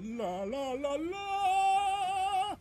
La la la la!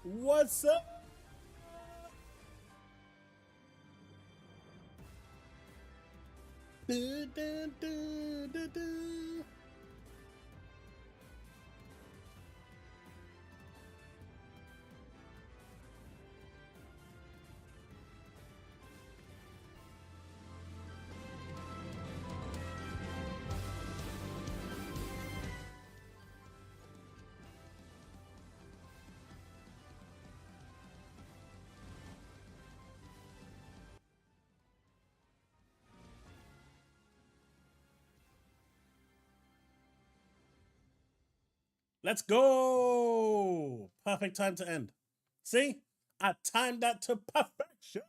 What's up? Du, du, du, du, du. Let's go! Perfect time to end. See? I timed that to perfection.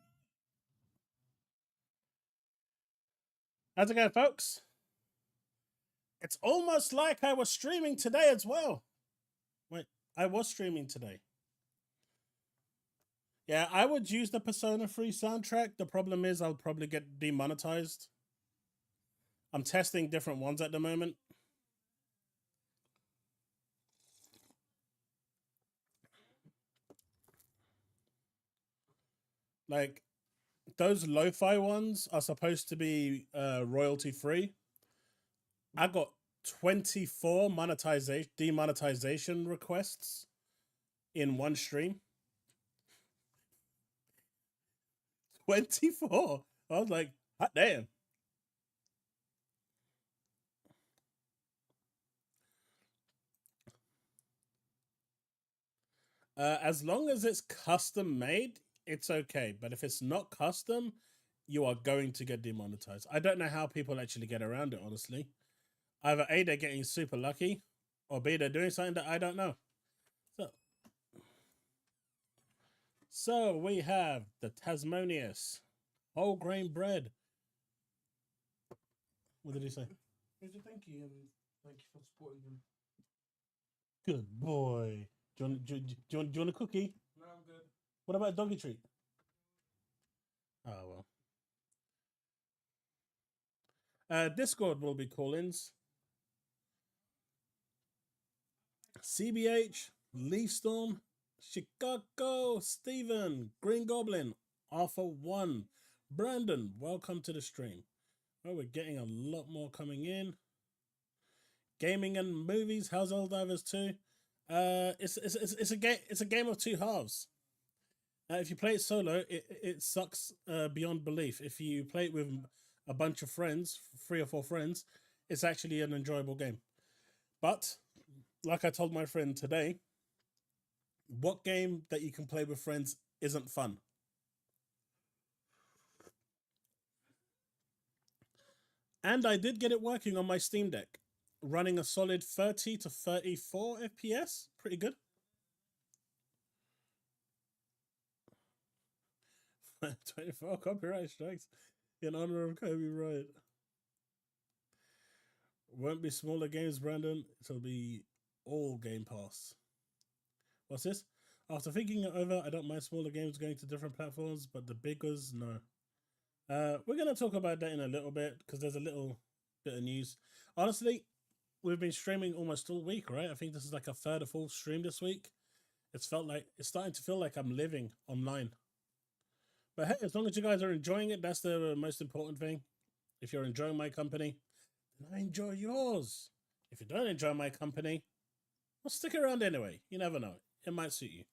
How's it going, folks? It's almost like I was streaming today as well. Wait, I was streaming today. Yeah, I would use the Persona 3 soundtrack. The problem is I'll probably get demonetized. I'm testing different ones at the moment. Like, those lo-fi ones are supposed to be royalty free. I got 24 demonetization requests in one stream. 24. I was like, hot damn. As long as it's custom made, it's okay. But if it's not custom, you are going to get demonetized. I don't know how people actually get around it, honestly. Either A, they're getting super lucky, or B, they're doing something that I don't know. So we have the Tasmanius whole grain bread. What did he say? Here's a thank you, and thank you for supporting him. Good boy. Do you want a cookie? No, I'm good. What about a doggy treat? Oh, well. Discord will be call-ins. CBH, Lee Storm, Chicago, Steven, Green Goblin, Alpha 1, Brandon, welcome to the stream. Oh, we're getting a lot more coming in. Gaming and movies, how's Divers 2? It's a game of two halves. If you play it solo, it sucks beyond belief. If you play it with a bunch of friends, 3 or 4 friends, it's actually an enjoyable game. But like I told my friend today, what game that you can play with friends isn't fun? And I did get it working on my Steam Deck, running a solid 30 to 34 FPS. Pretty good. 24 copyright strikes in honor of Kobe Bryant. Won't be smaller games, Brandon. It'll be all Game Pass. What's this? After thinking it over, I don't mind smaller games going to different platforms, but the biggers, no. We're going to talk about that in a little bit because there's a little bit of news. Honestly, we've been streaming almost all week, right? I think this is like a third or fourth stream this week. It's starting to feel like I'm living online. But hey, as long as you guys are enjoying it, that's the most important thing. If you're enjoying my company, then I enjoy yours. If you don't enjoy my company, well, stick around anyway. You never know. It might suit you.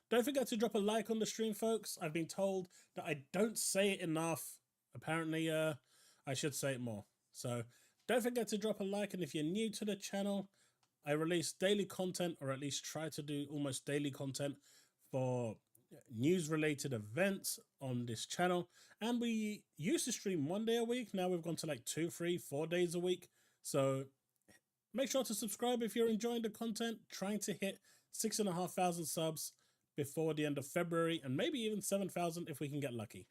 Don't forget to drop a like on the stream, folks. I've been told that I don't say it enough. Apparently, I should say it more. So don't forget to drop a like. And if you're new to the channel, I release daily content, or at least try to do almost daily content for news-related events on this channel. And we used to stream 1 day a week. Now we've gone to like 2, 3, 4 days a week. So make sure to subscribe if you're enjoying the content. Trying to hit 6,500 subs before the end of February, and maybe even 7,000 if we can get lucky.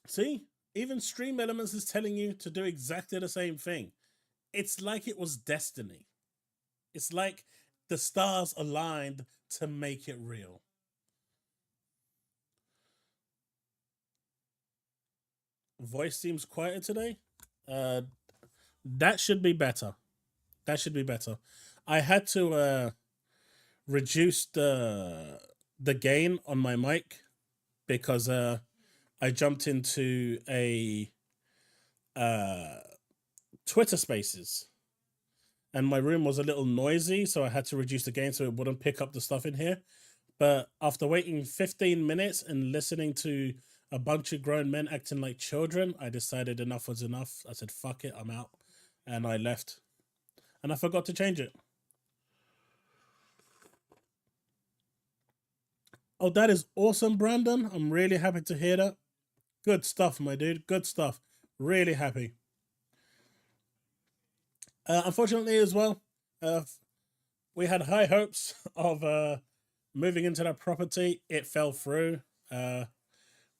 See, even Stream Elements is telling you to do exactly the same thing. It's like it was destiny. It's like the stars aligned to make it real. Voice seems quieter today. That should be better. That should be better. I had to reduced the gain on my mic because I jumped into a Twitter Spaces, and my room was a little noisy, so I had to reduce the gain so it wouldn't pick up the stuff in here. But after waiting 15 minutes and listening to a bunch of grown men acting like children, I decided enough was enough. I said, fuck it, I'm out. And I left. And I forgot to change it. Oh, that is awesome, Brandon. I'm really happy to hear that. Good stuff, my dude. Good stuff. Really happy. Unfortunately, as well, we had high hopes of moving into that property. It fell through.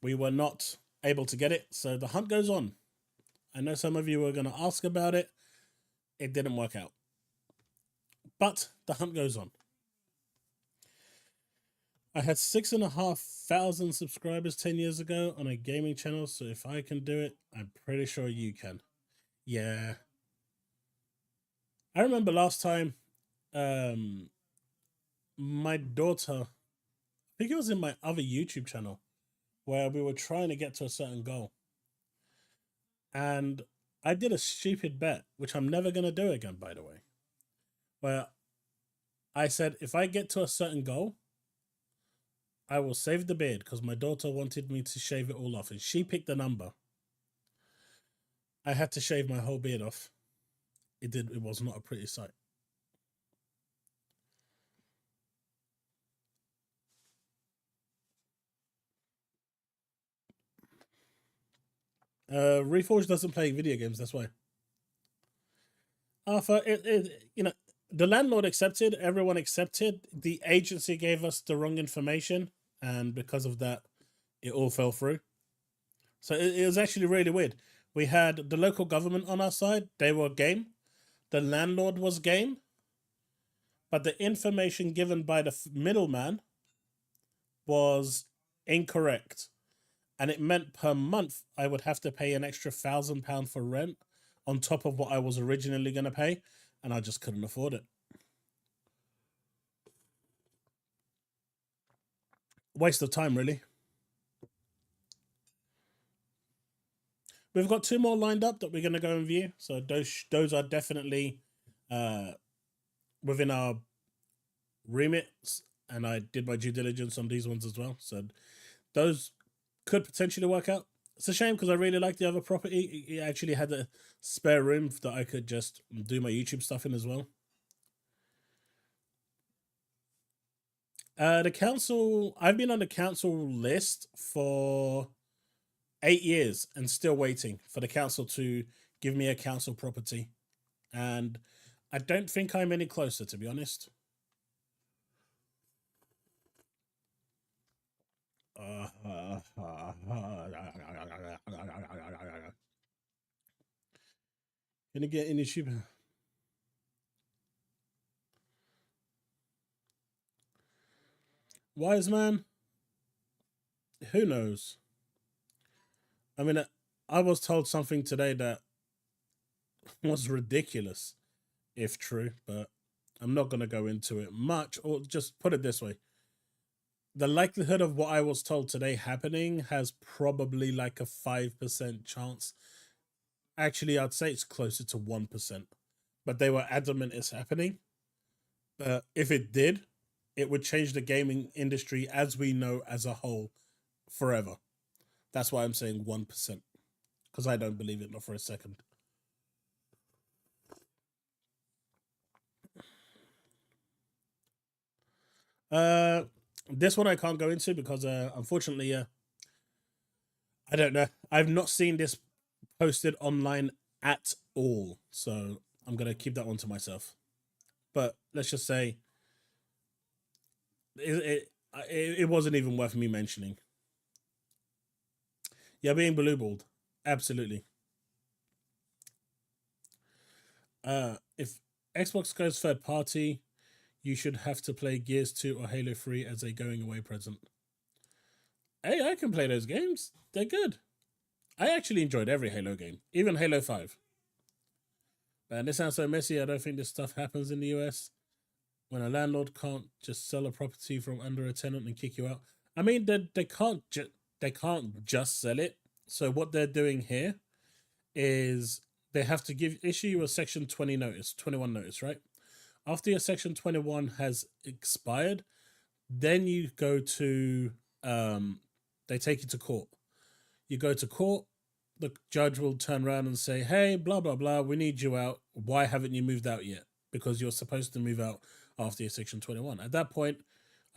We were not able to get it, so the hunt goes on. I know some of you were going to ask about it. It didn't work out. But the hunt goes on. I had 6,500 subscribers 10 years ago on a gaming channel, so if I can do it, I'm pretty sure you can. Yeah. I remember last time, my daughter, I think it was in my other YouTube channel, where we were trying to get to a certain goal. And I did a stupid bet, which I'm never going to do again, by the way, where I said, if I get to a certain goal, I will save the beard, because my daughter wanted me to shave it all off, and she picked the number. I had to shave my whole beard off. It was not a pretty sight. Reforged doesn't play video games, that's why. Arthur, you know, the landlord accepted, everyone accepted. The agency gave us the wrong information, and because of that, it all fell through. So it was actually really weird. We had the local government on our side. They were game. The landlord was game. But the information given by the middleman was incorrect. And it meant per month I would have to pay an extra £1,000 for rent on top of what I was originally going to pay. And I just couldn't afford it. Waste of time, really. We've got 2 more lined up that we're going to go and view. So those are definitely within our remits. And I did my due diligence on these ones as well. So those could potentially work out. It's a shame because I really like the other property. It actually had a spare room that I could just do my YouTube stuff in as well. The council, I've been on the council list for 8 years and still waiting for the council to give me a council property. And I don't think I'm any closer, to be honest. Gonna get any cheaper. Wise man? Who knows? I mean, I was told something today that was ridiculous, if true, but I'm not going to go into it much, or just put it this way. The likelihood of what I was told today happening has probably like a 5% chance. Actually, I'd say it's closer to 1%, but they were adamant it's happening. But if it did, it would change the gaming industry as we know as a whole forever. That's why I'm saying 1%, because I don't believe it, not for a second. This one I can't go into because unfortunately, I don't know. I've not seen this posted online at all, so I'm gonna keep that one to myself. But let's just say it wasn't even worth me mentioning. Yeah, being blue-balled, absolutely. If Xbox goes third party, you should have to play Gears 2 or Halo 3 as a going away present. Hey, I can play those games. They're good. I actually enjoyed every Halo game, even Halo 5. Man, this sounds so messy. I don't think this stuff happens in the US. when a landlord can't just sell a property from under a tenant and kick you out. I mean, they can't just sell it. So what they're doing here is they have to issue you a Section 21 notice, right? After your Section 21 has expired, then you go to they take you to court. You go to court, the judge will turn around and say, hey, blah, blah, blah, we need you out. Why haven't you moved out yet? Because you're supposed to move out after your Section 21. At that point,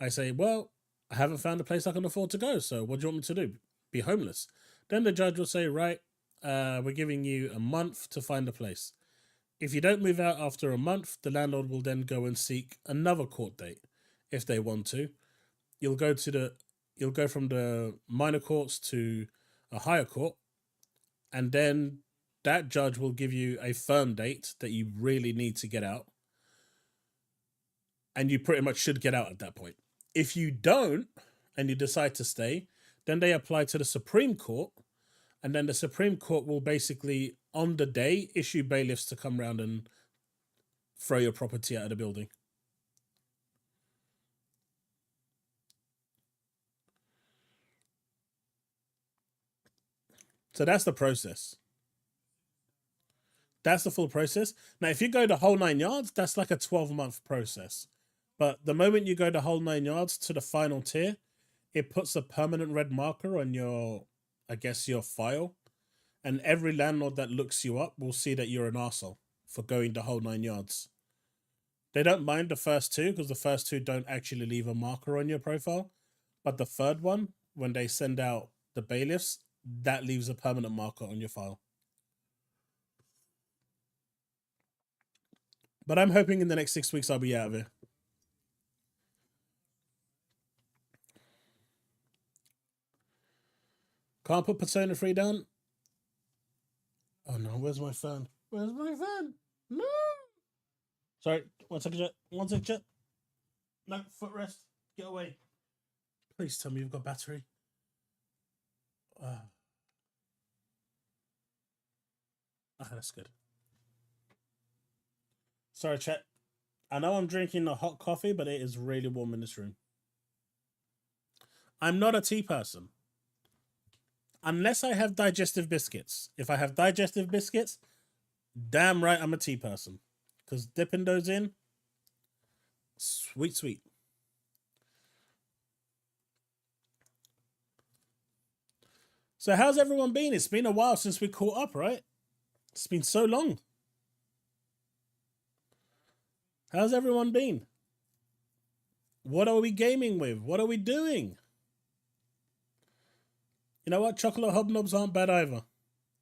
I say, well, I haven't found a place I can afford to go, so what do you want me to do? Be homeless? Then the judge will say, right, we're giving you a month to find a place. If you don't move out after a month, the landlord will then go and seek another court date if they want to. You'll go from the minor courts to a higher court, and then that judge will give you a firm date that you really need to get out. And you pretty much should get out at that point. If you don't, and you decide to stay, then they apply to the Supreme Court, and then the Supreme Court will basically, on the day, issue bailiffs to come around and throw your property out of the building. So that's the process. That's the full process. Now, if you go the whole 9 yards, that's like a 12-month process. But the moment you go the whole 9 yards to the final tier, it puts a permanent red marker on your, I guess, your file. And every landlord that looks you up will see that you're an arsehole for going the whole 9 yards. They don't mind the first two because the first two don't actually leave a marker on your profile. But the third one, when they send out the bailiffs, that leaves a permanent marker on your file. But I'm hoping in the next 6 weeks I'll be out of here. Can't put Persona 3 down? Oh no, where's my phone? Where's my phone? No! Sorry, 1 second, Jet. 1 second, Jet. No, footrest. Get away. Please tell me you've got battery. Okay, that's good. Sorry, chat. I know I'm drinking a hot coffee, but it is really warm in this room. I'm not a tea person. Unless I have digestive biscuits. If I have digestive biscuits, damn right I'm a tea person. Because dipping those in, sweet, sweet. So how's everyone been? It's been a while since we caught up, right? It's been so long. How's everyone been? What are we gaming with? What are we doing? You know what? Chocolate hobnobs aren't bad either.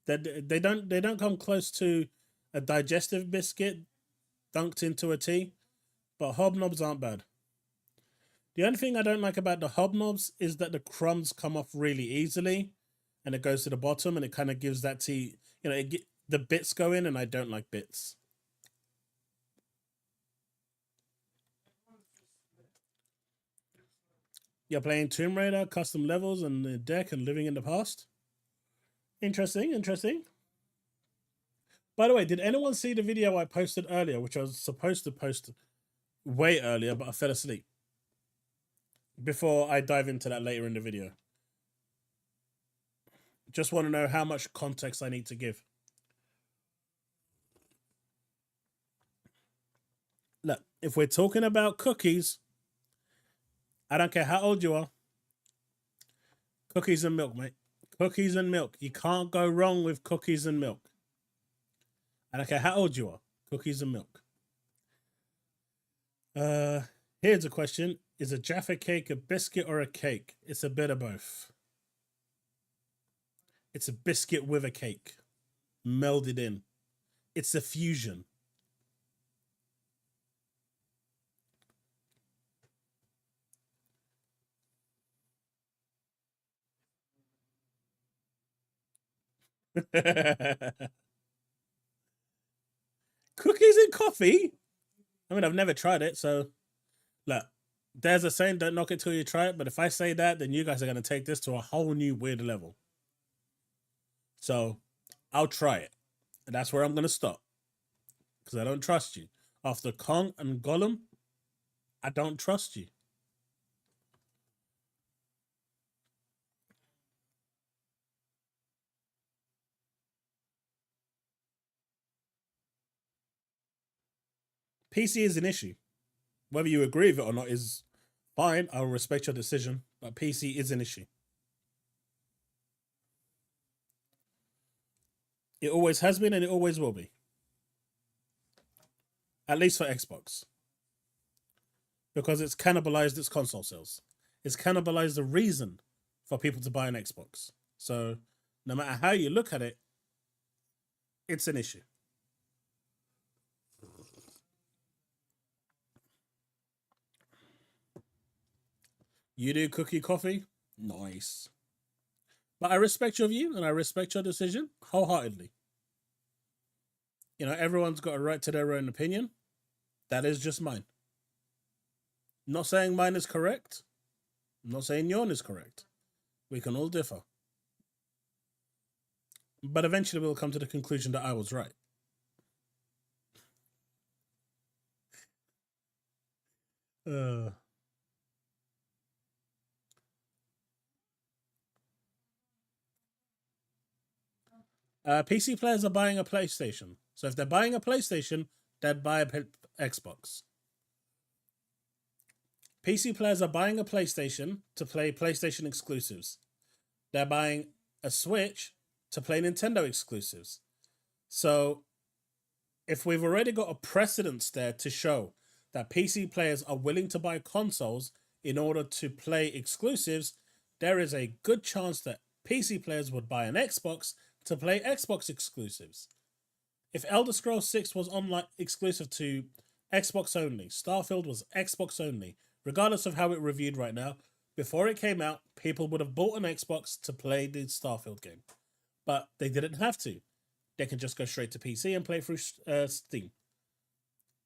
They don't come close to a digestive biscuit dunked into a tea, but hobnobs aren't bad. The only thing I don't like about the hobnobs is that the crumbs come off really easily, and it goes to the bottom, and it kind of gives that tea, you know, the bits go in, and I don't like bits. You're playing Tomb Raider, custom levels, and the deck, and living in the past. Interesting, interesting. By the way, did anyone see the video I posted earlier, which I was supposed to post way earlier, but I fell asleep? Before I dive into that later in the video. Just want to know how much context I need to give. Look, if we're talking about cookies, I don't care how old you are. Cookies and milk, mate. Cookies and milk. You can't go wrong with cookies and milk. I don't care how old you are. Cookies and milk. Here's a question. Is a Jaffa cake a biscuit or a cake? It's a bit of both. It's a biscuit with a cake. Melded in. It's a fusion. Cookies and coffee? I mean, I've never tried it, so look, there's a saying, don't knock it till you try it, but if I say that, then you guys are going to take this to a whole new weird level. So, I'll try it. And that's where I'm going to stop. Because I don't trust you. After Kong and Gollum, I don't trust you. PC is an issue. Whether you agree with it or not is fine. I'll respect your decision, but PC is an issue. It always has been and it always will be. At least for Xbox. Because it's cannibalized its console sales. It's cannibalized the reason for people to buy an Xbox. So no matter how you look at it, it's an issue. You do cookie coffee? Nice. But I respect your view and I respect your decision wholeheartedly. You know, everyone's got a right to their own opinion. That is just mine. Not saying mine is correct. I'm not saying yours is correct. We can all differ. But eventually we'll come to the conclusion that I was right. PC players are buying a PlayStation. So if they're buying a PlayStation, they'd buy a Xbox. PC players are buying a PlayStation to play PlayStation exclusives. They're buying a Switch to play Nintendo exclusives. So if we've already got a precedence there to show that PC players are willing to buy consoles in order to play exclusives, there is a good chance that PC players would buy an Xbox to play Xbox exclusives. If Elder Scrolls 6 was online exclusive to Xbox only, Starfield was Xbox only, regardless of how it reviewed right now, before it came out, people would have bought an Xbox to play the Starfield game. But they didn't have to. They can just go straight to PC and play through Steam.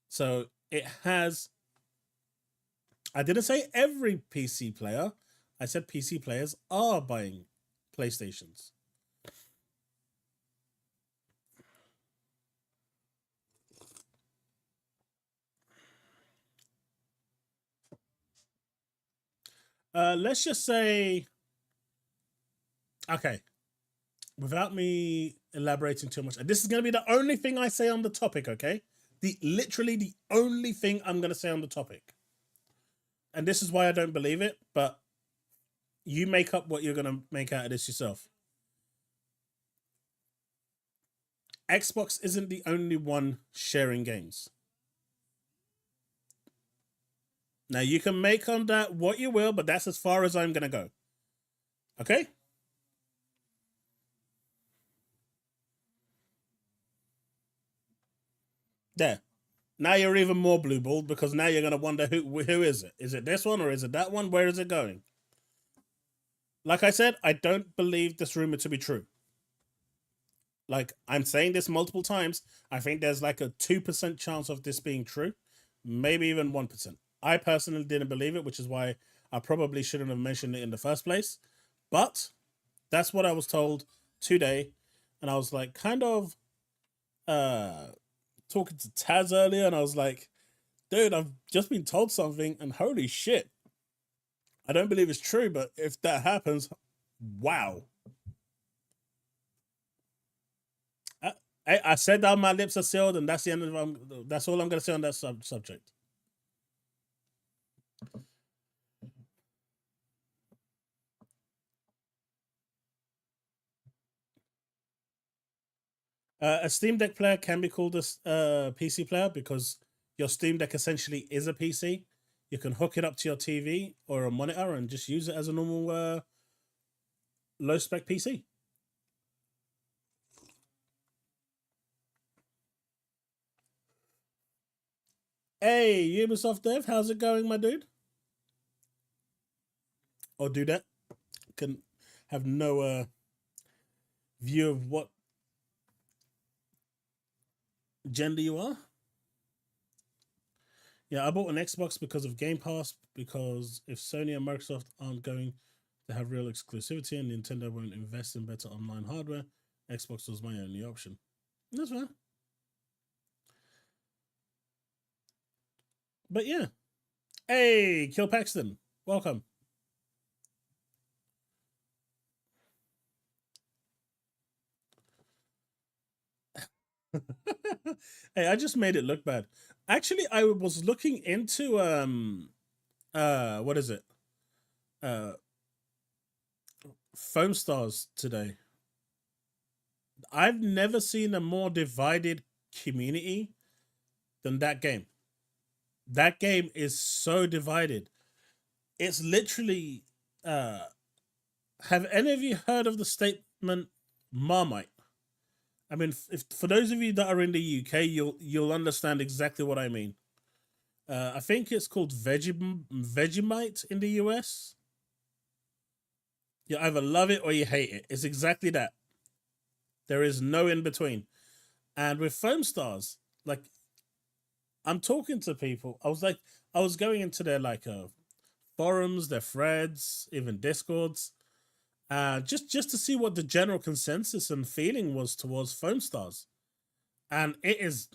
So it has... I didn't say every PC player. I said PC players are buying PlayStations. Let's just say... Okay. Without me elaborating too much, and this is going to be the only thing I say on the topic, okay? Literally the only thing I'm going to say on the topic. And this is why I don't believe it, but you make up what you're going to make out of this yourself. Xbox isn't the only one sharing games. Now, you can make on that what you will, but that's as far as I'm going to go. Okay? There. Now you're even more blue-balled because now you're going to wonder who is it? Is it this one or is it that one? Where is it going? Like I said, I don't believe this rumor to be true. Like, I'm saying this multiple times. I think there's like a 2% chance of this being true. Maybe even 1%. I personally didn't believe it, which is why I probably shouldn't have mentioned it in the first place. But that's what I was told today. And I was like, kind of talking to Taz earlier, and I was like, dude, I've just been told something, and holy shit. I don't believe it's true, but if that happens, wow. I said that my lips are sealed, and that's the end of that's all I'm going to say on that subject. A Steam Deck player can be called a PC player because your Steam Deck essentially is a PC. You can hook it up to your TV or a monitor and just use it as a normal low-spec PC. Hey, Ubisoft dev, how's it going, my dude? Or do that. Can have no view of what gender you are. Yeah, I bought an Xbox because of Game Pass, because if Sony and Microsoft aren't going to have real exclusivity and Nintendo won't invest in better online hardware, Xbox was my only option. That's fine. But yeah, Hey, Kill Paxton, welcome. Hey, I just made it look bad. Actually, I was looking into what is it? Foam Stars today. I've never seen a more divided community than that game. That game is so divided. It's literally have any of you heard of the statement Marmite? I mean, if for those of you that are in the UK, you'll understand exactly what I mean. I think it's called Vegemite in the US. You either love it or you hate it. It's exactly that. There is no in between. And with Foam Stars, like, I'm talking to people. I was going into their forums, their threads, even discords, just to see what the general consensus and feeling was towards Foam Stars. And it is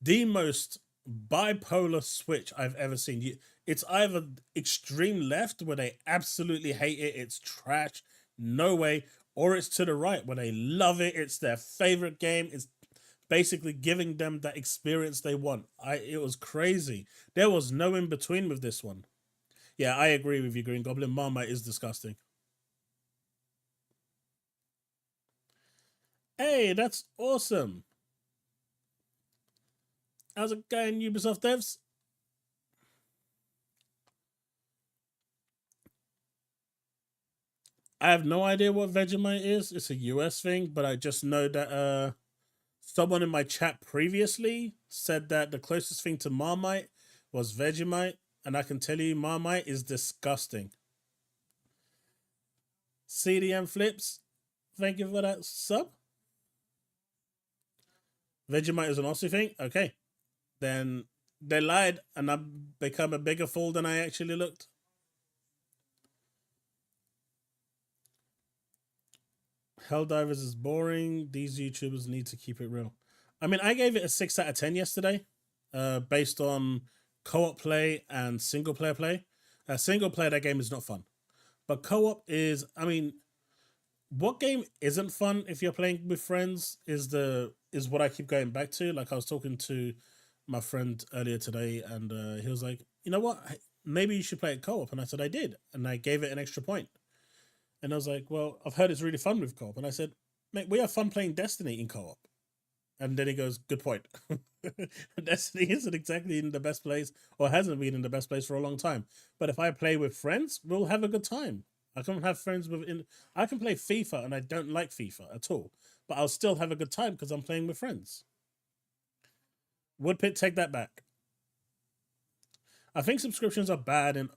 the most bipolar switch I've ever seen. It's either extreme left where they absolutely hate it, it's trash, no way, or it's to the right where they love it, it's their favorite game, it's basically giving them that experience they want. It was crazy. There was no in between with this one. Yeah, I agree with you, Green Goblin. Marmite is disgusting. Hey, that's awesome. How's it going, Ubisoft devs? I have no idea what Vegemite is. It's a US thing, but I just know that someone in my chat previously said that the closest thing to Marmite was Vegemite, and I can tell you Marmite is disgusting. CDM Flips, thank you for that sub. Vegemite is an Aussie thing? Okay. Then they lied and I've become a bigger fool than I actually looked. Helldivers is boring. These YouTubers need to keep it real. I mean, I gave it a 6 out of 10 yesterday, based on co-op play and single player play. Single player, that game is not fun. But co-op is, I mean, what game isn't fun if you're playing with friends is what I keep going back to. Like, I was talking to my friend earlier today, and he was like, you know what? Maybe you should play it co-op. And I said, I did. And I gave it an extra point. And I was like, well, I've heard it's really fun with co-op. And I said, mate, we have fun playing Destiny in co-op. And then he goes, good point. Destiny isn't exactly in the best place, or hasn't been in the best place for a long time. But if I play with friends, we'll have a good time. I can have friends I can play FIFA and I don't like FIFA at all. But I'll still have a good time because I'm playing with friends. Woodpit, take that back. I think subscriptions are bad in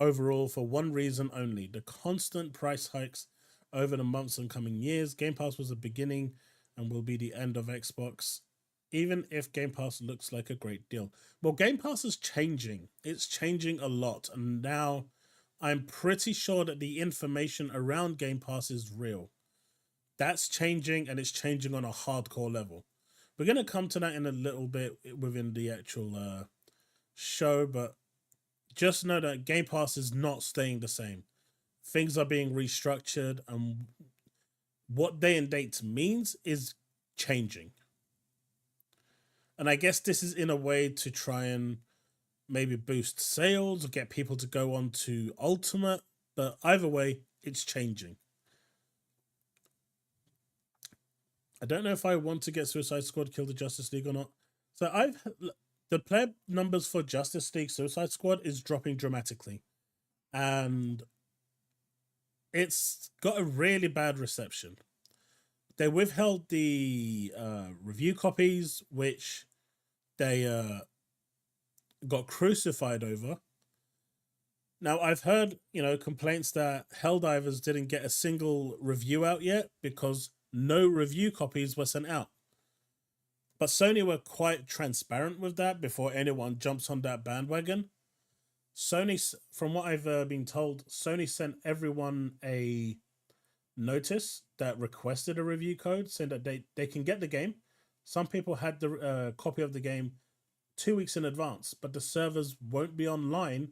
overall for one reason only: the constant price hikes over the months and coming years. Game Pass was the beginning and will be the end of Xbox, even if Game Pass looks like a great deal. Well, Game Pass is changing. It's changing a lot, and now I'm pretty sure that the information around Game Pass is real. That's changing, and it's changing on a hardcore level. We're going to come to that in a little bit within the actual show, but just know that Game Pass is not staying the same. Things are being restructured, and what day and date means is changing. And I guess this is in a way to try and maybe boost sales or get people to go on to Ultimate, but either way, it's changing. I don't know if I want to get Suicide Squad Kill the Justice League or not. So the player numbers for Justice League Suicide Squad is dropping dramatically, and it's got a really bad reception. They withheld the review copies, which they got crucified over. Now, I've heard, complaints that Helldivers didn't get a single review out yet because no review copies were sent out. But Sony were quite transparent with that before anyone jumps on that bandwagon. Sony, from what I've been told, Sony sent everyone a notice that requested a review code saying that they can get the game. Some people had the copy of the game 2 weeks in advance, but the servers won't be online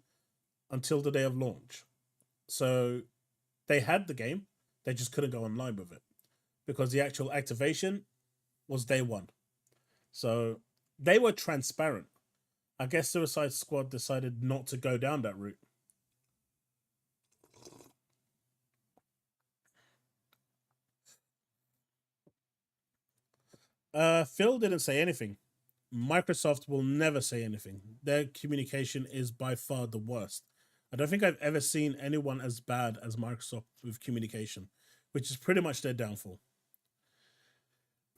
until the day of launch. So they had the game, they just couldn't go online with it because the actual activation was day one. So they were transparent. I guess Suicide Squad decided not to go down that route. Phil didn't say anything. Microsoft will never say anything. Their communication is by far the worst. I don't think I've ever seen anyone as bad as Microsoft with communication, which is pretty much their downfall.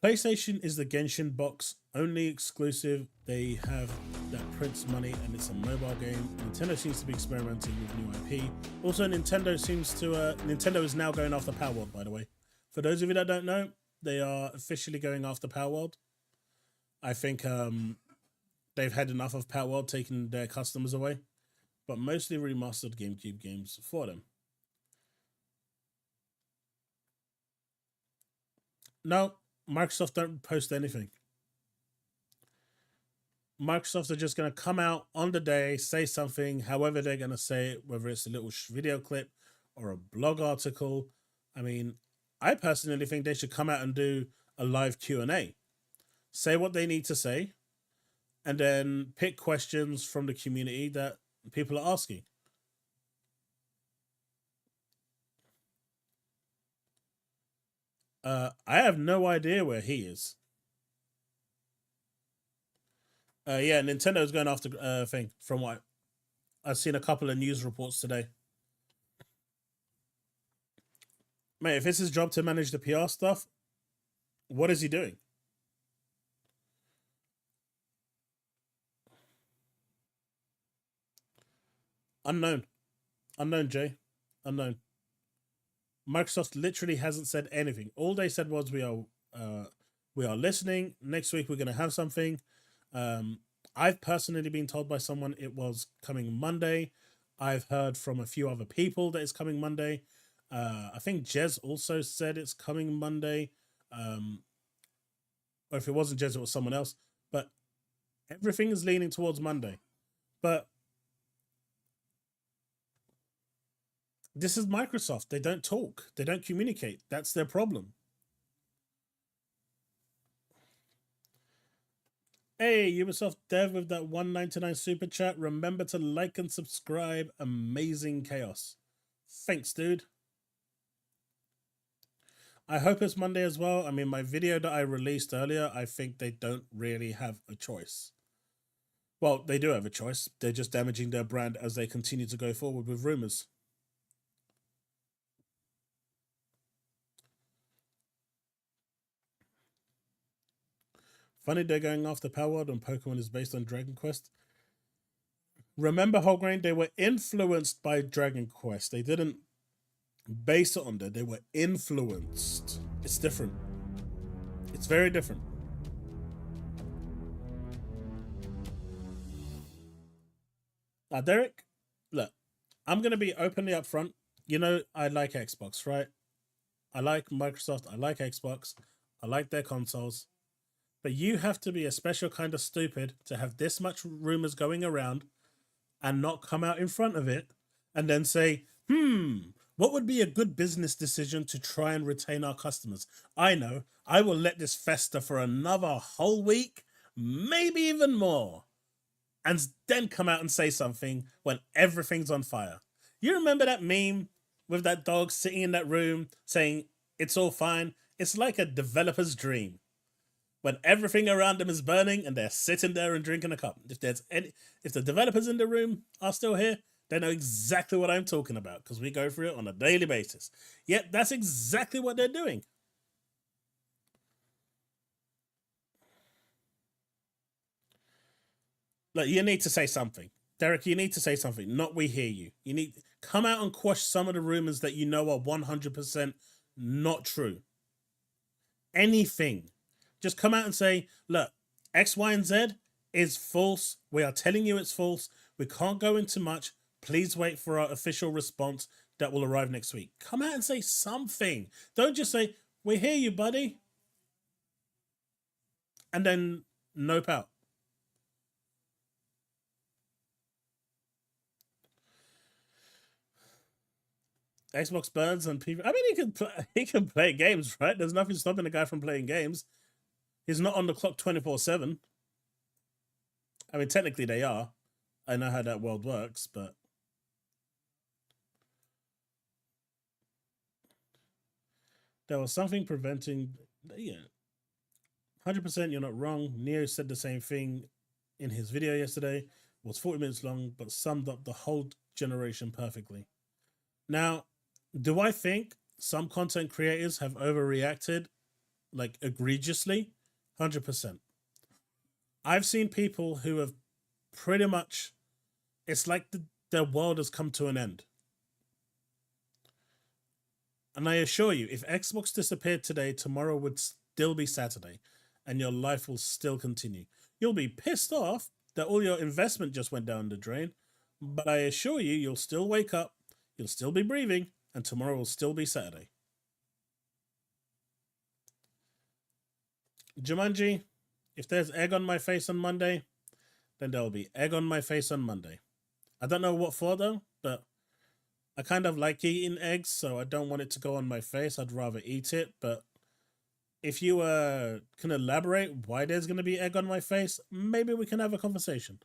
PlayStation is the Genshin box only exclusive. They have that prints money and it's a mobile game. Nintendo seems to be experimenting with new IP. Also, Nintendo is now going after Palworld, by the way. For those of you that don't know, they are officially going after Palworld. I think they've had enough of Palworld taking their customers away, but mostly remastered GameCube games for them. No, Microsoft don't post anything. Microsoft are just going to come out on the day, say something, however they're going to say it, whether it's a little video clip or a blog article. I mean, I personally think they should come out and do a live Q&A. Say what they need to say, and then pick questions from the community that people are asking. I have no idea where he is. Yeah, Nintendo's going after thing, from what I've seen a couple of news reports today. Mate, if it's his job to manage the PR stuff, what is he doing? Unknown. Unknown, Jay. Unknown. Microsoft literally hasn't said anything. All they said was we are listening. Next week we're going to have something. I've personally been told by someone it was coming Monday. I've heard from a few other people that it's coming Monday. I think Jez also said it's coming Monday. Or if it wasn't Jez, it was someone else. But everything is leaning towards Monday. But this is Microsoft. They don't talk. They don't communicate. That's their problem. Hey, Ubisoft Dev with that $1.99 super chat. Remember to like and subscribe. Amazing chaos. Thanks, dude. I hope it's Monday as well. I mean, my video that I released earlier, I think they don't really have a choice. Well, they do have a choice. They're just damaging their brand as they continue to go forward with rumors. Funny they're going after Palworld and Pokemon is based on Dragon Quest. Remember, Wholegrain, they were influenced by Dragon Quest. They didn't base it on that. They were influenced. It's different. It's very different. Now, Derek, look, I'm going to be openly upfront. You know, I like Xbox, right? I like Microsoft. I like Xbox. I like their consoles. But you have to be a special kind of stupid to have this much rumors going around and not come out in front of it and then say, what would be a good business decision to try and retain our customers? I know, I will let this fester for another whole week, maybe even more, and then come out and say something when everything's on fire. You remember that meme with that dog sitting in that room saying, it's all fine? It's like a developer's dream. When everything around them is burning and they're sitting there and drinking a cup. If the developers in the room are still here, they know exactly what I'm talking about because we go through it on a daily basis. Yet that's exactly what they're doing. Look, you need to say something. Derek, you need to say something. Not we hear you. You need come out and quash some of the rumors that you know are 100% not true. Anything. Just come out and say, look, X, Y, and Z is false. We are telling you it's false. We can't go into much. Please wait for our official response that will arrive next week. Come out and say something. Don't just say, we hear you, buddy. And then nope out. Xbox burns and people. I mean, he can play games, right? There's nothing stopping the guy from playing games. He's not on the clock 24/7. I mean, technically they are. I know how that world works, but there was something preventing. Yeah, 100%. You're not wrong. Neo said the same thing in his video yesterday. It was 40 minutes long, but summed up the whole generation perfectly. Now, do I think some content creators have overreacted, like egregiously? 100%. I've seen people who have pretty much, it's like their world has come to an end. And I assure you, if Xbox disappeared today, tomorrow would still be Saturday, and your life will still continue. You'll be pissed off that all your investment just went down the drain, but I assure you, you'll still wake up, you'll still be breathing, and tomorrow will still be Saturday. Jumanji, if there's egg on my face on Monday, then there'll be egg on my face on Monday. I don't know what for though, but I kind of like eating eggs, so I don't want it to go on my face. I'd rather eat it, but if you can elaborate why there's going to be egg on my face, maybe we can have a conversation.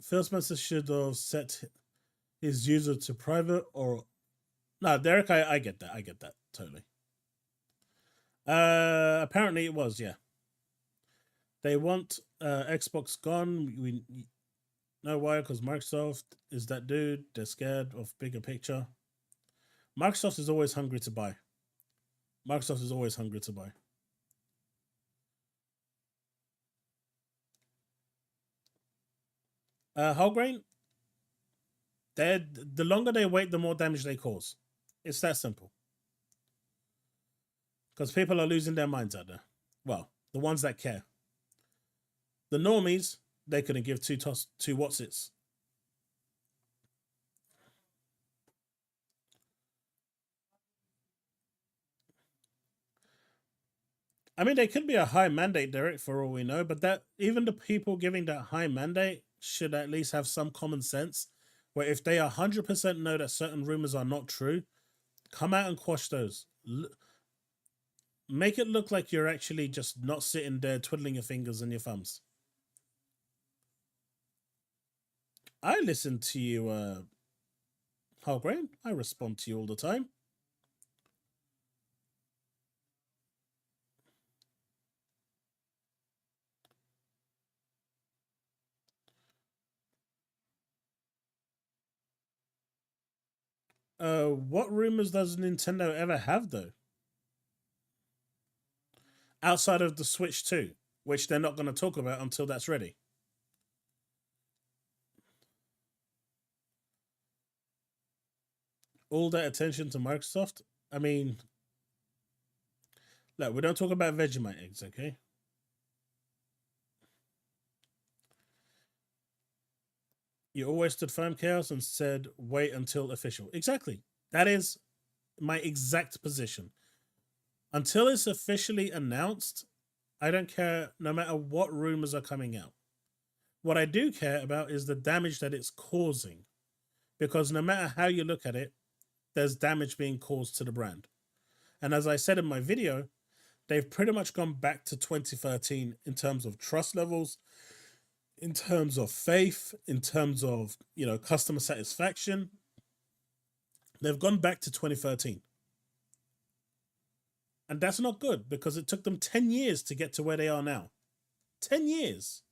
Phil Spencer should have set his user to private or... No, Derek, I get that. I get that. Totally. Apparently it was, yeah. They want Xbox gone. We know why, because Microsoft is that dude. They're scared of bigger picture. Microsoft is always hungry to buy. Microsoft is always hungry to buy. Wholegrain, the longer they wait, the more damage they cause. It's that simple. Because people are losing their minds out there. Well, the ones that care. The normies, they couldn't give two whatsits. I mean, they could be a high mandate, Derek, for all we know, but that even the people giving that high mandate should at least have some common sense, where if they 100% know that certain rumors are not true, come out and quash those. Make it look like you're actually just not sitting there twiddling your fingers and your thumbs. I listen to you, Wholegrain. I respond to you all the time. What rumors does Nintendo ever have, though? Outside of the Switch 2, which they're not going to talk about until that's ready. All that attention to Microsoft? I mean, look, we don't talk about Vegemite eggs, okay? You always stood firm, Chaos, and said, wait until official. Exactly. That is my exact position. Until it's officially announced, I don't care no matter what rumors are coming out. What I do care about is the damage that it's causing. Because no matter how you look at it, there's damage being caused to the brand. And as I said in my video, they've pretty much gone back to 2013 in terms of trust levels, in terms of faith, in terms of, customer satisfaction. They've gone back to 2013. And that's not good because it took them 10 years to get to where they are now. 10 years.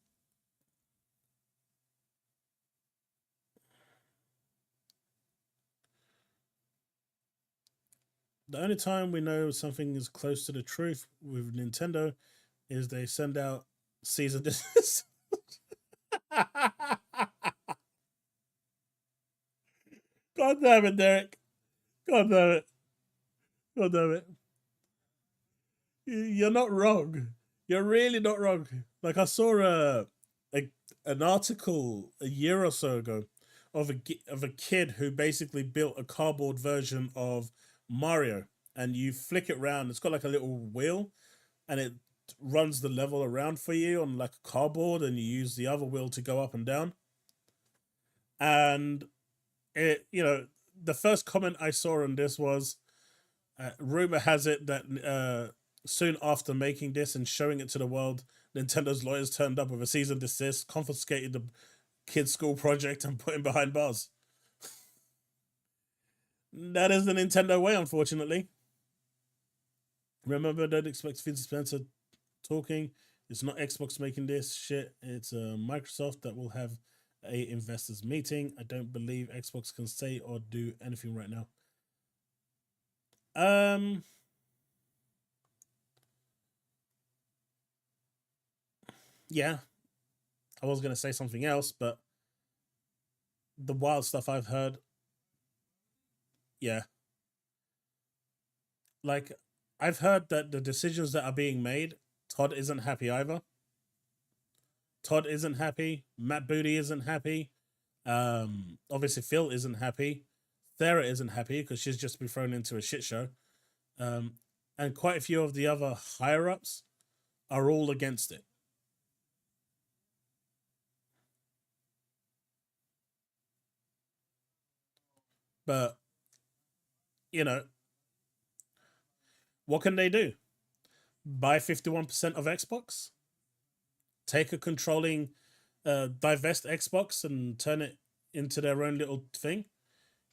The only time we know something is close to the truth with Nintendo is they send out cease and desist. God damn it, Derek. God damn it. God damn it. You're not wrong. You're really not wrong. Like, I saw an article a year or so ago of a kid who basically built a cardboard version of Mario, and you flick it around. It's got like a little wheel, and it runs the level around for you on like a cardboard, and you use the other wheel to go up and down. And the first comment I saw on this was, rumor has it that soon after making this and showing it to the world, Nintendo's lawyers turned up with a cease and desist, confiscated the kid's school project, and put him behind bars. That is the Nintendo way, unfortunately. Remember, don't expect Phil Spencer talking. It's not Xbox making this shit. It's Microsoft that will have a investors meeting. I don't believe Xbox can say or do anything right now. Yeah, I was gonna say something else, but the wild stuff I've heard, yeah, like I've heard that the decisions that are being made, Todd isn't happy either. Todd isn't happy. Matt Booty isn't happy. Obviously Phil isn't happy. Sarah isn't happy because she's just been thrown into a shit show. And quite a few of the other higher ups are all against it. But what can they do? Buy 51% of Xbox? Take a controlling, divest Xbox and turn it into their own little thing?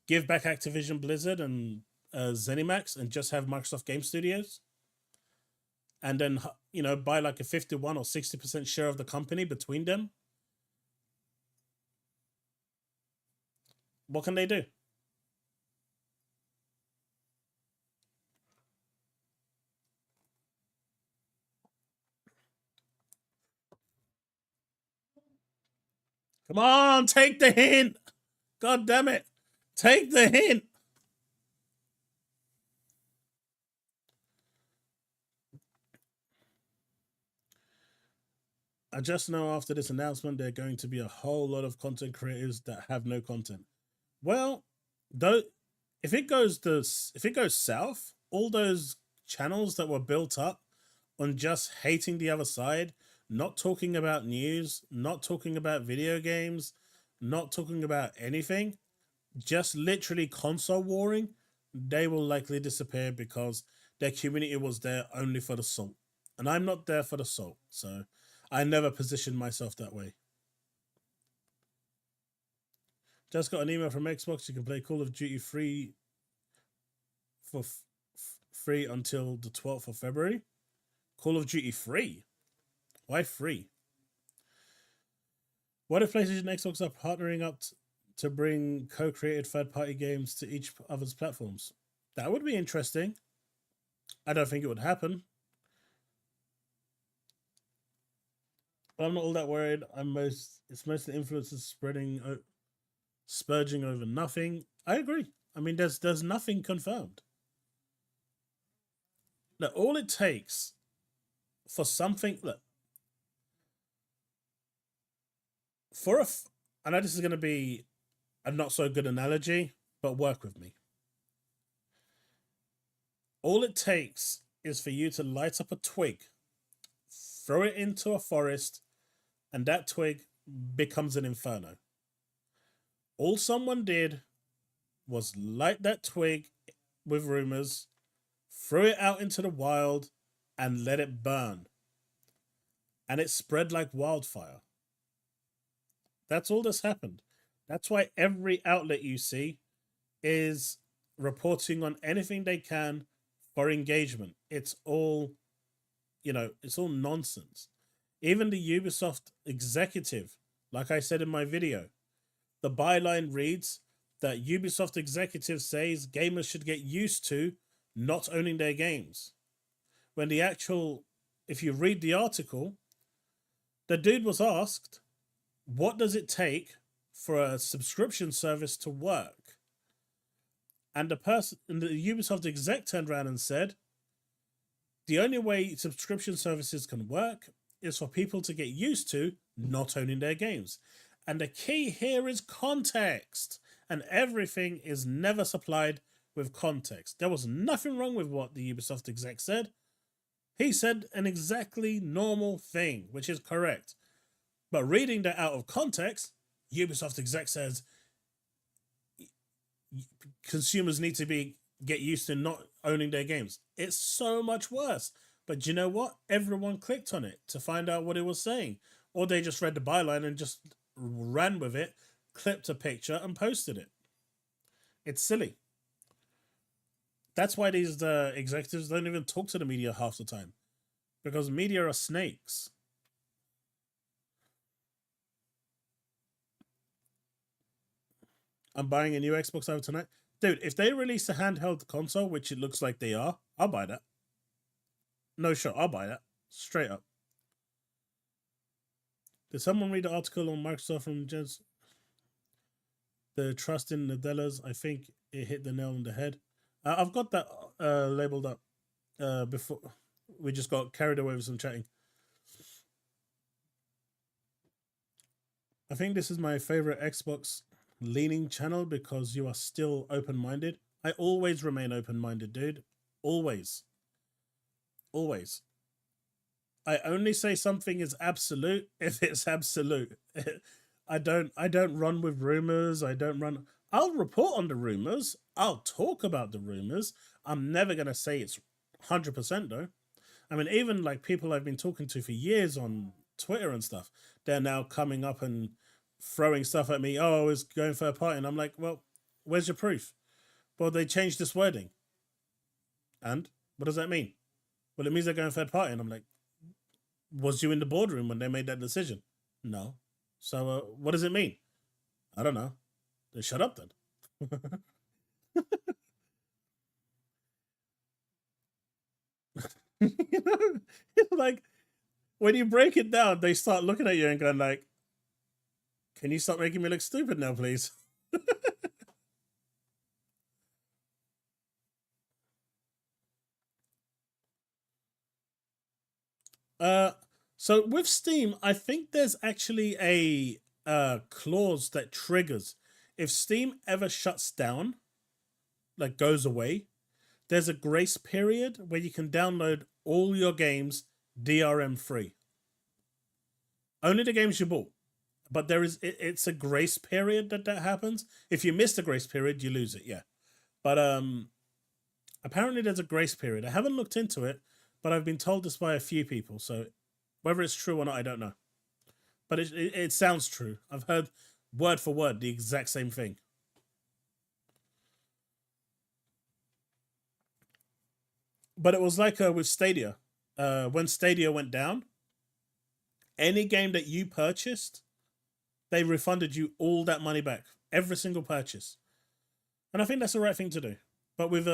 Give back Activision Blizzard and ZeniMax and just have Microsoft Game Studios? And then, buy like a 51 or 60% share of the company between them? What can they do? Come on, take the hint. God damn it. Take the hint. I just know after this announcement, there are going to be a whole lot of content creators that have no content. Well, though, if it goes south, all those channels that were built up on just hating the other side, not talking about news, not talking about video games, not talking about anything, just literally console warring, they will likely disappear because their community was there only for the salt. And I'm not there for the salt, so I never positioned myself that way. Just got an email from Xbox. You can play Call of Duty free for free until the 12th of February. Call of Duty free? Why free? What if PlayStation and Xbox are partnering up to bring co-created third-party games to each other's platforms? That would be interesting. I don't think it would happen. But I'm not all that worried. It's mostly influencers spurging over nothing. I agree. I mean, there's nothing confirmed. Now, all it takes for something, look, I know this is going to be a not so good analogy, but work with me. All it takes is for you to light up a twig, throw it into a forest, and that twig becomes an inferno. All someone did was light that twig with rumors, threw it out into the wild, and let it burn. And it spread like wildfire. That's all that's happened. That's why every outlet you see is reporting on anything they can for engagement. It's all, it's all nonsense. Even the Ubisoft executive, like I said in my video, the byline reads that Ubisoft executive says gamers should get used to not owning their games. When if you read the article, the dude was asked, what does it take for a subscription service to work? And the Ubisoft exec turned around and said, the only way subscription services can work is for people to get used to not owning their games. And the key here is context. And everything is never supplied with context. There was nothing wrong with what the Ubisoft exec said. He said an exactly normal thing, which is correct. But reading that out of context, Ubisoft exec says, consumers need to get used to not owning their games. It's so much worse. But you know what? Everyone clicked on it to find out what it was saying. Or they just read the byline and just ran with it, clipped a picture and posted it. It's silly. That's why these executives don't even talk to the media half the time. Because media are snakes. I'm buying a new Xbox over tonight. Dude, if they release a handheld console, which it looks like they are, I'll buy that. No shot, I'll buy that. Straight up. Did someone read the article on Microsoft from Jens? The trust in Nadella's, I think it hit the nail on the head. I've got that labeled up before. We just got carried away with some chatting. I think this is my favorite Xbox leaning channel because you are still open-minded. I always remain open-minded, dude. Always. Always. I only say something is absolute if it's absolute. I don't run with rumors. I'll report on the rumors. I'll talk about the rumors. I'm never going to say it's 100% though. I mean, even like people I've been talking to for years on Twitter and stuff, they're now coming up and throwing stuff at me. Oh, I was going for a party. And I'm like, well, where's your proof? Well, they changed this wording. And what does that mean? Well, it means they're going third party. And I'm like, was you in the boardroom when they made that decision? No. So what does it mean? I don't know. Then shut up then. You know, like when you break it down, they start looking at you and going like, can you stop making me look stupid now, please? So with Steam, I think there's actually a clause that triggers if Steam ever shuts down, like goes away, there's a grace period where you can download all your games DRM free. Only the games you bought. But it's a grace period that happens. If you miss the grace period, you lose it, yeah. But apparently there's a grace period. I haven't looked into it, but I've been told this by a few people. So whether it's true or not, I don't know. But it sounds true. I've heard word for word the exact same thing. But it was like with Stadia. When Stadia went down, any game that you purchased, they refunded you all that money back. Every single purchase. And I think that's the right thing to do. But with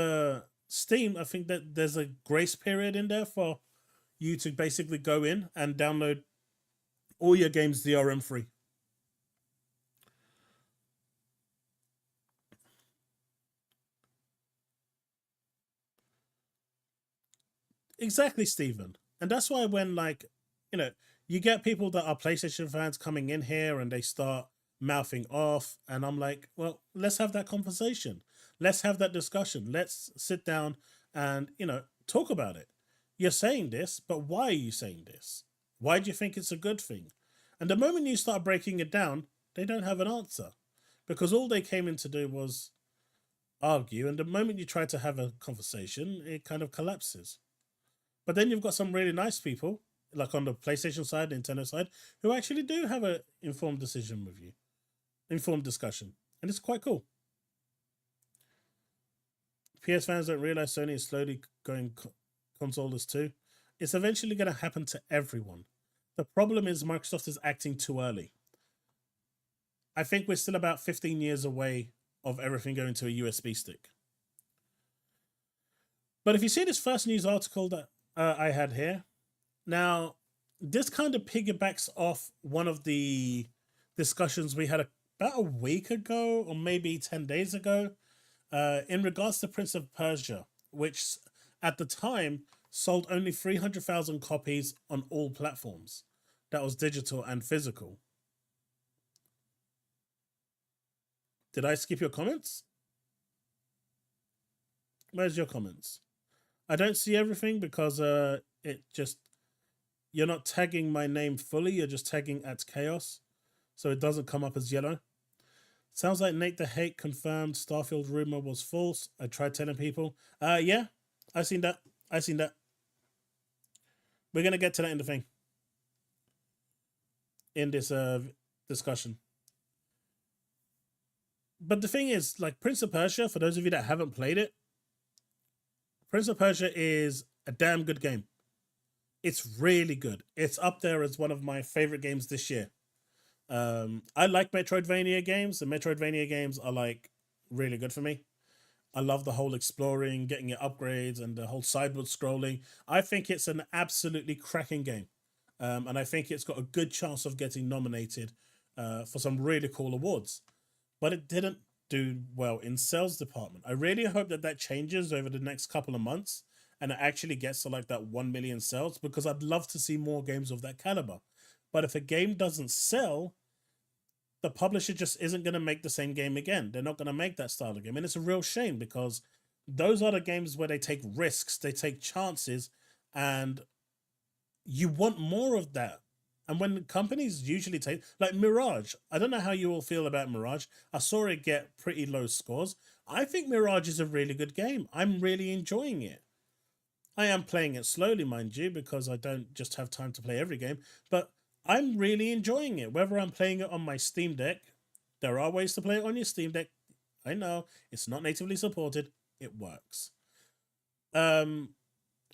Steam, I think that there's a grace period in there for you to basically go in and download all your games DRM free. Exactly, Stephen. And that's why when, like, you know, you get people that are PlayStation fans coming in here and they start mouthing off, and I'm like, well, let's have that conversation. Let's have that discussion. Let's sit down and, you know, talk about it. You're saying this, but why are you saying this? Why do you think it's a good thing? And the moment you start breaking it down, they don't have an answer because all they came in to do was argue. And the moment you try to have a conversation, it kind of collapses. But then you've got some really nice people, like on the PlayStation side, Nintendo side, who actually do have an informed decision with you, informed discussion. And it's quite cool. PS fans don't realize Sony is slowly going consoleless too. It's eventually going to happen to everyone. The problem is Microsoft is acting too early. I think we're still about 15 years away of everything going to a USB stick. But if you see this first news article that I had here, now this kind of piggybacks off one of the discussions we had about a week ago or maybe 10 days ago in regards to Prince of Persia, which at the time sold only 300,000 copies on all platforms. That was digital and physical. Did I skip your comments? Where's your comments? I don't see everything because it just, you're not tagging my name fully, you're just tagging @chaos, so it doesn't come up as yellow. Sounds like Nate the Hate confirmed Starfield rumor was false. I tried telling people. Yeah, I seen that. I seen that. We're gonna get to that in the thing. In this discussion. But the thing is, like Prince of Persia, for those of you that haven't played it, Prince of Persia is a damn good game. It's really good. It's up there as one of my favorite games this year. I like Metroidvania games. The Metroidvania games are like really good for me. I love the whole exploring, getting your upgrades, and the whole sideward scrolling. I think it's an absolutely cracking game. And I think it's got a good chance of getting nominated for some really cool awards. But it didn't do well in sales department. I really hope that that changes over the next couple of months and it actually gets to like that 1 million sales, because I'd love to see more games of that caliber. But if a game doesn't sell, the publisher just isn't going to make the same game again. They're not going to make that style of game. And it's a real shame, because those are the games where they take risks, they take chances, and you want more of that. And when companies usually take, like Mirage, I don't know how you all feel about Mirage. I saw it get pretty low scores. I think Mirage is a really good game. I'm really enjoying it. I am playing it slowly, mind you, because I don't just have time to play every game. But I'm really enjoying it. Whether I'm playing it on my Steam Deck, there are ways to play it on your Steam Deck. I know it's not natively supported. It works. Or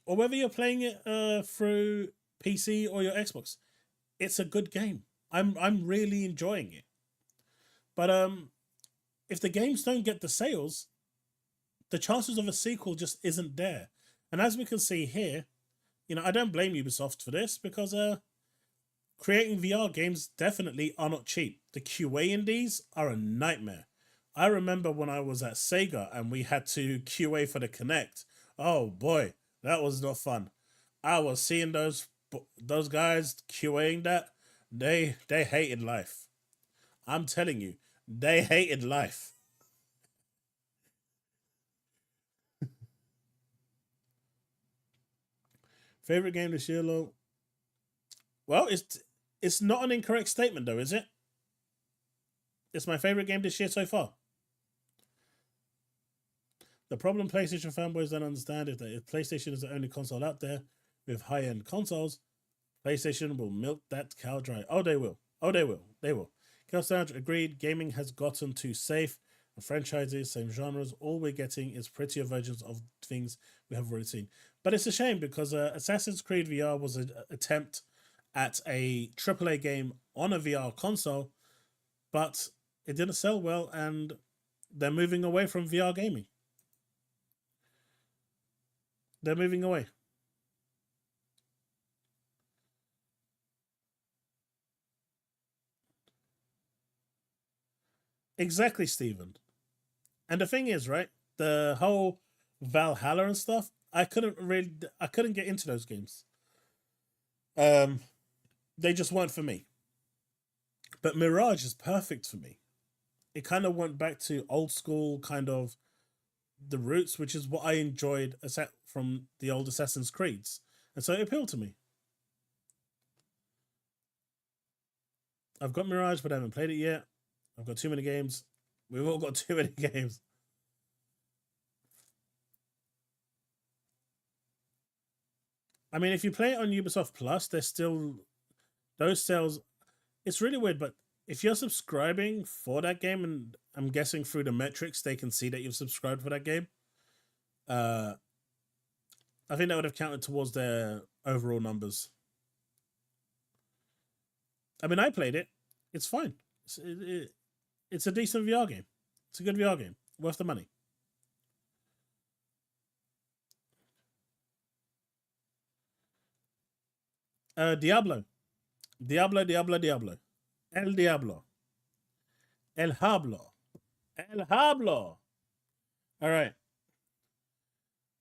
whether you're playing it through PC or your Xbox, it's a good game. I'm really enjoying it. But if the games don't get the sales, the chances of a sequel just isn't there. And as we can see here, you know, I don't blame Ubisoft for this, because creating VR games definitely are not cheap. The QA in these are a nightmare. I remember when I was at Sega and we had to QA for the Kinect. Oh boy, that was not fun. I was seeing those guys QAing that. They hated life. I'm telling you, they hated life. Favorite game this year, Lo? Well, it's not an incorrect statement though, is it? It's my favorite game this year so far. The problem PlayStation fanboys don't understand is that if PlayStation is the only console out there with high-end consoles, PlayStation will milk that cow dry. Oh, they will. Oh, they will. They will. TheChaosLounge agreed. Gaming has gotten too safe. And franchises, same genres. All we're getting is prettier versions of things we have already seen. But it's a shame, because Assassin's Creed VR was an attempt at a AAA game on a VR console, but it didn't sell well, and they're moving away from VR gaming. They're moving away. Exactly, Stephen. And the thing is, right, the whole Valhalla and stuff, I couldn't get into those games. They just weren't for me. But Mirage is perfect for me. It kind of went back to old school kind of the roots, which is what I enjoyed from the old Assassin's Creeds. And so it appealed to me. I've got Mirage, but I haven't played it yet. I've got too many games. We've all got too many games. I mean, if you play it on Ubisoft Plus, there's still those sales. It's really weird, but if you're subscribing for that game, and I'm guessing through the metrics they can see that you've subscribed for that game, I think that would have counted towards their overall numbers. I mean, I played it. It's fine. It's a decent VR game. It's a good VR game. Worth the money. Diablo. Diablo. El Diablo. El Hablo. El Hablo. All right.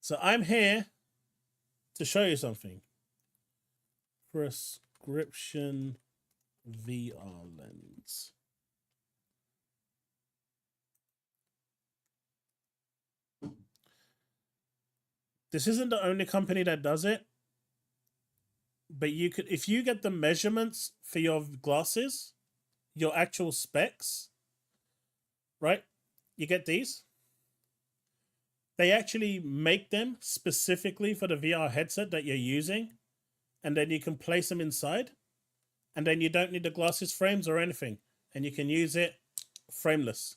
So I'm here to show you something. Prescription VR lens. This isn't the only company that does it, but you could, if you get the measurements for your glasses, your actual specs, right? You get these. They actually make them specifically for the VR headset that you're using, and then you can place them inside, and then you don't need the glasses frames or anything, and you can use it frameless.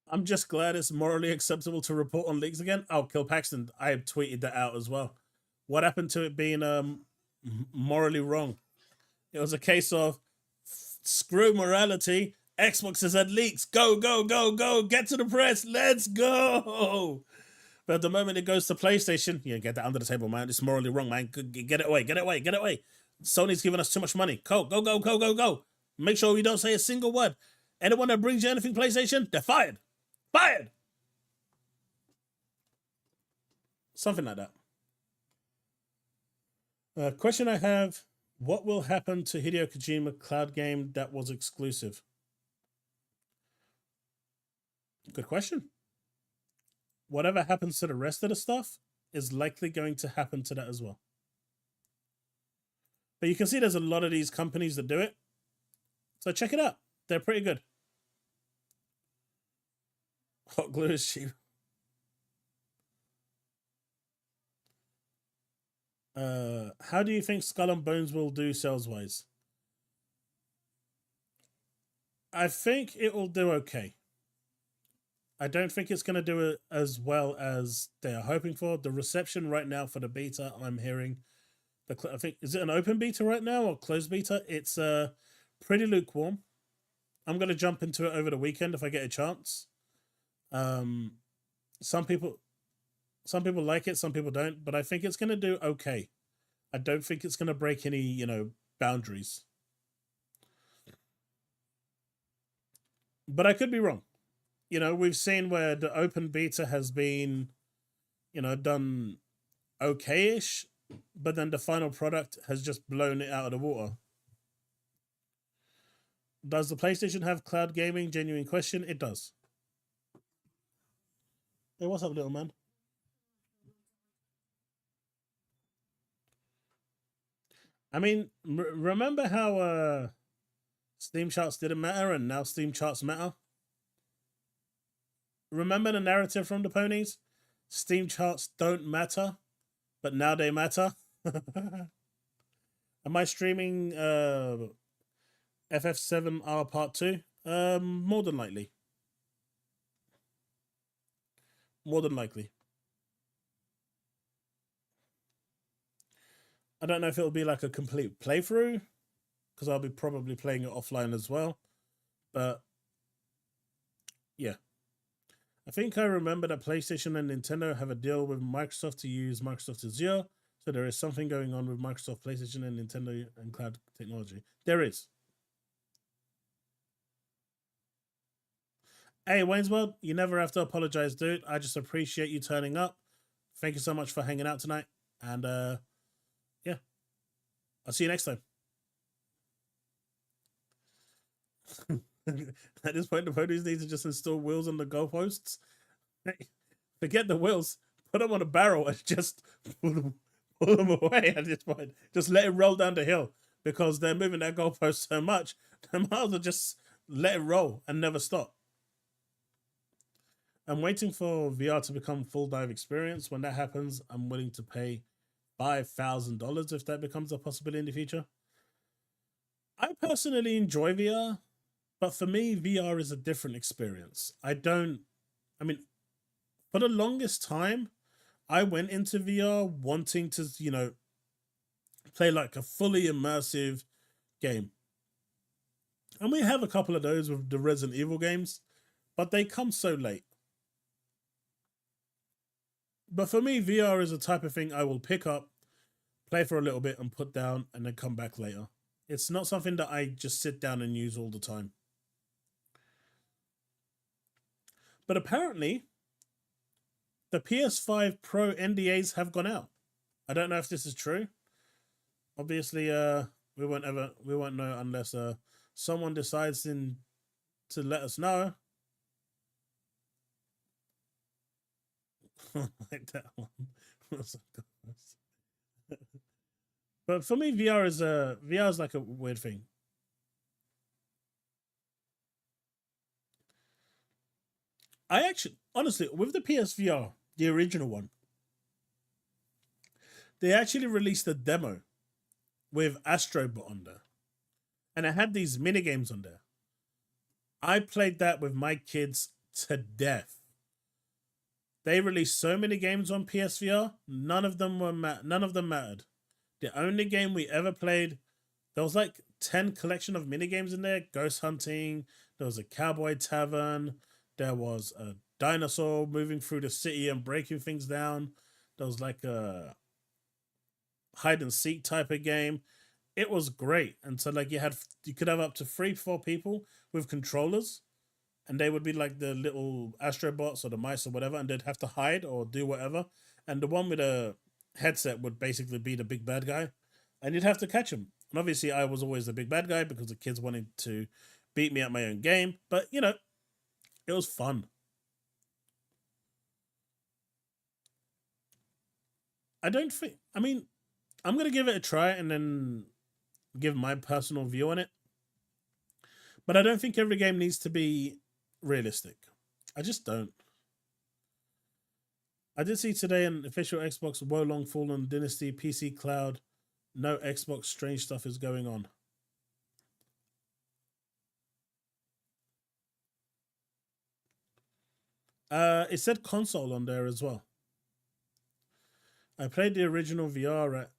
I'm just glad it's morally acceptable to report on leaks again. Oh, Kill Paxton, I tweeted that out as well. What happened to it being morally wrong? It was a case of screw morality. Xbox has had leaks. Go, go, go, go. Get to the press. Let's go. But the moment it goes to PlayStation, yeah, get that under the table, man. It's morally wrong, man. Get it away. Get it away. Get it away. Sony's giving us too much money. Go, go, go, go, go, go. Make sure we don't say a single word. Anyone that brings you anything PlayStation, they're fired. Fired. Something like that. Question I have: what will happen to Hideo Kojima cloud game that was exclusive? Good question. Whatever happens to the rest of the stuff is likely going to happen to that as well. But you can see there's a lot of these companies that do it. So check it out. They're pretty good. Hot glue is cheap. How do you think Skull and Bones will do sales-wise? I think it will do okay. I don't think it's going to do it as well as they are hoping for. The reception right now for the beta, I'm hearing, I think, is it an open beta right now or closed beta? It's pretty lukewarm. I'm going to jump into it over the weekend if I get a chance. Some people like it, some people don't, but I think it's going to do okay. I don't think it's going to break any, boundaries. But I could be wrong. We've seen where the open beta has been, done okay-ish, but then the final product has just blown it out of the water. Does the PlayStation have cloud gaming? Genuine question. It does. Hey, what's up, little man? I mean, remember how Steam charts didn't matter and now Steam charts matter? Remember the narrative from the ponies? Steam charts don't matter, but now they matter. Am I streaming FF7R Part 2? More than likely. More than likely. I don't know if it'll be like a complete playthrough, because I'll be probably playing it offline as well. But yeah. I think I remember that PlayStation and Nintendo have a deal with Microsoft to use Microsoft Azure. So there is something going on with Microsoft, PlayStation, and Nintendo and cloud technology. There is. Hey, Wayne's World, you never have to apologize, dude. I just appreciate you turning up. Thank you so much for hanging out tonight. And yeah, I'll see you next time. At this point, the ponies need to just install wheels on the goalposts. Forget the wheels. Put them on a barrel and just pull them away at this point. Just let it roll down the hill, because they're moving that goalpost so much. They might as well just let it roll and never stop. I'm waiting for VR to become full dive experience. When that happens, I'm willing to pay $5,000 if that becomes a possibility in the future. I personally enjoy VR, but for me, VR is a different experience. For the longest time, I went into VR wanting to, play like a fully immersive game. And we have a couple of those with the Resident Evil games, but they come so late. But for me, VR is a type of thing I will pick up, play for a little bit and put down and then come back later. It's not something that I just sit down and use all the time. But apparently, the PS5 Pro NDAs have gone out. I don't know if this is true. Obviously, we won't know unless someone decides to let us know. like that one. But for me, VR is like a weird thing. I actually, honestly, with the PSVR, the original one, they actually released a demo with Astrobot on there, and it had these mini games on there. I played that with my kids to death. They released so many games on PSVR, none of them mattered. The only game we ever played, there was like 10 collection of mini games in there. Ghost hunting, there was a cowboy tavern, there was a dinosaur moving through the city and breaking things down. There was like a hide and seek type of game. It was great. And so like you could have up to 3-4 people with controllers, and they would be like the little astrobots or the mice or whatever, and they'd have to hide or do whatever. And the one with a headset would basically be the big bad guy, and you'd have to catch him. And obviously I was always the big bad guy because the kids wanted to beat me at my own game, but you know, it was fun. I mean, I'm gonna give it a try and then give my personal view on it, but I don't think every game needs to be realistic. I just don't. I did see today an official Xbox Wo Long Fallen Dynasty PC Cloud. No Xbox strange stuff is going on. It said console on there as well. I played the original VR at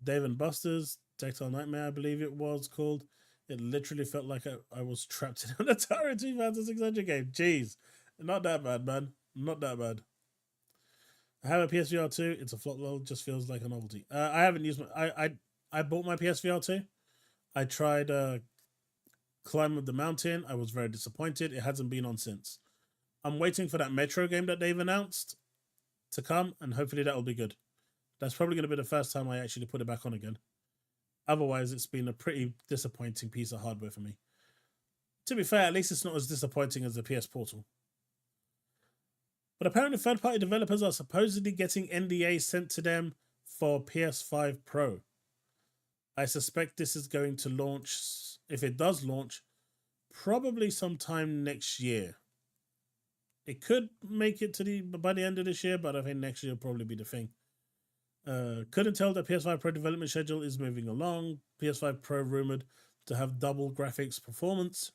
Dave and Buster's, Tactile Nightmare, I believe it was called. It literally felt like I was trapped in an Atari 2600 game. Jeez. Not that bad, man. Not that bad. I have a PSVR 2. It's a flop load. Just feels like a novelty. I haven't used I bought my PSVR 2. I tried Climb of the Mountain. I was very disappointed. It hasn't been on since. I'm waiting for that Metro game that they've announced to come, and hopefully that will be good. That's probably going to be the first time I actually put it back on again. Otherwise, it's been a pretty disappointing piece of hardware for me. To be fair, at least it's not as disappointing as the PS Portal. But apparently third-party developers are supposedly getting NDAs sent to them for PS5 Pro. I suspect this is going to launch, if it does launch, probably sometime next year. It could make it to by the end of this year, but I think next year will probably be the thing. Couldn't tell that PS5 Pro development schedule is moving along. PS5 Pro rumored to have double graphics performance.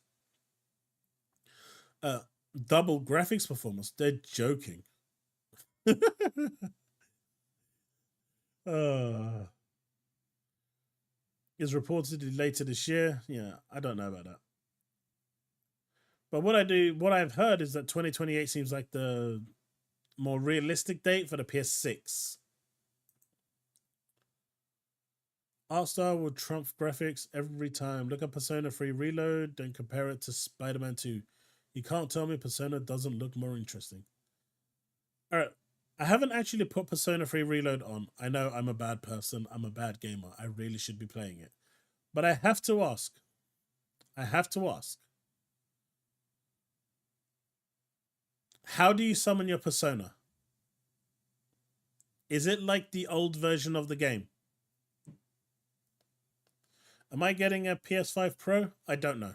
Double graphics performance? They're joking. Is reportedly later this year. Yeah, I don't know about that. But what I've heard is that 2028 seems like the more realistic date for the PS6. Art style will trump graphics every time. Look at Persona 3 Reload, then compare it to Spider-Man 2. You can't tell me Persona doesn't look more interesting. Alright, I haven't actually put Persona 3 Reload on. I know I'm a bad person. I'm a bad gamer. I really should be playing it. But I have to ask. How do you summon your persona? Is it like the old version of the game? Am I getting a PS5 Pro? I don't know.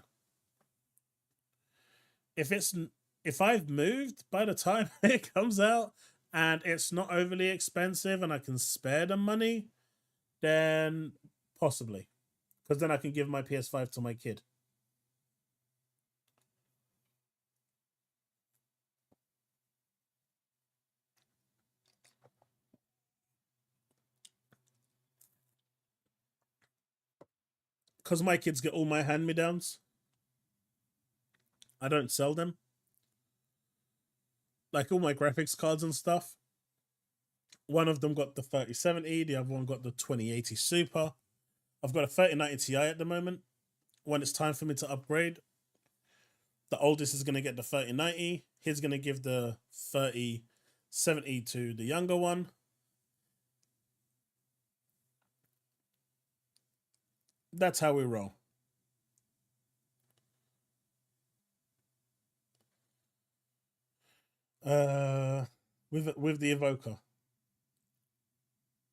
If I've moved by the time it comes out and it's not overly expensive and I can spare the money, then possibly. Because then I can give my PS5 to my kid. Because my kids get all my hand-me-downs. I don't sell them. Like all my graphics cards and stuff. One of them got the 3070, the other one got the 2080 Super. I've got a 3090 Ti at the moment. When it's time for me to upgrade, the oldest is going to get the 3090. He's going to give the 3070 to the younger one. That's how we roll. with the evoker,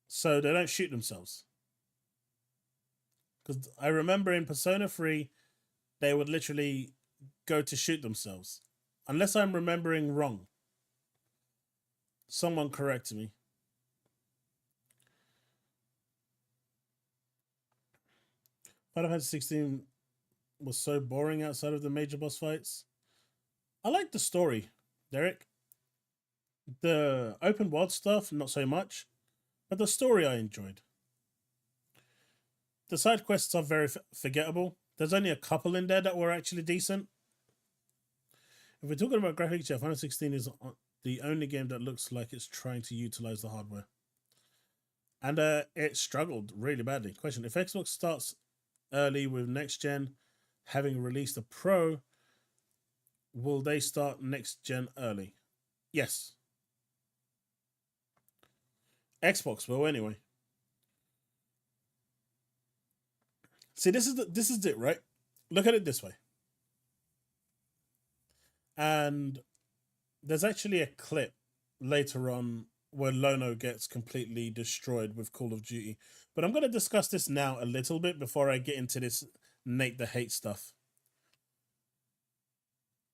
so they don't shoot themselves. Because I remember in Persona 3, they would literally go to shoot themselves, unless I'm remembering wrong. Someone correct me. Final Fantasy 16 was so boring outside of the major boss fights. I like the story, Derek. The open world stuff, not so much, but the story I enjoyed. The side quests are very forgettable. There's only a couple in there that were actually decent. If we're talking about graphics, yeah, Final 16 is the only game that looks like it's trying to utilize the hardware. And it struggled really badly. Question, if Xbox starts early with next gen, having released a Pro, will they start next gen early? Yes. Xbox will anyway. See, this is it, right? Look at it this way. And there's actually a clip later on where Lono gets completely destroyed with Call of Duty. But I'm going to discuss this now a little bit before I get into this Nate the Hate stuff.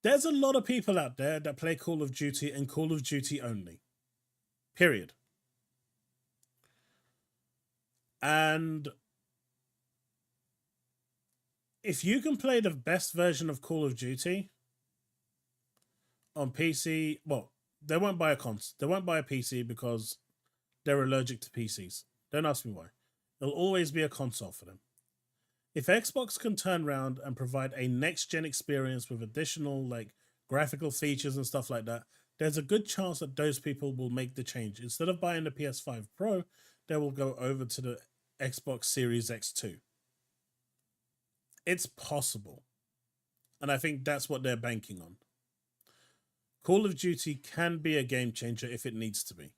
There's a lot of people out there that play Call of Duty and Call of Duty only. Period. And if you can play the best version of Call of Duty on PC, well, they won't buy a cons. They won't buy a PC because they're allergic to PCs. Don't ask me why. It'll always be a console for them. If Xbox can turn around and provide a next-gen experience with additional like graphical features and stuff like that, there's a good chance that those people will make the change. Instead of buying the PS5 Pro, they will go over to the Xbox Series X2. It's possible. And I think that's what they're banking on. Call of Duty can be a game changer if it needs to be.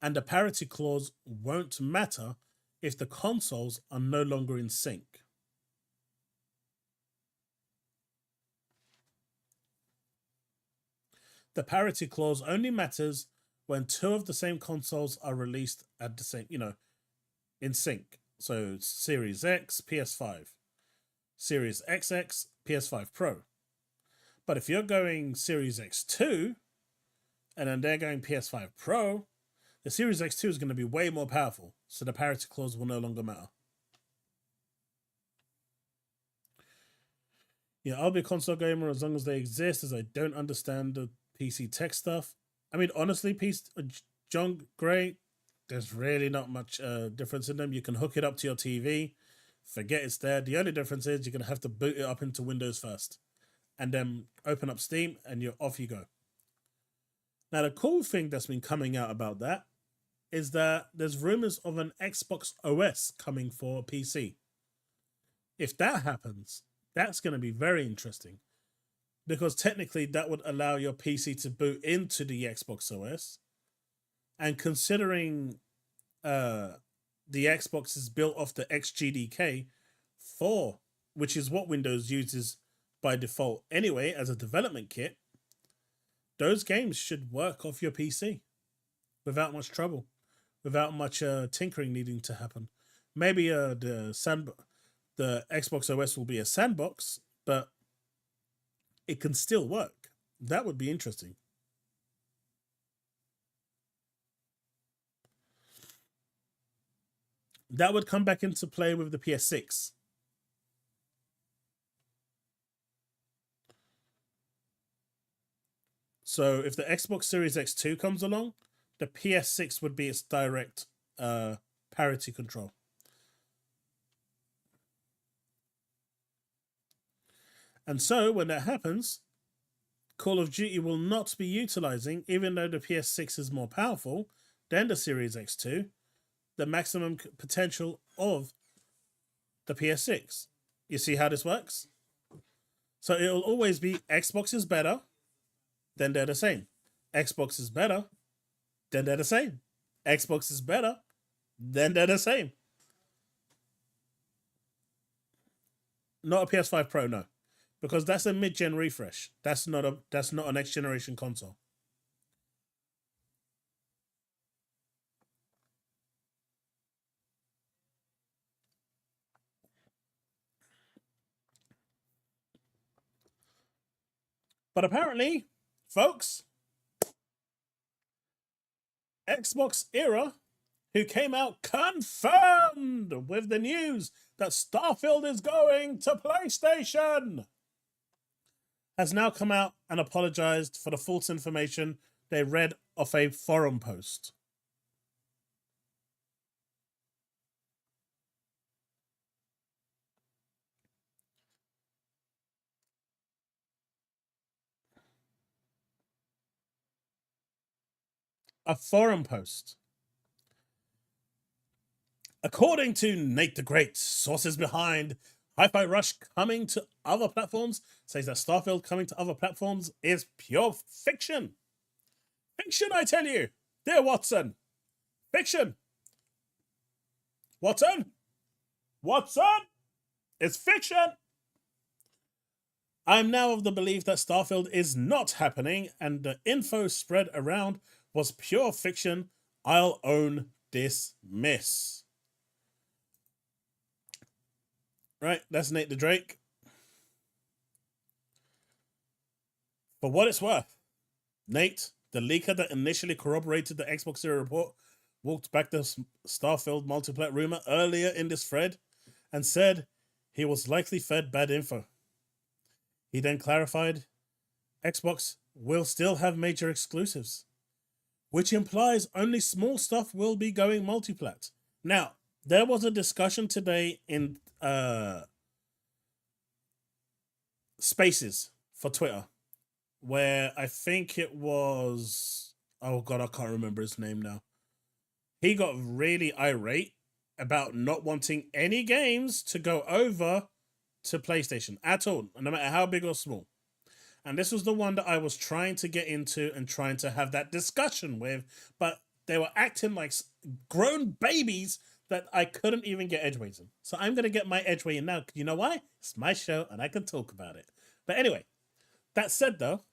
And the parity clause won't matter if the consoles are no longer in sync. The parity clause only matters when two of the same consoles are released at the same, in sync. So Series X, PS5. Series XX, PS5 Pro. But if you're going Series X2, and then they're going PS5 Pro, the Series X2 is going to be way more powerful, so the parity clause will no longer matter. Yeah, I'll be a console gamer as long as they exist, as I don't understand the PC tech stuff. I mean, honestly, John Gray, there's really not much difference in them. You can hook it up to your TV, forget it's there. The only difference is you're going to have to boot it up into Windows first, and then open up Steam, and you're off you go. Now, the cool thing that's been coming out about that is that there's rumors of an Xbox OS coming for PC. If that happens, that's going to be very interesting, because technically that would allow your PC to boot into the Xbox OS. And considering the Xbox is built off the XGDK 4, which is what Windows uses by default anyway as a development kit, those games should work off your PC without much trouble, without much tinkering needing to happen. Maybe the Xbox OS will be a sandbox, but it can still work. That would be interesting. That would come back into play with the PS6. So if the Xbox Series X2 comes along, the PS6 would be its direct parity control. And so when that happens, Call of Duty will not be utilizing, even though the PS6 is more powerful than the Series X2, the maximum potential of the PS6. You see how this works? So it'll always be Xbox is better, then they're the same. Xbox is better, then they're the same. Xbox is better, then they're the same. Not a PS5 Pro, no. Because that's a mid-gen refresh. That's not a next generation console. But apparently, folks, Xbox Era, who came out confirmed with the news that Starfield is going to PlayStation, has now come out and apologized for the false information they read off a forum post. A forum post. According to Nate the Great, sources behind Hi-Fi Rush coming to other platforms says that Starfield coming to other platforms is pure fiction. Fiction, I tell you, dear Watson. Fiction. Watson? Watson? It's fiction. I'm now of the belief that Starfield is not happening and the info spread around was pure fiction. I'll own dismiss. Right, that's Nate the Drake. For what it's worth, Nate, the leaker that initially corroborated the Xbox Series report, walked back the Starfield multiplayer rumor earlier in this thread and said he was likely fed bad info. He then clarified Xbox will still have major exclusives, which implies only small stuff will be going multiplat. Now, there was a discussion today in Spaces for Twitter where I think it was, oh God, I can't remember his name now. He got really irate about not wanting any games to go over to PlayStation at all, no matter how big or small. And this was the one that I was trying to get into and trying to have that discussion with, but they were acting like grown babies that I couldn't even get edgeways in. So I'm going to get my edgeway in now. You know why? It's my show and I can talk about it. But anyway, that said though,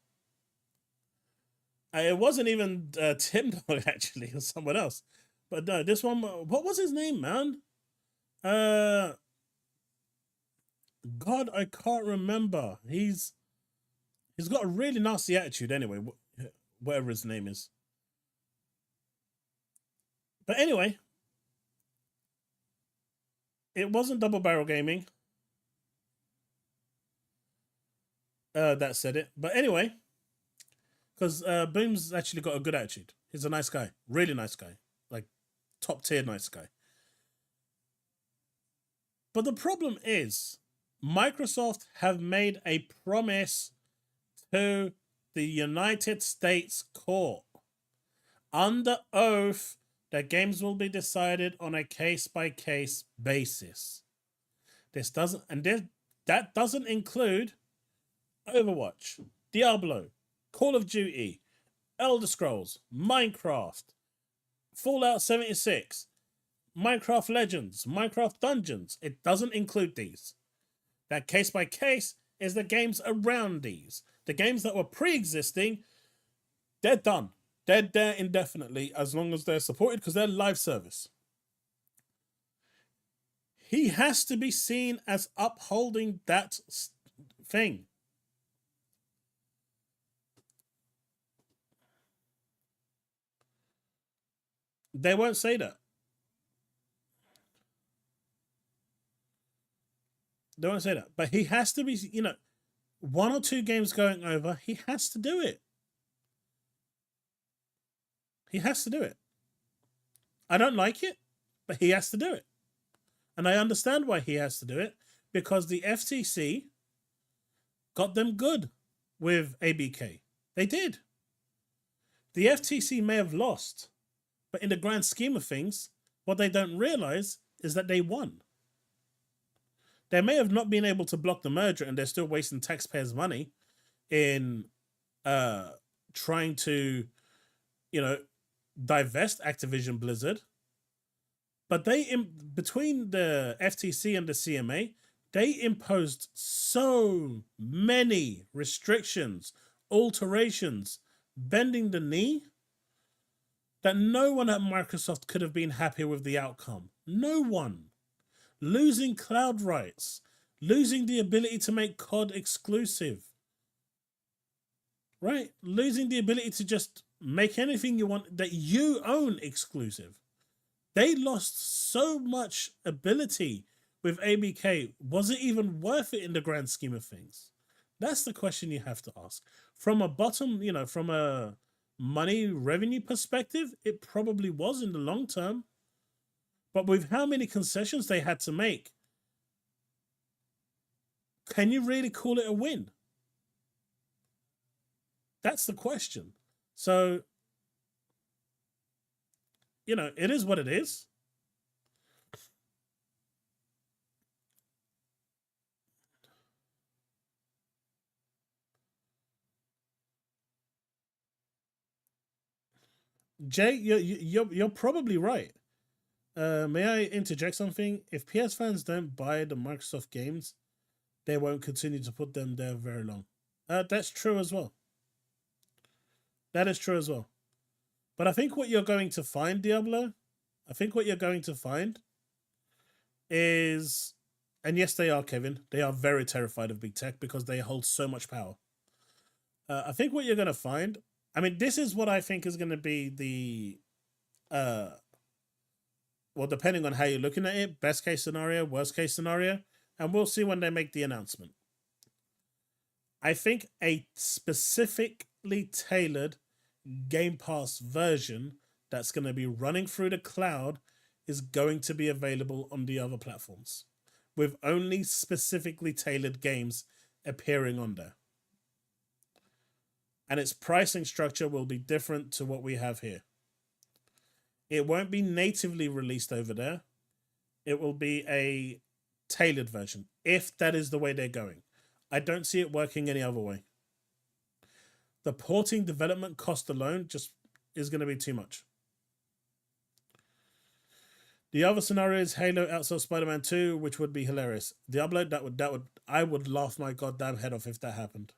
it wasn't even Tim actually, or someone else. But no, this one, what was his name, man? God, I can't remember. He's got a really nasty attitude anyway, whatever his name is. But anyway, it wasn't Double Barrel Gaming that said it. But anyway, because Boom's actually got a good attitude. He's a nice guy. Really nice guy. Like, top tier nice guy. But the problem is, Microsoft have made a promise to the United States court under oath that games will be decided on a case-by-case basis. That doesn't include Overwatch, Diablo, Call of Duty, Elder Scrolls, Minecraft, Fallout 76, Minecraft Legends, Minecraft Dungeons. It doesn't include these. That case-by-case is the games around these. The games that were pre-existing, they're done. They're there indefinitely as long as they're supported because they're live service. He has to be seen as upholding that thing. They won't say that. They won't say that. But he has to be, you know, 1 or 2 games going over, he has to do it. He has to do it. I don't like it, but he has to do it. And I understand why he has to do it, because the FTC got them good with ABK. They did. The FTC may have lost, but in the grand scheme of things, what they don't realize is that they won. They may have not been able to block the merger and they're still wasting taxpayers' money in trying to, you know, divest Activision Blizzard. But between the FTC and the CMA, they imposed so many restrictions, alterations, bending the knee, that no one at Microsoft could have been happy with the outcome. No one. Losing cloud rights, losing the ability to make COD exclusive. right? Losing the ability to just make anything you want that you own exclusive. They lost so much ability with ABK. Was it even worth it in the grand scheme of things? That's the question you have to ask. From a bottom, from a money revenue perspective, it probably was in the long term. But with how many concessions they had to make, can you really call it a win? That's the question. So, it is what it is. Jay, you're probably right. May I interject something? If PS fans don't buy the Microsoft games, they won't continue to put them there very long. That's true as well. That is true as well. But I think what you're going to find, Diablo, is, and yes, they are, Kevin, they are very terrified of big tech because they hold so much power. I think what you're going to find, this is what I think is going to be the, well, depending on how you're looking at it, best case scenario, worst case scenario, and we'll see when they make the announcement. I think a specifically tailored Game Pass version that's going to be running through the cloud is going to be available on the other platforms, with only specifically tailored games appearing on there. And its pricing structure will be different to what we have here. It won't be natively released over there. It will be a tailored version, if that is the way they're going. I don't see it working any other way. The porting development cost alone just is going to be too much. The other scenario is Halo outsell Spider-Man 2, which would be hilarious. Diablo, I would laugh my goddamn head off if that happened.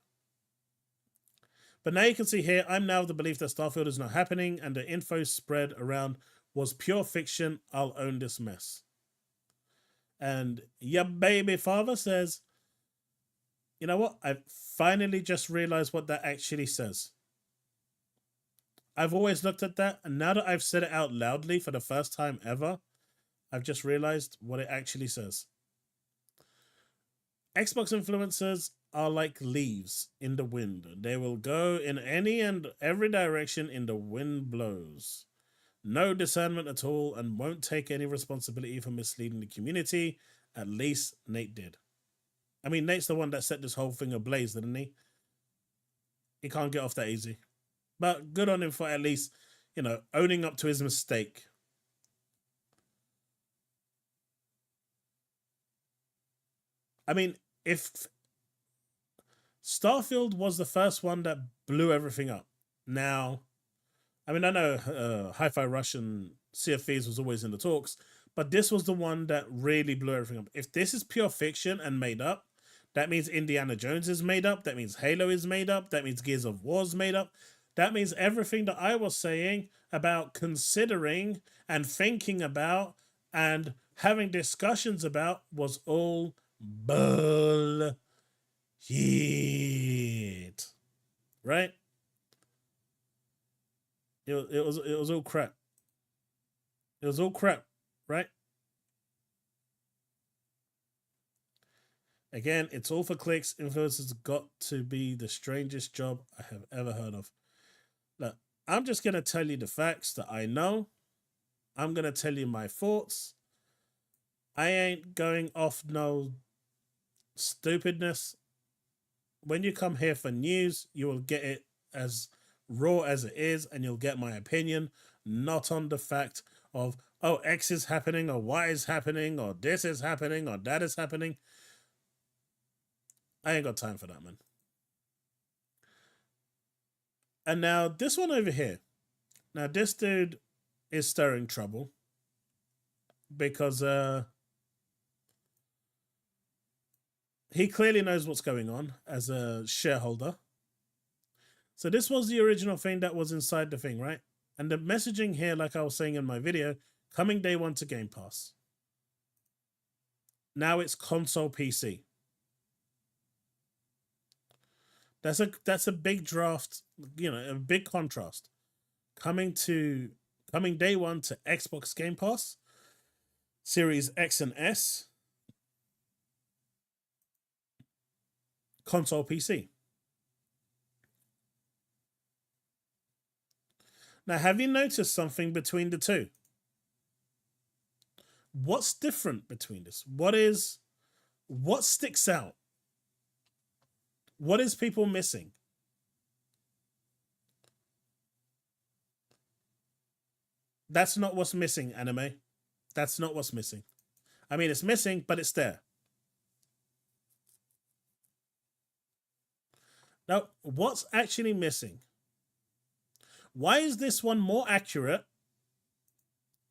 But now you can see here, I'm now of the belief that Starfield is not happening and the info spread around was pure fiction. I'll own this mess. And your baby father says, you know what? I finally just realized what that actually says. I've always looked at that, and now that I've said it out loudly for the first time ever, I've just realized what it actually says. Xbox influencers are like leaves in the wind. They will go in any and every direction in the wind blows. No discernment at all, and won't take any responsibility for misleading the community. At least Nate did. Nate's the one that set this whole thing ablaze, didn't he? He can't get off that easy. But good on him for at least, owning up to his mistake. If Starfield was the first one that blew everything up. Now, I know Hi-Fi Rush and Sea of Thieves was always in the talks, but this was the one that really blew everything up. If this is pure fiction and made up, that means Indiana Jones is made up. That means Halo is made up. That means Gears of War is made up. That means everything that I was saying about considering and thinking about and having discussions about was all bullshit. Right? It was all crap. It was all crap, right? Again, it's all for clicks. Influencers got to be the strangest job I have ever heard of. Look, I'm just going to tell you the facts that I know. I'm going to tell you my thoughts. I ain't going off no stupidness. When you come here for news, you will get it as raw as it is, and you'll get my opinion, not on the fact of, oh, X is happening, or Y is happening, or this is happening, or that is happening. I ain't got time for that, man. And now this one over here. Now this dude is stirring trouble because he clearly knows what's going on as a shareholder. So this was the original thing that was inside the thing, right? And the messaging here, like I was saying in my video, coming day one to Game Pass. Now it's console PC. That's a big draft, you know, a big contrast. Coming day one to Xbox Game Pass, Series X and S, console PC. Now, have you noticed something between the two? What's different between this? What sticks out? What is people missing? That's not what's missing, anime. That's not what's missing. I mean, it's missing, but it's there. Now, what's actually missing? Why is this one more accurate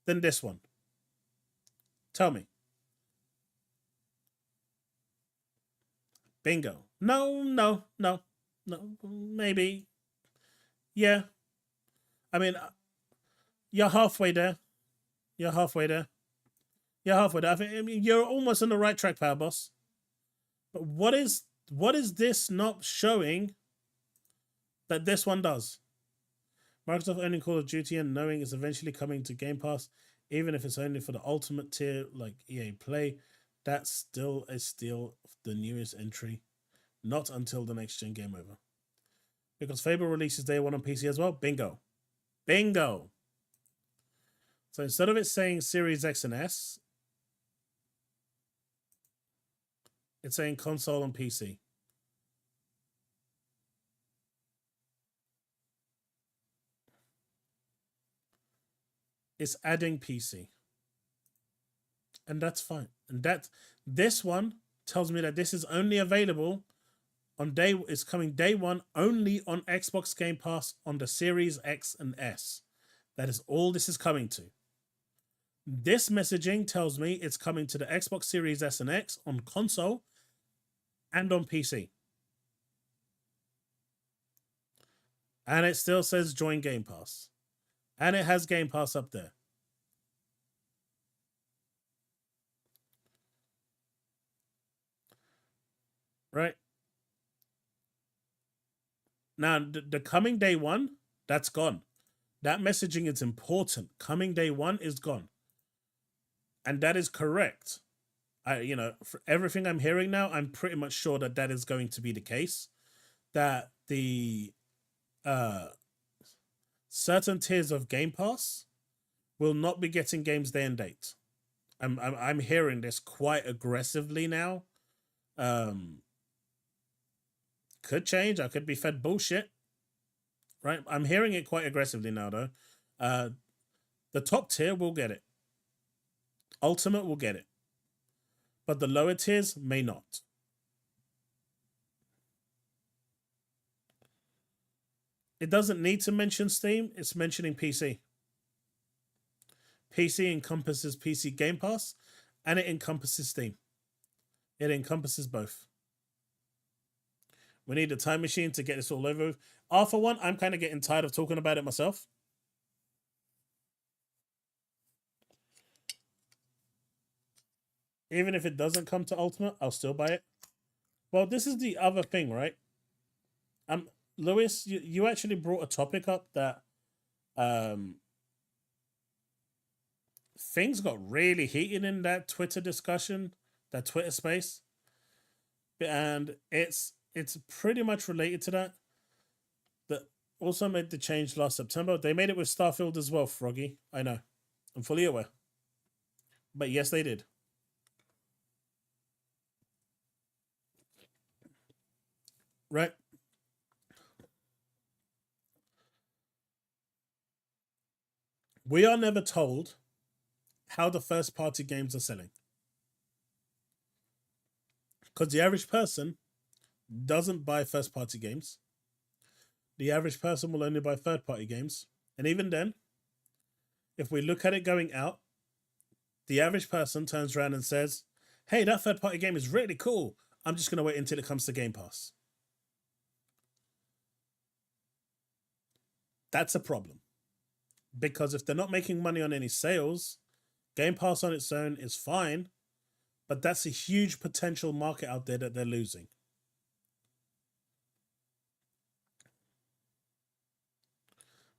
than this one? Tell me. Bingo. No. Maybe. Yeah. I mean, you're halfway there. I mean, you're almost on the right track, Power Boss. But what is this not showing that this one does? Microsoft owning Call of Duty and knowing it's eventually coming to Game Pass, even if it's only for the ultimate tier like EA Play, that's still a steal of the newest entry. Not until the next gen game over. Because Fable releases day one on PC as well. Bingo. So instead of it saying Series X and S, it's saying console and PC. It's adding PC. And that's fine. And this one tells me that this is only available on it's coming day one only on Xbox Game Pass on the Series X and S. That is all this is coming to. This messaging tells me it's coming to the Xbox Series S and X on console and on PC. And it still says join Game Pass. And it has Game Pass up there. Right? Now, the coming day one, that's gone. That messaging is important. Coming day one is gone. And that is correct. For everything I'm hearing now, I'm pretty much sure that that is going to be the case. That the certain tiers of Game Pass will not be getting games day and date. I'm hearing this quite aggressively now. Could change. I could be fed bullshit. Right? I'm hearing it quite aggressively now, though. The top tier will get it. Ultimate will get it. But the lower tiers may not. It doesn't need to mention Steam. It's mentioning PC. PC encompasses PC Game Pass, and it encompasses Steam. It encompasses both. We need a time machine to get this all over with. For one, I'm kind of getting tired of talking about it myself. Even if it doesn't come to Ultimate, I'll still buy it. Well, this is the other thing, right? Lewis, you actually brought a topic up that things got really heated in that Twitter discussion, that Twitter space. And it's pretty much related to that. That also made the change last September. They made it with Starfield as well, Froggy. I know. I'm fully aware. But yes, they did. Right? We are never told how the first-party games are selling. Because the average person doesn't buy first-party games. The average person will only buy third-party games. And even then, if we look at it going out, the average person turns around and says, hey, that third-party game is really cool. I'm just going to wait until it comes to Game Pass. That's a problem. Because if they're not making money on any sales, Game Pass on its own is fine, but that's a huge potential market out there that they're losing.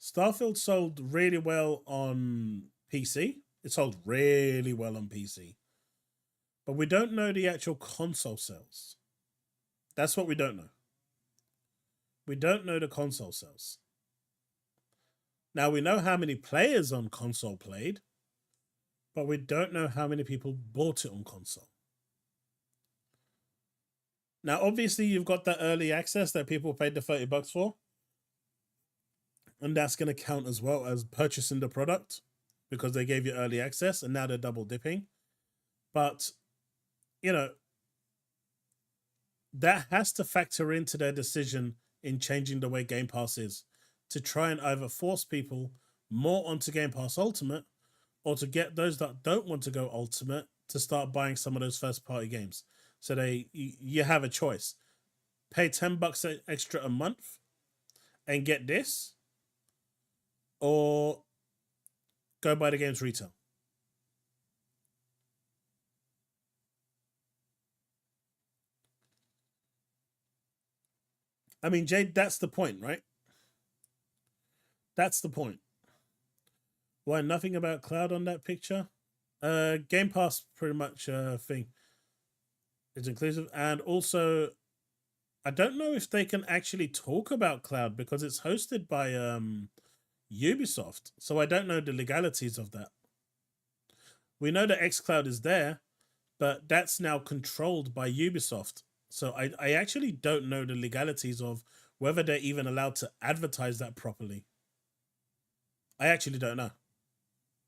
Starfield sold really well on PC. It sold really well on PC. But we don't know the actual console sales. That's what we don't know. We don't know the console sales. Now, we know how many players on console played, but we don't know how many people bought it on console. Now, obviously, you've got that early access that people paid the $30 for. And that's going to count as well as purchasing the product because they gave you early access and now they're double dipping. But, you know, that has to factor into their decision in changing the way Game Pass is to try and either force people more onto Game Pass Ultimate or to get those that don't want to go Ultimate to start buying some of those first-party games. So you have a choice. Pay $10 extra a month and get this, or go buy the games retail. I mean, Jade, that's the point, right? That's the point. Why nothing about cloud on that picture? Game Pass pretty much thing is inclusive. And also, I don't know if they can actually talk about cloud because it's hosted by Ubisoft. So I don't know the legalities of that. We know that xCloud is there, but that's now controlled by Ubisoft. So I actually don't know the legalities of whether they're even allowed to advertise that properly. I actually don't know.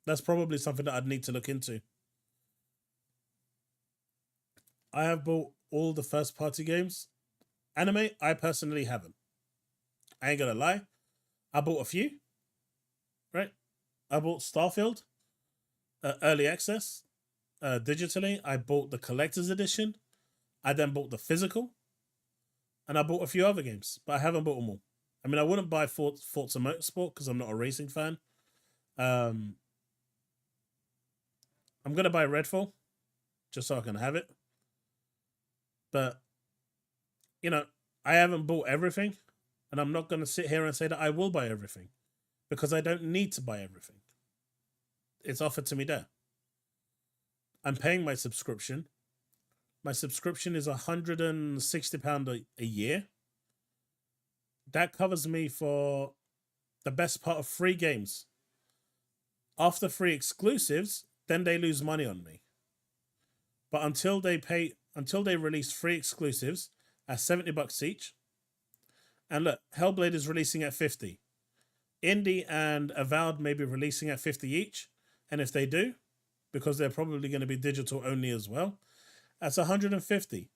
That's probably something that I'd need to look into. I have bought all the first-party games. Anime, I personally haven't. I ain't gonna lie. I bought a few. Right? I bought Starfield, early access, digitally. I bought the collector's edition. I then bought the physical. And I bought a few other games, but I haven't bought them all. I mean, I wouldn't buy Forza Motorsport because I'm not a racing fan. I'm going to buy Redfall just so I can have it. But, you know, I haven't bought everything. And I'm not going to sit here and say that I will buy everything because I don't need to buy everything. It's offered to me there. I'm paying my subscription. My subscription is £160 a year. That covers me for the best part of 3 games. After 3 exclusives, then they lose money on me. But until they release 3 exclusives at $70 each. And look, Hellblade is releasing at 50. Indie and Avowed may be releasing at 50 each. And if they do, because they're probably going to be digital only as well, that's 150.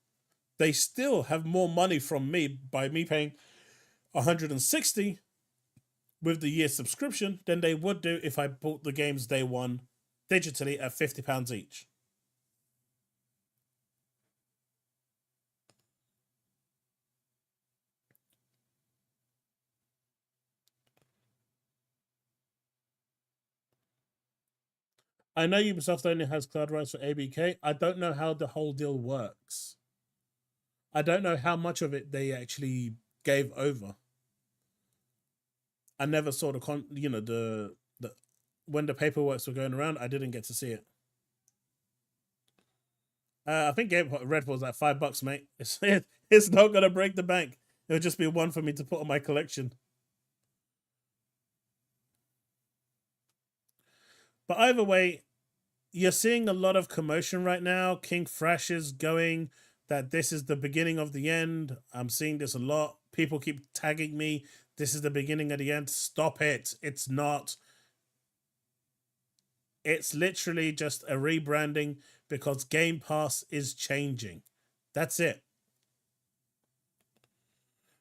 They still have more money from me by me paying 160 with the year subscription than they would do if I bought the games day one digitally at £50 each. I know Ubisoft only has cloud rights for ABK. I don't know how the whole deal works. I don't know how much of it they actually gave over. I never saw the when the paperworks were going around. I didn't get to see it. I think Redfall was like $5, mate. It's not gonna break the bank. It'll just be one for me to put on my collection. But either way, you're seeing a lot of commotion right now. King Thrash is going that this is the beginning of the end. I'm seeing this a lot. People keep tagging me. This is the beginning of the end. Stop it. It's not. It's literally just a rebranding because Game Pass is changing. That's it.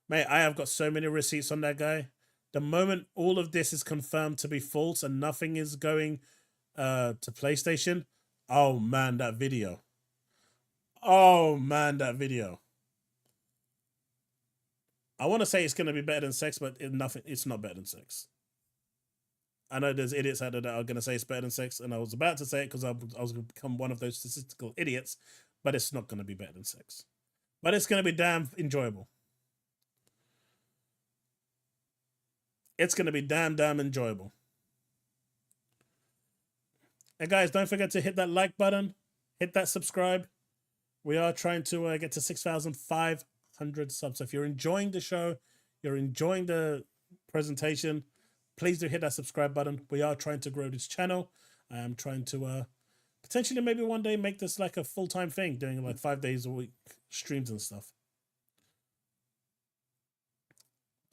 Mate, I have got so many receipts on that guy. The moment all of this is confirmed to be false and nothing is going to PlayStation, oh man, that video. Oh man, that video. I want to say it's going to be better than sex, but it's not better than sex. I know there's idiots out there that are going to say it's better than sex, and I was about to say it because I was going to become one of those statistical idiots, but it's not going to be better than sex. But it's going to be damn enjoyable. It's going to be damn enjoyable. And guys, don't forget to hit that like button, hit that subscribe. We are trying to get to 6,500 subs. So if you're enjoying the show, you're enjoying the presentation, please do hit that subscribe button. We are trying to grow this channel. I am trying to potentially maybe one day make this like a full-time thing, doing like 5 days a week streams and stuff.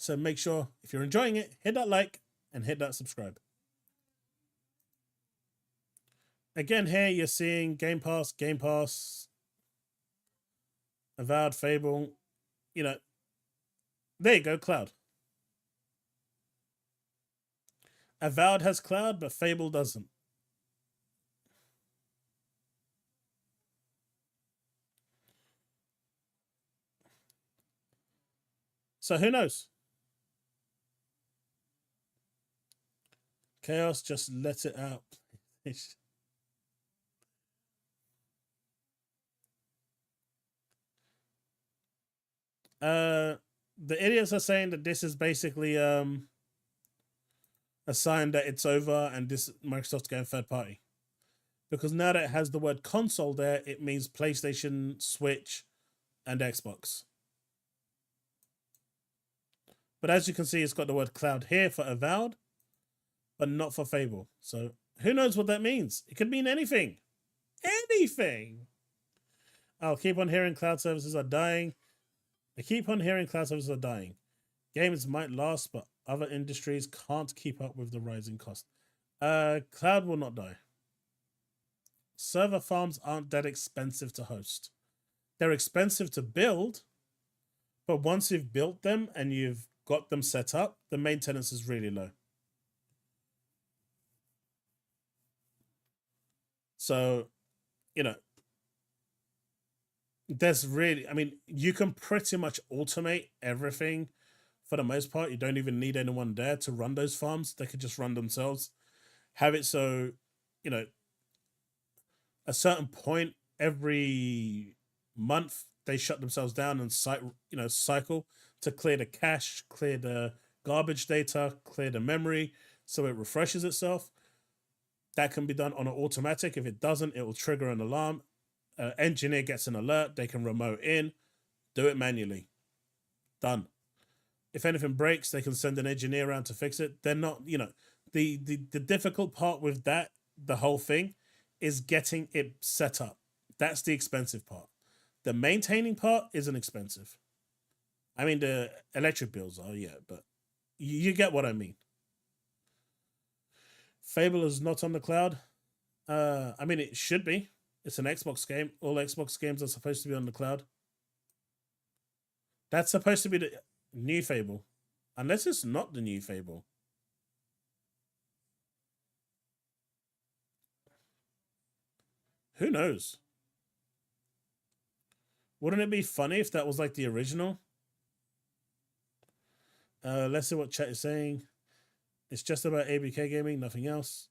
So make sure if you're enjoying it, hit that like and hit that subscribe. Again, here you're seeing Game Pass, Avowed, Fable. You know, there you go, Cloud. Avowed has Cloud, but Fable doesn't. So who knows? Chaos, just let it out. The idiots are saying that this is basically a sign that it's over and this Microsoft's going third party. Because now that it has the word console there, it means PlayStation, Switch, and Xbox. But as you can see, it's got the word cloud here for Avowed, but not for Fable. So who knows what that means? It could mean anything. Anything. I'll keep on hearing cloud services are dying. I keep on hearing cloud services are dying. Games might last, but other industries can't keep up with the rising cost. Cloud will not die. Server farms aren't that expensive to host. They're expensive to build, but once you've built them and you've got them set up, the maintenance is really low. So, you know, there's really, I mean, you can pretty much automate everything for the most part. You don't even need anyone there to run those farms. They could just run themselves. Have it so, you know, a certain point every month they shut themselves down and cycle to clear the cache, clear the garbage data, clear the memory, so it refreshes itself. That can be done on an automatic. If it doesn't, it will trigger an alarm. Engineer gets an alert. They can remote in, do it manually. Done. If anything breaks, they can send an engineer around to fix it. They're not, you know, the difficult part with that, the whole thing, is getting it set up. That's the expensive part. The maintaining part isn't expensive. I mean, the electric bills are, yeah, but you get what I mean. Fable is not on the cloud. I mean, it should be. It's an Xbox game. All Xbox games are supposed to be on the cloud. That's supposed to be the new Fable. Unless it's not the new Fable. Who knows? Wouldn't it be funny if that was like the original? Let's see what chat is saying. It's just about ABK gaming, nothing else.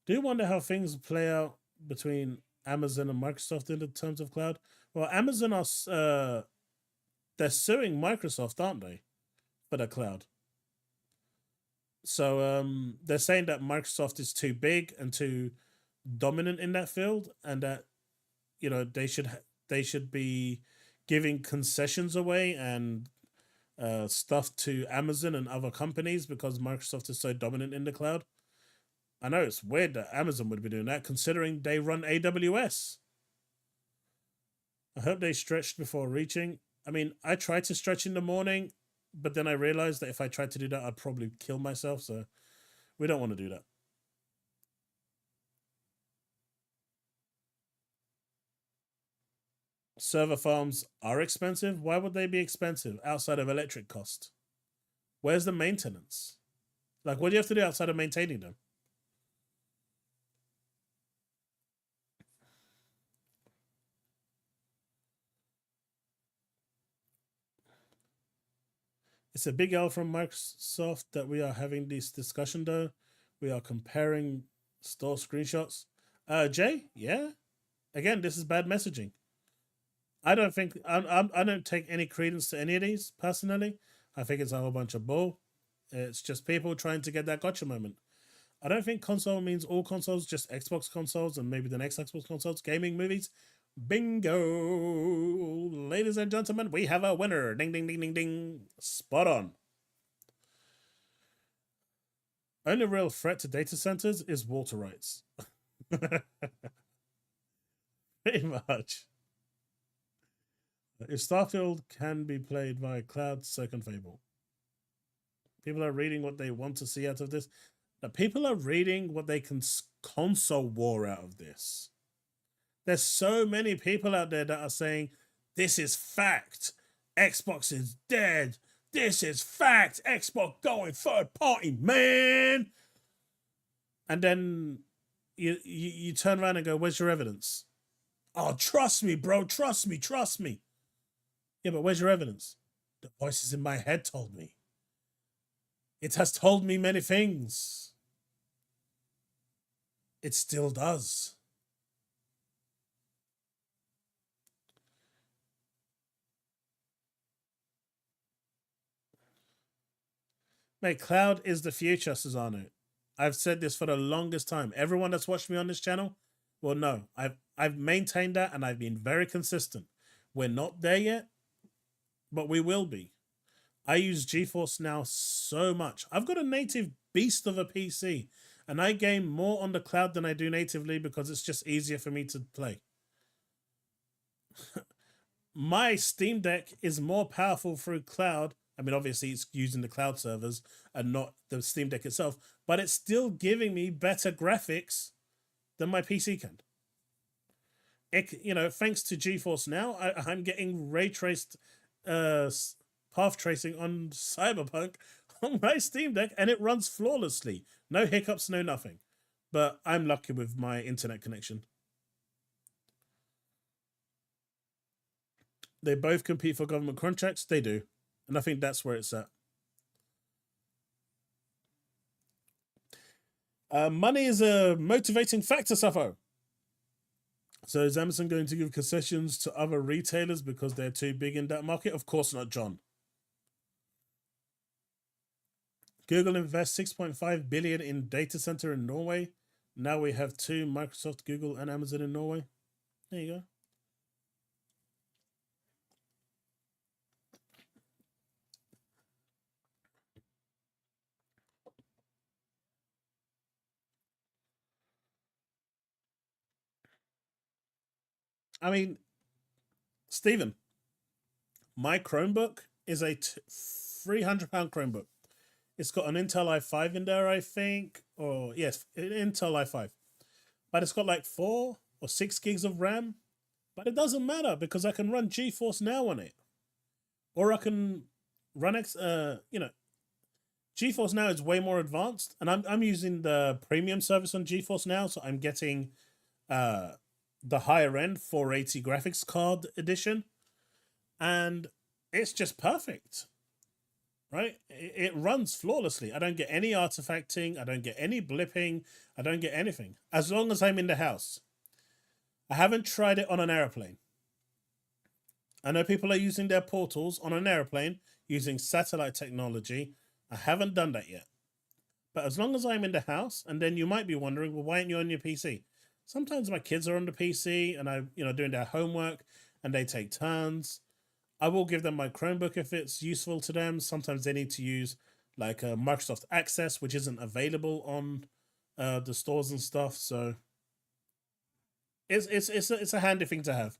Do you wonder how things play out between Amazon and Microsoft in the terms of cloud? Well, Amazon are they're suing Microsoft, aren't they, for the cloud? So they're saying that Microsoft is too big and too dominant in that field, and that, you know, they should be giving concessions away and stuff to Amazon and other companies because Microsoft is so dominant in the cloud. I know it's weird that Amazon would be doing that, considering they run AWS. I hope they stretched before reaching. I mean, I tried to stretch in the morning, but then I realized that if I tried to do that, I'd probably kill myself. So we don't want to do that. Server farms are expensive. Why would they be expensive outside of electric cost? Where's the maintenance? Like, what do you have to do outside of maintaining them? It's a big L from Microsoft that we are having this discussion, though. We are comparing store screenshots. Jay, yeah. Again, this is bad messaging. I don't take any credence to any of these personally. I think it's a whole bunch of bull. It's just people trying to get that gotcha moment. I don't think console means all consoles, just Xbox consoles and maybe the next Xbox consoles. Gaming, movies. Bingo! Ladies and gentlemen, we have a winner. Ding, ding, ding, ding, ding. Spot on. Only real threat to data centers is water rights. Pretty much. If Starfield can be played via cloud, so can Fable. People are reading what they want to see out of this. Now, people are reading what they can console war out of this. There's so many people out there that are saying, this is fact. Xbox is dead. This is fact. Xbox going third party, man. And then you turn around and go, where's your evidence? Oh, trust me, bro. Trust me. Trust me. Yeah, but where's your evidence? The voices in my head told me. It has told me many things. It still does. Mate, cloud is the future, Susano. I've said this for the longest time. Everyone that's watched me on this channel will know. I've maintained that and I've been very consistent. We're not there yet, but we will be. I use GeForce Now so much. I've got a native beast of a PC and I game more on the cloud than I do natively because it's just easier for me to play. My Steam Deck is more powerful through cloud. I mean, obviously it's using the cloud servers and not the Steam Deck itself, but it's still giving me better graphics than my PC can. It, thanks to GeForce Now, I'm getting ray traced path tracing on Cyberpunk on my Steam Deck, and it runs flawlessly. No hiccups, no nothing. But I'm lucky with my internet connection. They both compete for government contracts. They do. And I think that's where it's at. Money is a motivating factor, Sappho. So is Amazon going to give concessions to other retailers because they're too big in that market? Of course not, John. Google invests 6.5 billion in data center in Norway. Now we have 2, Microsoft, Google, and Amazon in Norway. There you go. I mean, Stephen, my Chromebook is a £300 Chromebook. It's got an Intel i5 in there, I think. Or, yes, an Intel i5. But it's got like 4 or 6 gigs of RAM. But it doesn't matter because I can run GeForce Now on it. Or I can run GeForce Now is way more advanced. And I'm using the premium service on GeForce Now. So I'm getting the higher end 480 graphics card edition, and it's just perfect, right? It runs flawlessly. I don't get any artifacting, I don't get any blipping, I don't get anything as long as I'm in the house. I haven't tried it on an airplane. I know people are using their portals on an airplane using satellite technology. I haven't done that yet, but as long as I'm in the house. And then you might be wondering, well, why aren't you on your PC? Sometimes my kids are on the PC and I'm, doing their homework and they take turns. I will give them my Chromebook if it's useful to them. Sometimes they need to use like Microsoft Access, which isn't available on the stores and stuff. So it's a handy thing to have.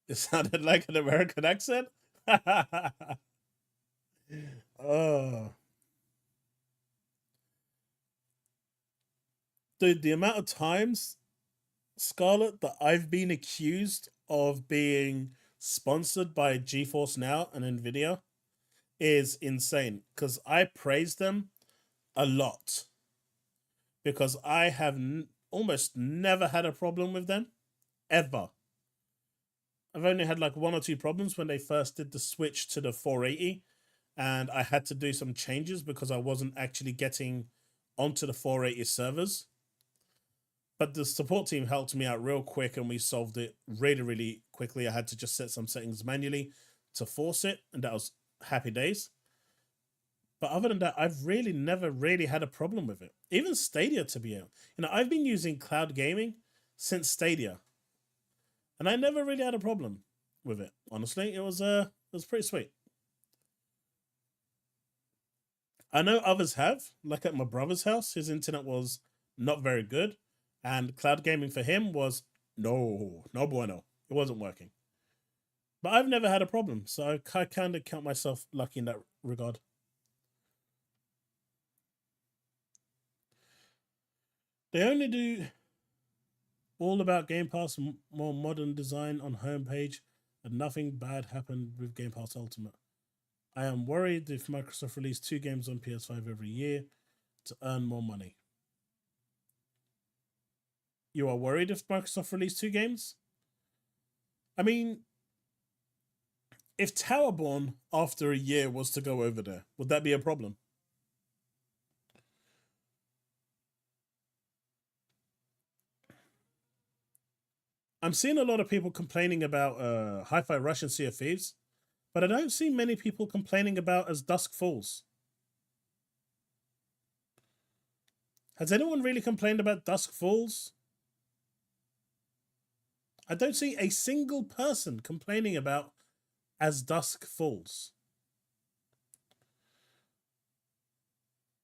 It sounded like an American accent. Oh. Dude, the amount of times, Scarlett, that I've been accused of being sponsored by GeForce Now and Nvidia is insane. Because I praise them a lot. Because I have almost never had a problem with them. Ever. I've only had like 1 or 2 problems when they first did the switch to the 480. And I had to do some changes because I wasn't actually getting onto the 480 servers. But the support team helped me out real quick and we solved it really, really quickly. I had to just set some settings manually to force it, and that was happy days. But other than that, I've really never really had a problem with it. Even Stadia, to be honest. You know, I've been using cloud gaming since Stadia, and I never really had a problem with it. Honestly, it was pretty sweet. I know others have, like at my brother's house, his internet was not very good, and cloud gaming for him was no bueno. It wasn't working. But I've never had a problem, so I kind of count myself lucky in that regard. They only do all about Game Pass, more modern design on homepage, and nothing bad happened with Game Pass Ultimate. I am worried if Microsoft release 2 games on PS5 every year to earn more money. You are worried if Microsoft release 2 games? I mean, if Towerborn after a year was to go over there, would that be a problem? I'm seeing a lot of people complaining about Hi-Fi Rush and Sea of Thieves, but I don't see many people complaining about As Dusk Falls. Has anyone really complained about Dusk Falls? I don't see a single person complaining about As Dusk Falls.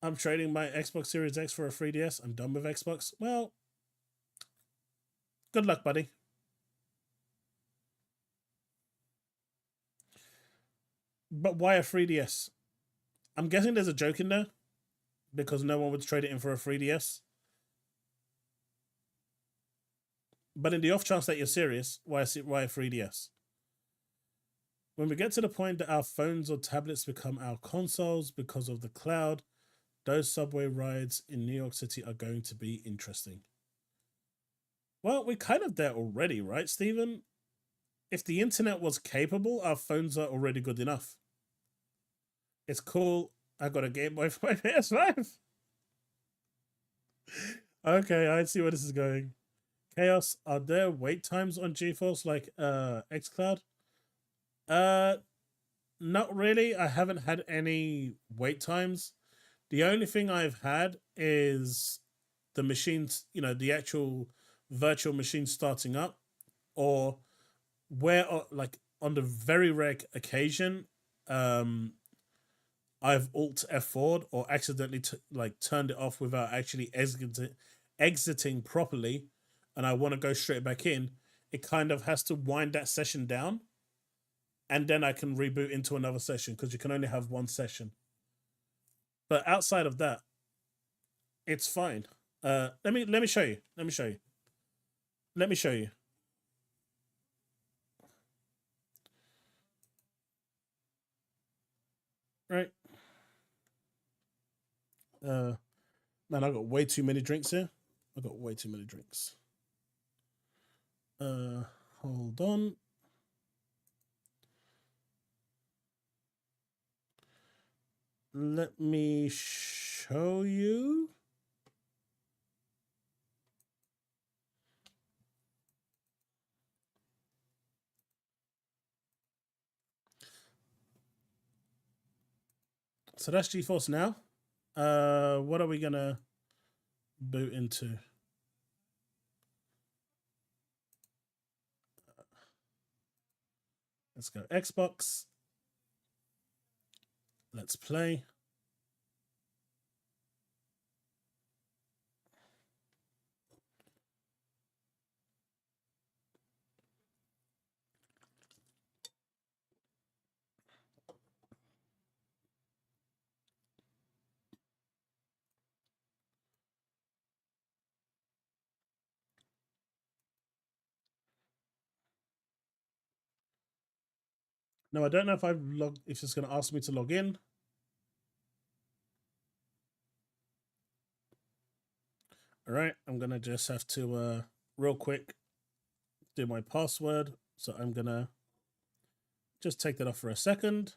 I'm trading my Xbox Series X for a 3DS. I'm done with Xbox. Well, good luck, buddy. But why a 3DS? I'm guessing there's a joke in there because no one would trade it in for a 3DS. But in the off chance that you're serious, why a 3DS? When we get to the point that our phones or tablets become our consoles because of the cloud, those subway rides in New York City are going to be interesting. Well, we're kind of there already, right, Stephen? If the internet was capable, our phones are already good enough. It's cool. I got a Game Boy for my PS5. Okay, I see where this is going. Chaos, are there wait times on GeForce like xCloud? Not really. I haven't had any wait times. The only thing I've had is the machines, you know, the actual virtual machine starting up, or where like on the very rare occasion I've Alt F4'd or accidentally turned it off without actually exiting properly, and I want to go straight back in. It kind of has to wind that session down, and then I can reboot into another session because you can only have one session. But outside of that, it's fine. Let me show you. Let me show you. Right. Man, I got way too many drinks here. Hold on. Let me show you. So that's GeForce Now. What are we gonna boot into? Let's go Xbox. Let's play. No, I don't know if if it's going to ask me to log in. All right, I'm going to just have to real quick do my password. So I'm going to just take that off for a second.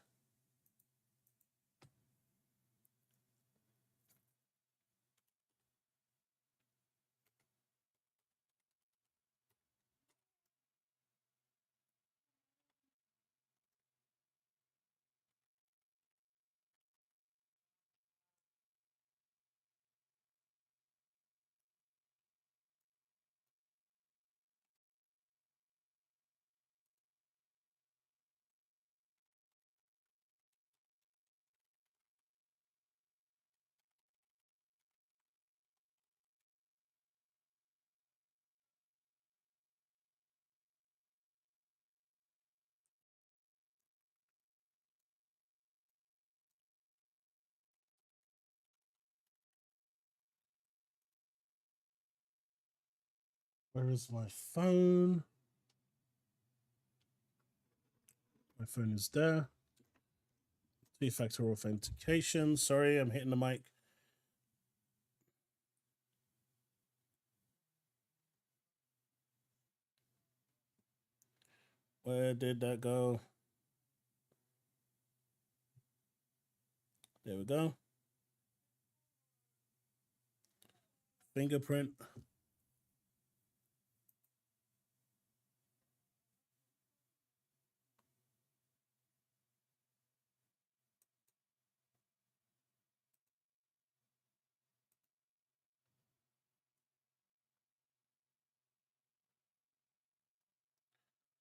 Where is my phone? My phone is there. Two-factor authentication. Sorry, I'm hitting the mic. Where did that go? There we go. Fingerprint.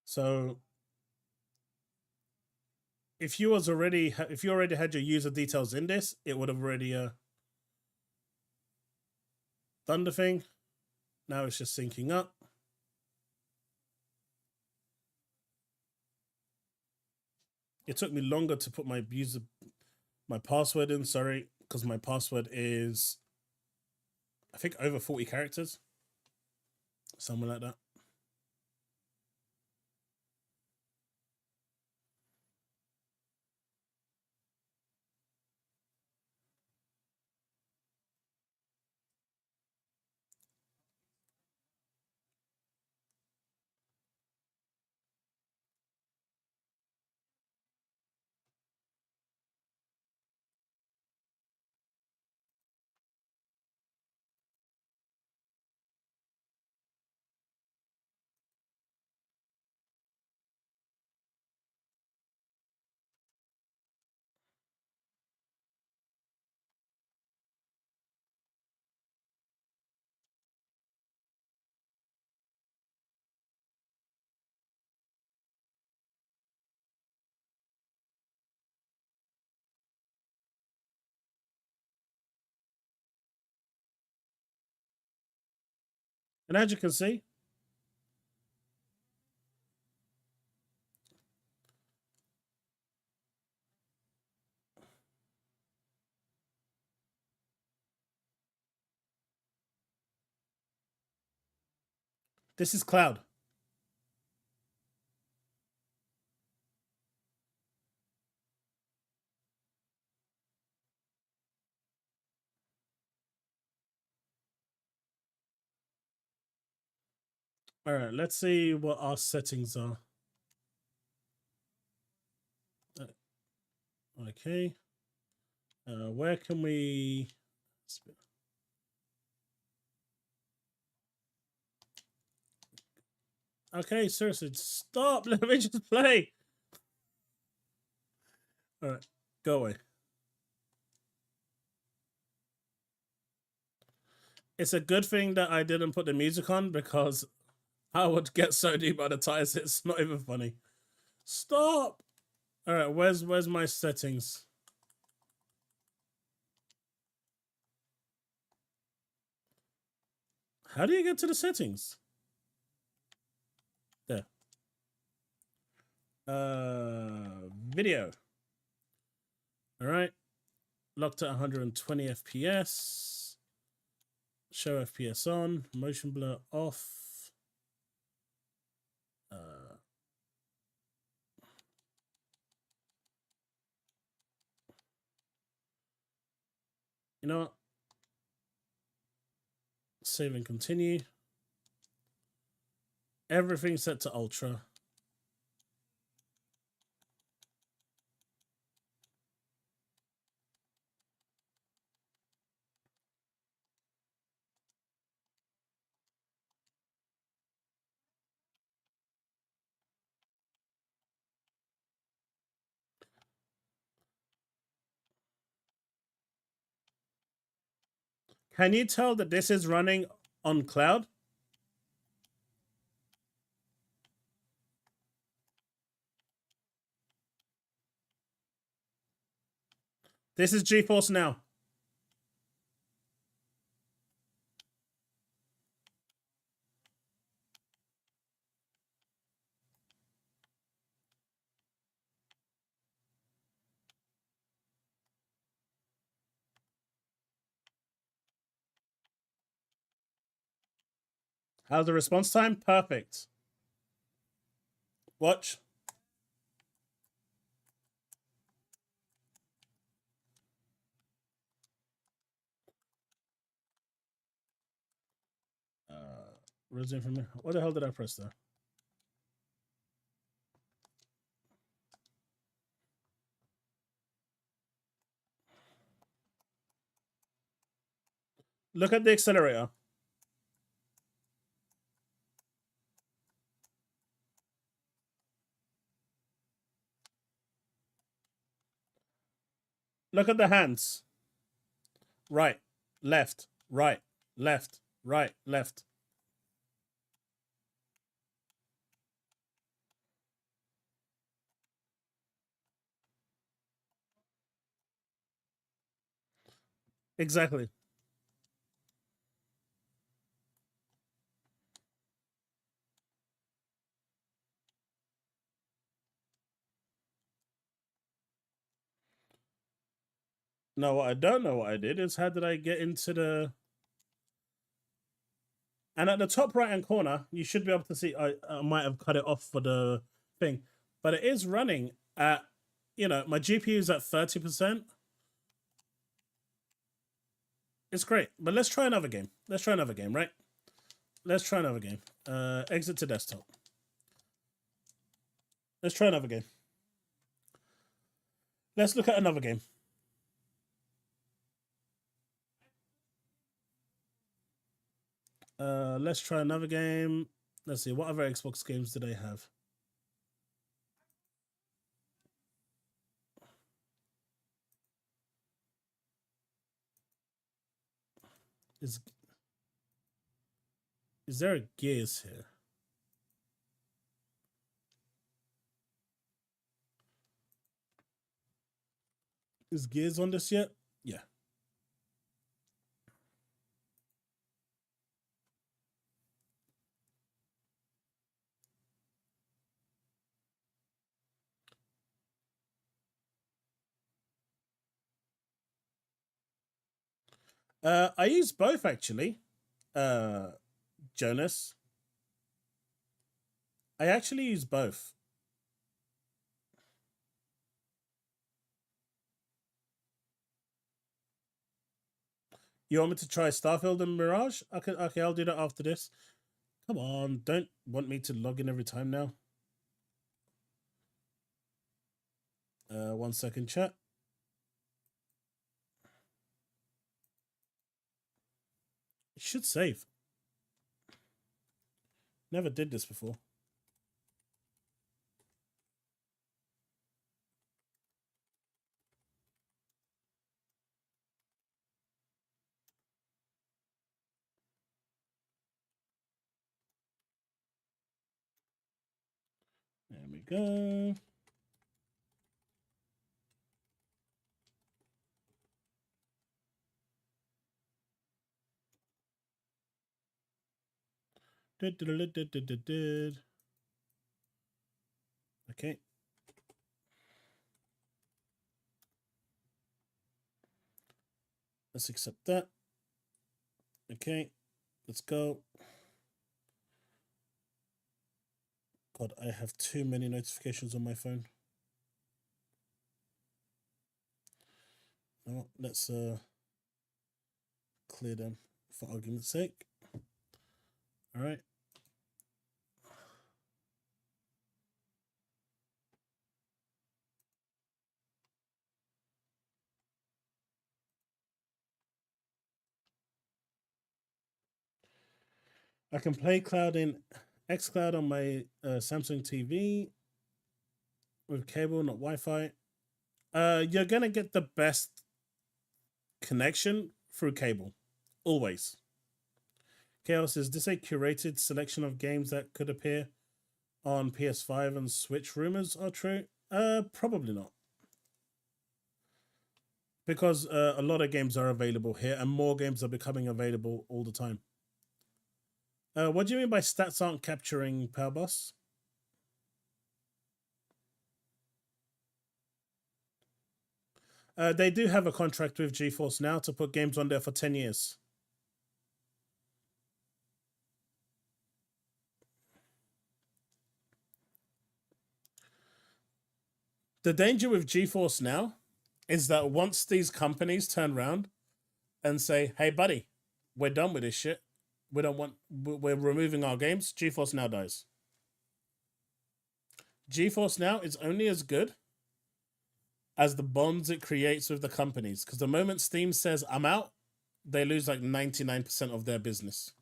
So if you already had your user details in this, it would have already done the thing. Now it's just syncing up. It took me longer to put my password in, sorry, because my password is, I think, over 40 characters. Something like that. And as you can see, this is cloud. All right, let's see what our settings are. Okay. Where can we... Okay, seriously, stop. Let me just play. All right, go away. It's a good thing that I didn't put the music on because I would get so demonetized. It's not even funny. Stop. All right, where's my settings? How do you get to the settings? There. Video. All right. Locked at 120 FPS. Show FPS on. Motion blur off. You know what? Save and continue. Everything set to ultra. Can you tell that this is running on cloud? This is GeForce Now. How's the response time? Perfect. Watch. Resume from me. What the hell did I press there? Look at the accelerator. Look at the hands. Right, left, right, left, right, left. Exactly. No, what I don't know what I did is how did I get into the... And at the top right-hand corner, you should be able to see, I might have cut it off for the thing, but it is running at, you know, my GPU is at 30%. It's great, but let's try another game. Let's try another game, right? Let's try another game. Exit to desktop. Let's try another game. Let's look at another game. Let's try another game. Let's see, what other Xbox games do they have? Is there a Gears here? Is Gears on this yet? Yeah. I use both actually. Jonas. I actually use both. You want me to try Starfield and Mirage? Okay, I'll do that after this. Come on, don't want me to log in every time now. 1 second, chat. It should save. Never did this before. There we go. Okay. Let's accept that. Okay, let's go. God, I have too many notifications on my phone. No, let's clear them for argument's sake. All right. I can play cloud in xCloud on my Samsung TV with cable, not Wi-Fi. You're gonna get the best connection through cable, always. Chaos, is this a curated selection of games that could appear on PS5 and Switch? Rumors are true. Probably not, because a lot of games are available here, and more games are becoming available all the time. What do you mean by stats aren't capturing Power Boss? They do have a contract with GeForce Now to put games on there for 10 years. The danger with GeForce Now is that once these companies turn around and say, "Hey, buddy, we're done with this shit. We're removing our games," GeForce Now dies. GeForce Now is only as good as the bonds it creates with the companies. Because the moment Steam says, "I'm out," they lose like 99% of their business.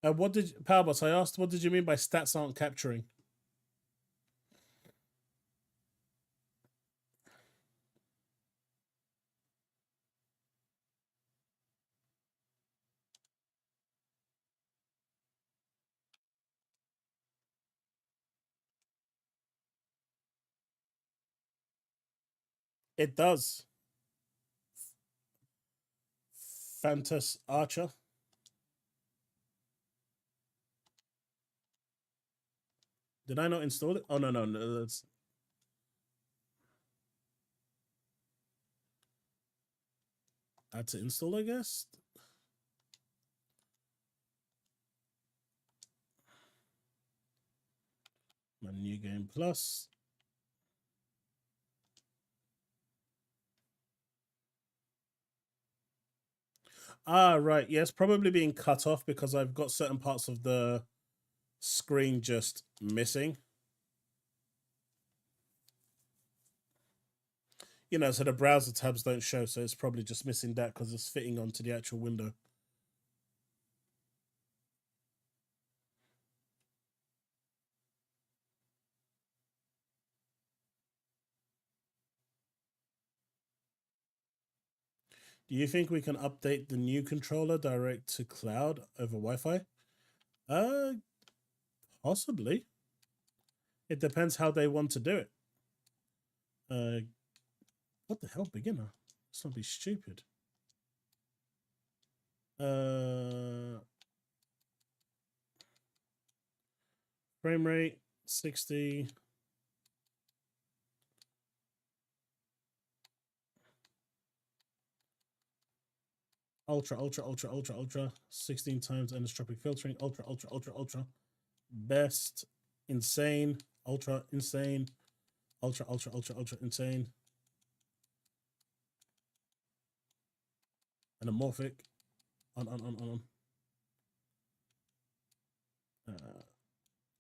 What did Powerboss? I asked, what did you mean by stats aren't capturing? It does. Fantas Archer. Did I not install it? Oh, no. That's... Add to install, I guess. My new game plus. Ah, right. Yes, probably being cut off because I've got certain parts of the screen just missing. You know, so the browser tabs don't show, so it's probably just missing that because it's fitting onto the actual window. Do you think we can update the new controller direct to cloud over Wi-Fi? Possibly. It depends how they want to do it. What the hell, beginner? Let's not be stupid. Frame rate 60. Ultra. 16 times anisotropic filtering. Ultra. Best. Insane. Ultra. Insane. Ultra. Insane. Anamorphic. On.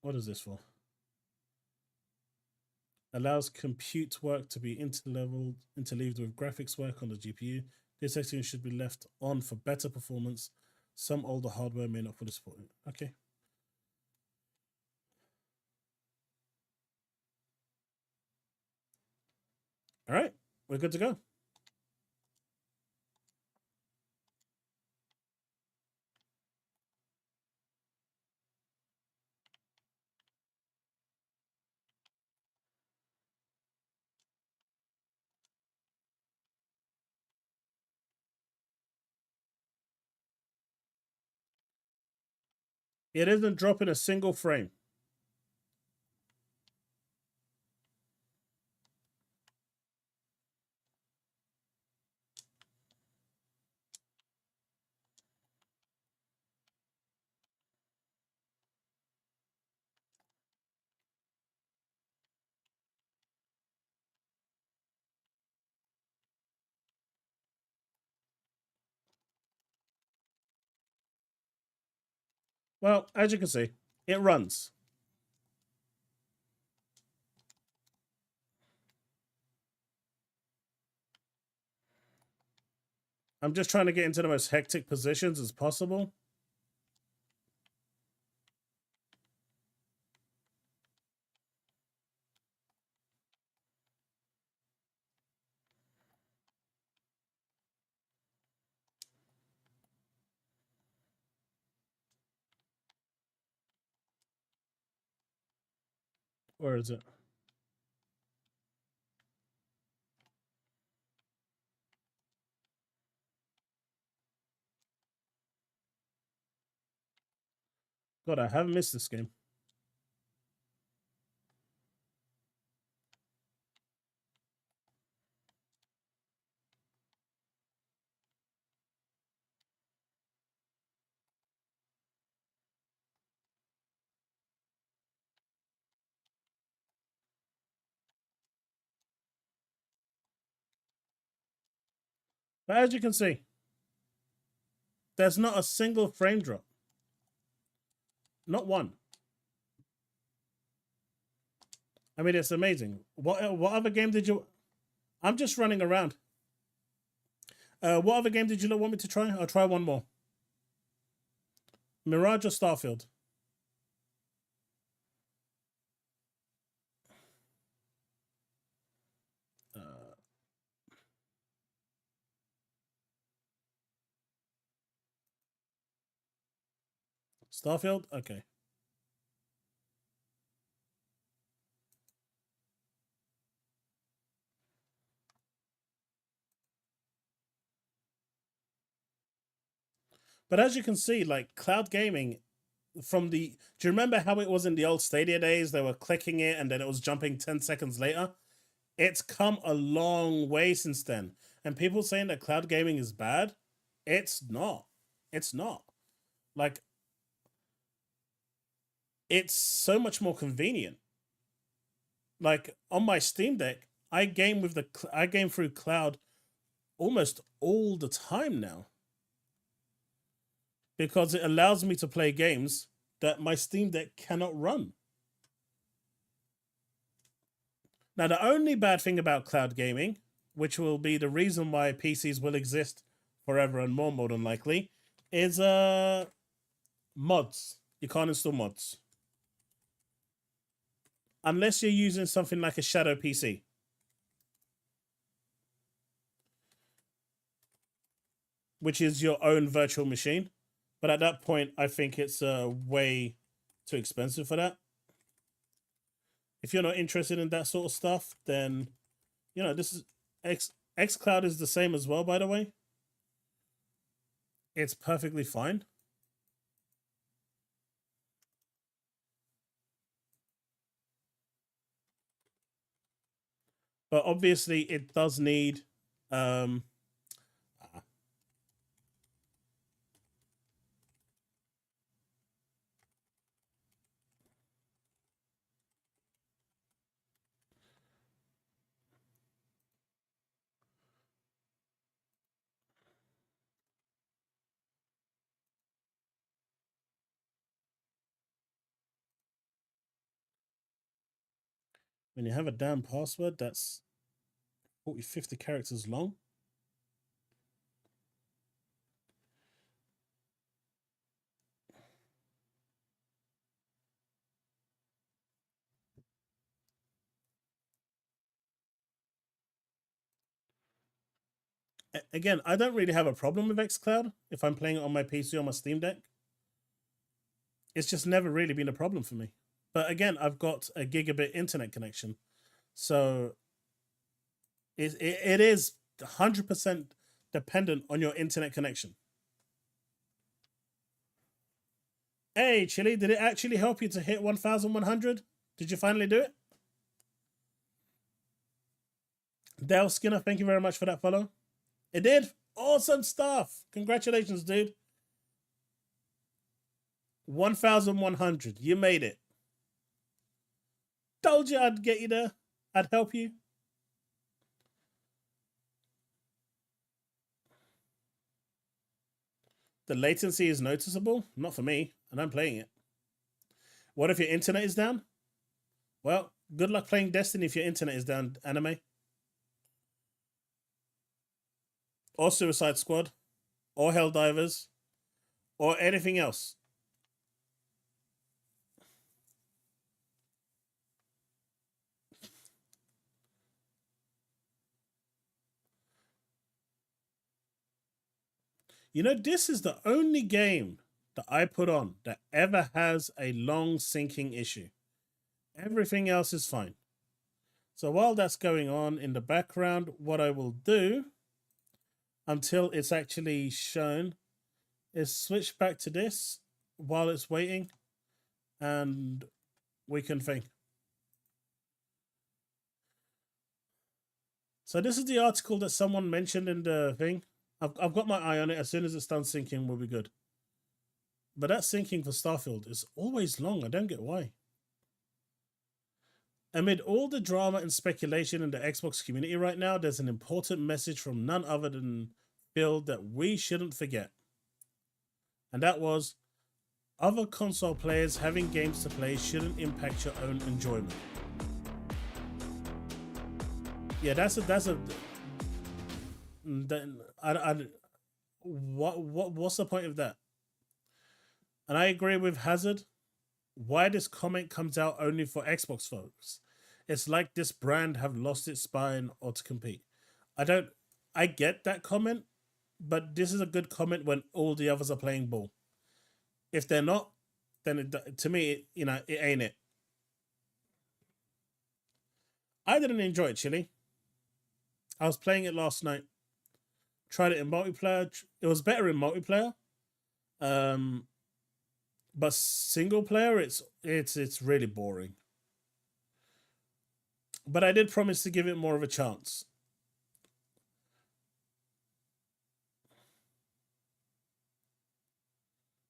What is this for? Allows compute work to be interleaved with graphics work on the GPU. This setting should be left on for better performance. Some older hardware may not fully support it. Okay. All right, we're good to go. It isn't dropping a single frame. Well, as you can see, it runs. I'm just trying to get into the most hectic positions as possible. Where is it? God, I haven't missed this game. But as you can see, there's not a single frame drop. Not one. I mean, it's amazing. What other game did you... I'm just running around. What other game did you not want me to try? I'll try one more. Mirage or Starfield? Starfield? Okay. But as you can see, like cloud gaming from the... Do you remember how it was in the old Stadia days? They were clicking it and then it was jumping 10 seconds later. It's come a long way since then. And people saying that cloud gaming is bad, it's not. It's not. Like, it's so much more convenient. Like on my Steam Deck, I game through cloud almost all the time now, because it allows me to play games that my Steam Deck cannot run. Now, the only bad thing about cloud gaming, which will be the reason why PCs will exist forever and more than likely, is mods. You can't install mods. Unless you're using something like a shadow PC. Which is your own virtual machine. But at that point, I think it's way too expensive for that. If you're not interested in that sort of stuff, then, you know, this is xCloud is the same as well, by the way. It's perfectly fine. But obviously it does need when you have a damn password that's 50 characters long. Again, I don't really have a problem with xCloud if I'm playing it on my PC or my Steam Deck. It's just never really been a problem for me. But again, I've got a gigabit internet connection. So it is 100% dependent on your internet connection. Hey, Chili, did it actually help you to hit 1,100? Did you finally do it? Dale Skinner, thank you very much for that follow. It did. Awesome stuff. Congratulations, dude. 1,100. You made it. Told you I'd get you there. I'd help you. The latency is noticeable. Not for me, and I'm playing it. What if your internet is down? Well, good luck playing Destiny if your internet is down, Anime. Or Suicide Squad. Or Helldivers. Or anything else. You know, this is the only game that I put on that ever has a long syncing issue. Everything else is fine. So while that's going on in the background, what I will do until it's actually shown is switch back to this while it's waiting, and we can think. So this is the article that someone mentioned in the thing. I've got my eye on it. As soon as it's done syncing, we'll be good. But that syncing for Starfield is always long. I don't get why. Amid all the drama and speculation in the Xbox community right now, there's an important message from none other than feel that we shouldn't forget. And that was, other console players having games to play shouldn't impact your own enjoyment. Yeah, what's the point of that? And I agree with Hazard. Why this comment comes out only for Xbox folks? It's like this brand have lost its spine or to compete. I get that comment, but this is a good comment when all the others are playing ball. If they're not, then to me, it ain't it. I didn't enjoy it, Chili. I was playing it last night. Tried it in multiplayer. It was better in multiplayer. But single player, it's really boring. But I did promise to give it more of a chance.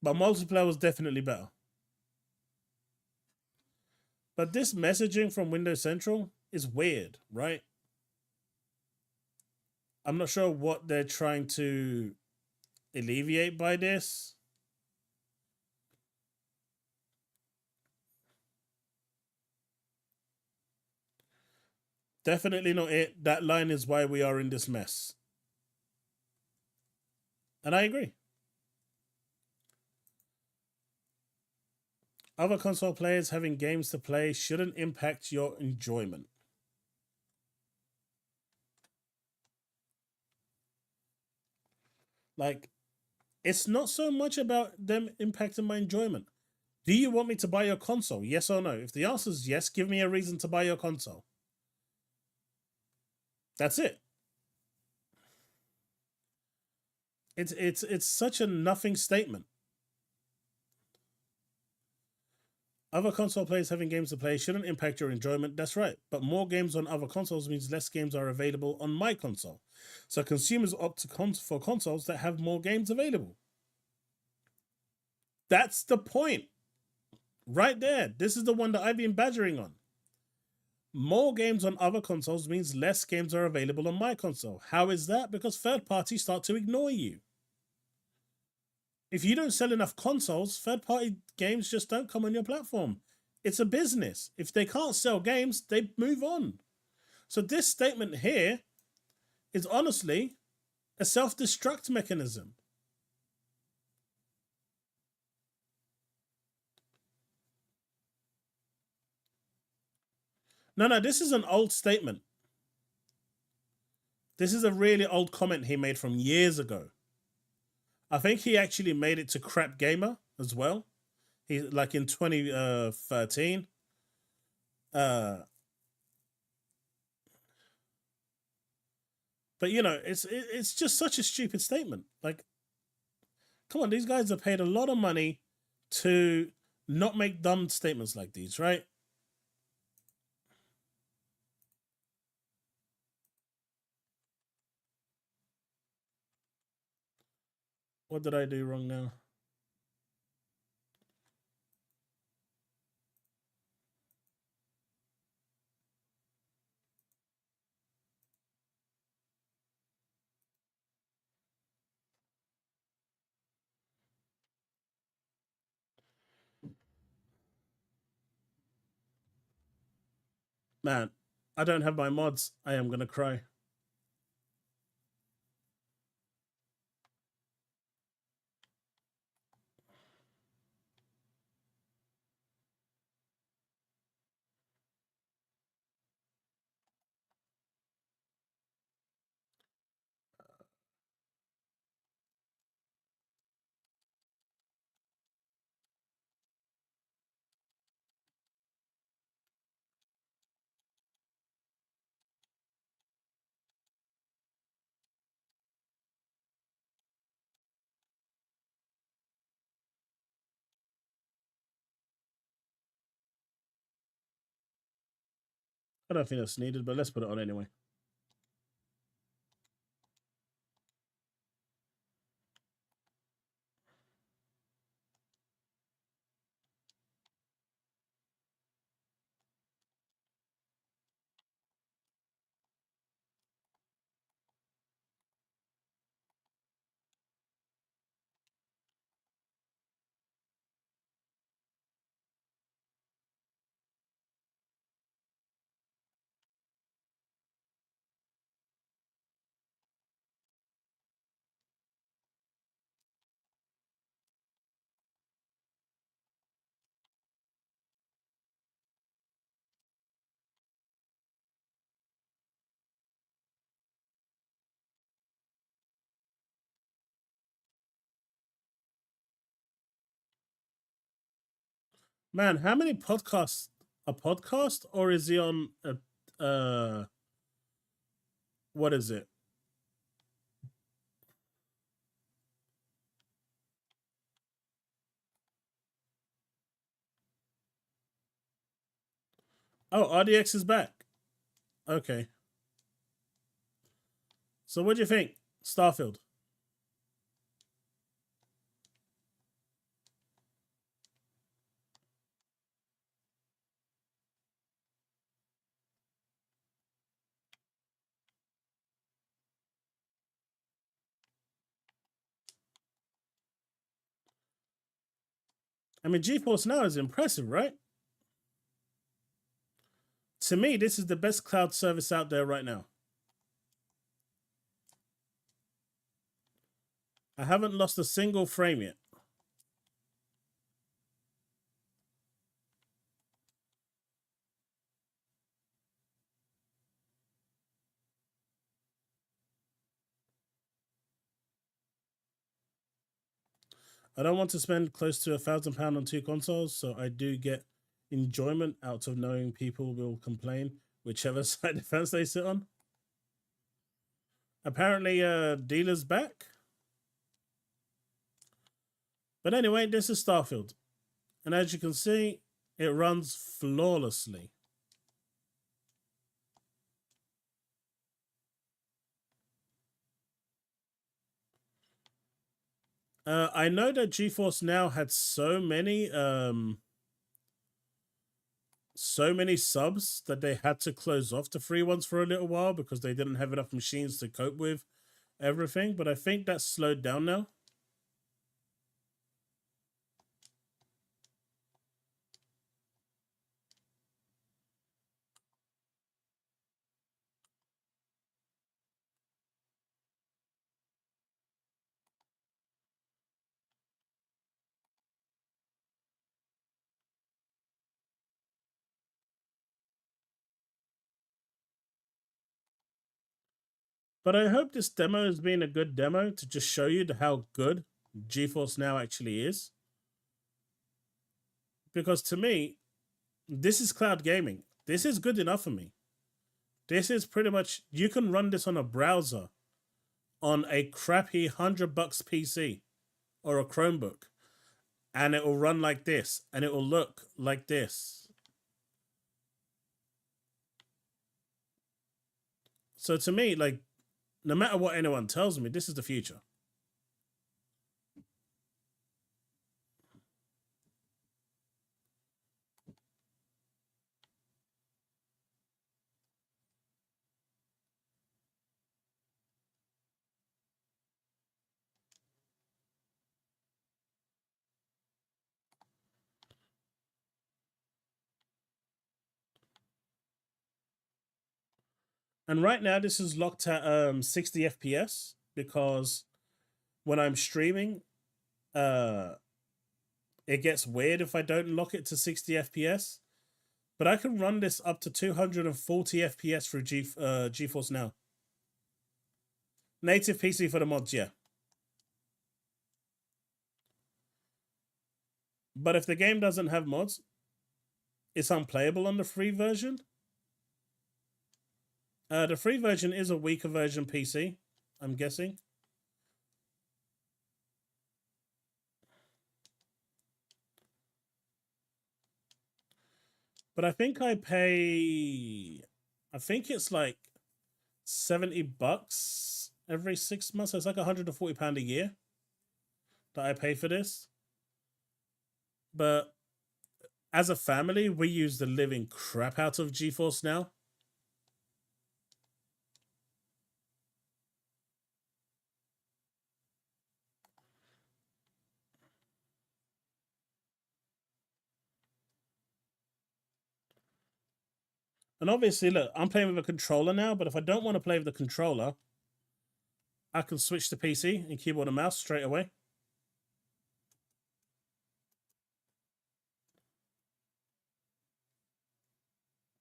But multiplayer was definitely better. But this messaging from Windows Central is weird, right? I'm not sure what they're trying to alleviate by this. Definitely not it. That line is why we are in this mess. And I agree. Other console players having games to play shouldn't impact your enjoyment. Like, it's not so much about them impacting my enjoyment. Do you want me to buy your console? Yes or no? If the answer is yes, give me a reason to buy your console. That's it. It's such a nothing statement. Other console players having games to play shouldn't impact your enjoyment. That's right. But more games on other consoles means less games are available on my console. So consumers opt for consoles that have more games available. That's the point. Right there. This is the one that I've been badgering on. More games on other consoles means less games are available on my console. How is that? Because third parties start to ignore you. If you don't sell enough consoles, third-party games just don't come on your platform. It's a business. If they can't sell games, they move on. So this statement here is honestly a self-destruct mechanism. No, this is an old statement. This is a really old comment he made from years ago. I think he actually made it to Crap Gamer as well. He like in 2013. But it's just such a stupid statement. Like, come on, these guys are paid a lot of money to not make dumb statements like these, right? What did I do wrong now? Man, I don't have my mods. I am going to cry. I don't think that's needed, but let's put it on anyway. Man, how many podcasts? A podcast, or is he on a what is it? Oh, RDX is back. Okay. So what do you think? Starfield. I mean, GeForce Now is impressive, right? To me, this is the best cloud service out there right now. I haven't lost a single frame yet. I don't want to spend close to £1,000 on 2 consoles, so I do get enjoyment out of knowing people will complain whichever side of the fence they sit on. Apparently, dealer's back. But anyway, this is Starfield. And as you can see, it runs flawlessly. I know that GeForce Now had so many subs that they had to close off the free ones for a little while because they didn't have enough machines to cope with everything. But I think that's slowed down now. But I hope this demo has been a good demo to just show you how good GeForce Now actually is. Because to me, this is cloud gaming. This is good enough for me. This is pretty much, you can run this on a browser on a crappy $100 PC or a Chromebook, and it will run like this, and it will look like this. So to me, like, no matter what anyone tells me, this is the future. And right now, this is locked at 60 FPS because when I'm streaming, it gets weird if I don't lock it to 60 FPS. But I can run this up to 240 FPS through GeForce Now. Native PC for the mods, yeah. But if the game doesn't have mods, it's unplayable on the free version. The free version is a weaker version PC, I'm guessing. But I think I think it's like $70 every 6 months. So it's like £140 a year that I pay for this. But as a family, we use the living crap out of GeForce Now. And obviously, look, I'm playing with a controller now, but if I don't want to play with the controller, I can switch to PC and keyboard and mouse straight away.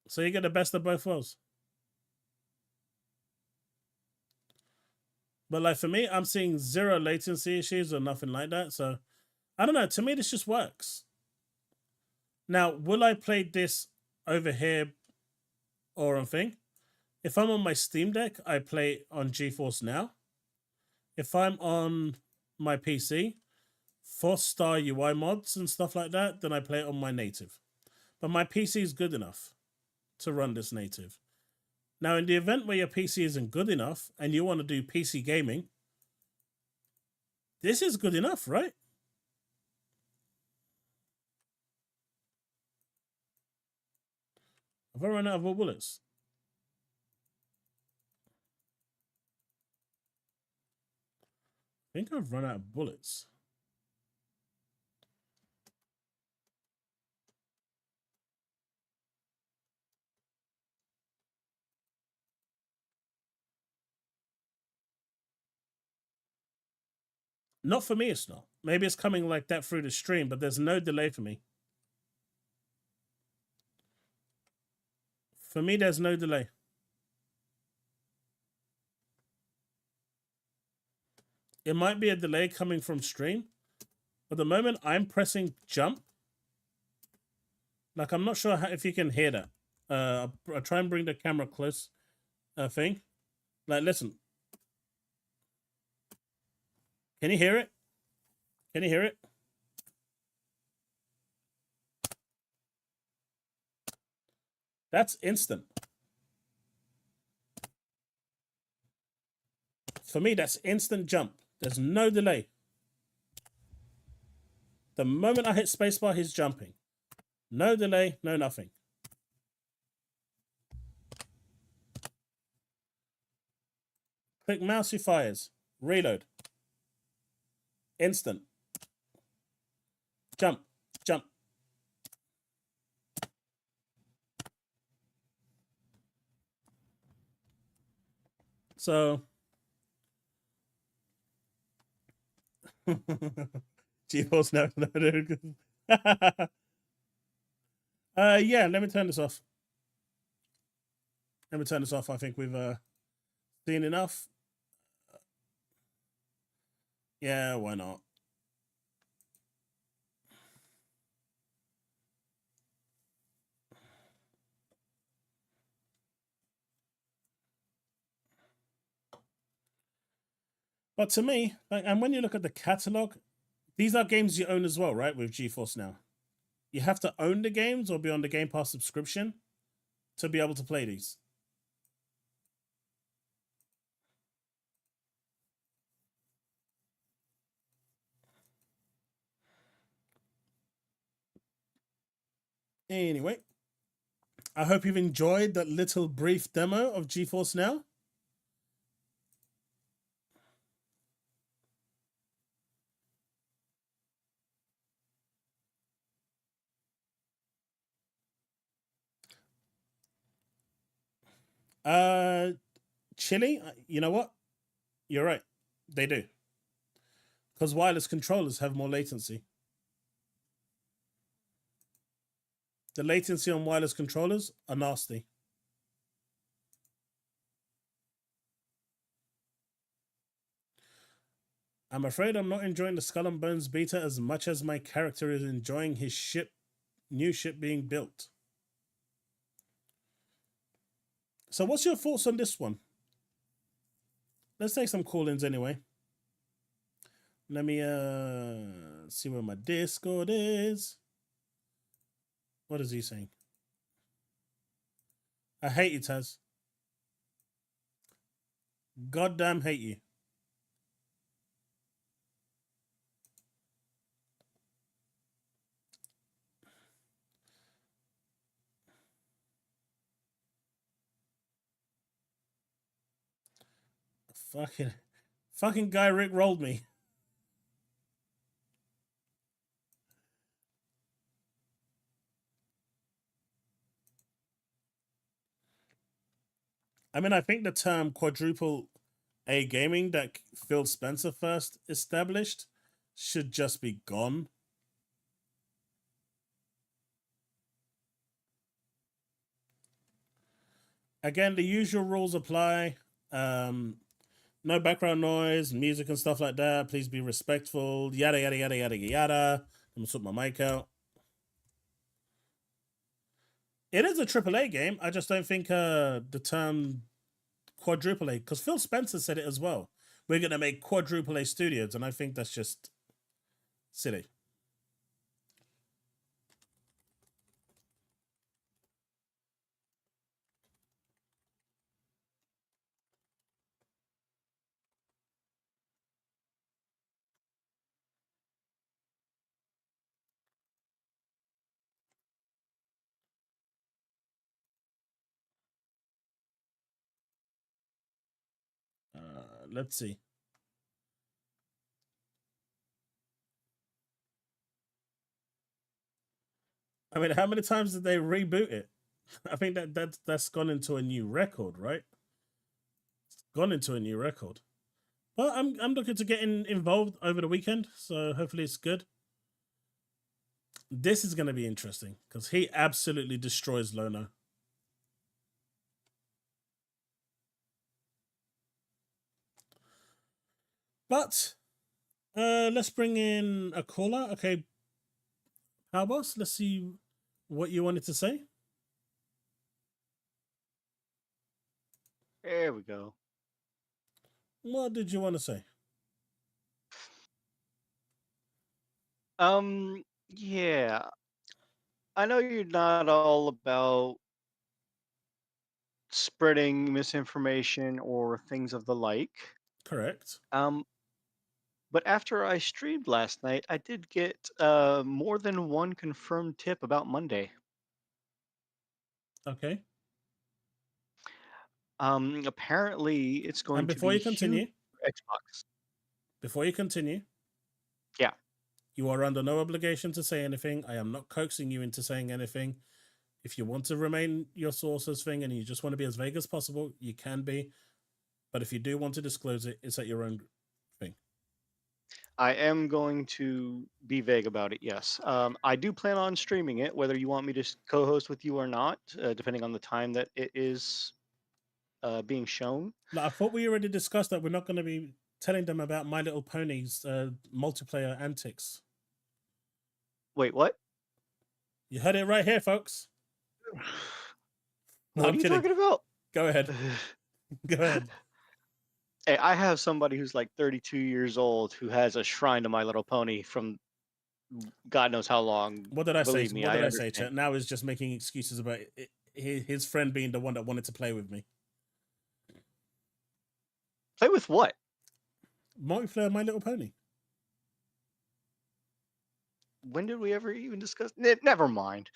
So you get the best of both worlds. But like for me, I'm seeing zero latency issues or nothing like that. So I don't know. To me, this just works. Now, will I play this over here or on thing? If I'm on my Steam Deck, I play on GeForce Now. If I'm on my PC, 4-star UI mods and stuff like that, then I play it on my native. But my PC is good enough to run this native. Now, in the event where your PC isn't good enough and you want to do PC gaming, this is good enough, right? Have I run out of all bullets? I think I've run out of bullets. Not for me, it's not. Maybe it's coming like that through the stream, but there's no delay for me. For me, there's no delay. It might be a delay coming from stream, but the moment I'm pressing jump, like I'm not sure if you can hear that. I'll try and bring the camera close. Thing, like listen. Can you hear it? Can you hear it? That's instant. For me, that's instant jump. There's no delay. The moment I hit spacebar, he's jumping. No delay, no nothing. Click mouse, he fires. Reload. Instant. Jump, jump. So, GeForce Now. Yeah, let me turn this off. Let me turn this off. I think we've seen enough. Yeah, why not? But to me, like, and when you look at the catalog, these are games you own as well, right? With GeForce Now, you have to own the games or be on the Game Pass subscription to be able to play these. Anyway, I hope you've enjoyed that little brief demo of GeForce Now. Chili, you know what? You're right. They do. Because wireless controllers have more latency. The latency on wireless controllers are nasty. I'm afraid I'm not enjoying the Skull and Bones beta as much as my character is enjoying his new ship being built. So what's your thoughts on this one? Let's take some call-ins anyway. Let me see where my Discord is. What is he saying? I hate you, Taz. Goddamn hate you. Fucking guy Rick rolled me. I mean, I think the term quadruple A gaming that Phil Spencer first established should just be gone. Again, the usual rules apply. No background noise, music and stuff like that. Please be respectful. Yada, yada, yada, yada, yada. I'm going to sort my mic out. It is a AAA game. I just don't think the term quadruple A, because Phil Spencer said it as well. We're going to make quadruple A studios, and I think that's just silly. Let's see. I mean, how many times did they reboot it? I think that's gone into a new record, right? It's gone into a new record. Well, I'm looking to get involved over the weekend, so hopefully it's good. This is going to be interesting because he absolutely destroys Lono. But let's bring in a caller. Okay, how boss? Let's see what you wanted to say. There we go. What did you want to say? Yeah. I know you're not all about spreading misinformation or things of the like. Correct. But after I streamed last night, I did get more than one confirmed tip about Monday. Okay. Apparently it's going And to before be you continue, huge for Xbox. before you continue, Yeah. you are under no obligation to say anything. I am not coaxing you into saying anything. If you want to remain your sources thing and you just want to be as vague as possible, you can be. But if you do want to disclose it, it's at your own thing. I am going to be vague about it, yes. I do plan on streaming it, whether you want me to co-host with you or not, depending on the time that it is being shown. Like, I thought we already discussed that we're not going to be telling them about My Little Pony's multiplayer antics. Wait, what? You heard it right here, folks. No, What I'm are you kidding. talking about? Go ahead. Go ahead. Hey, I have somebody who's like 32 years old who has a shrine to My Little Pony from God knows how long. What did I Believe say? me, What did I say, understand. Chet? Now he's just making excuses about his friend being the one that wanted to play with me. Play with what? Multiplayer My Little Pony. When did we ever even discuss? Never mind.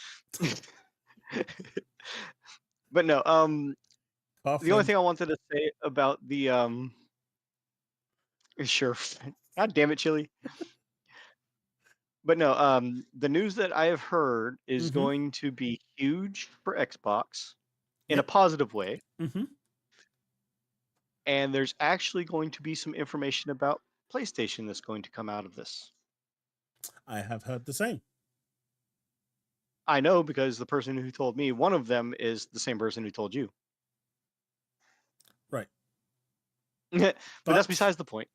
But no, the only thing I wanted to say about the sure, God damn it, Chili. But no, the news that I have heard is going to be huge for Xbox in a positive way. And there's actually going to be some information about PlayStation that's going to come out of this. I have heard the same. I know because the person who told me, one of them is the same person who told you. Right. But that's besides the point.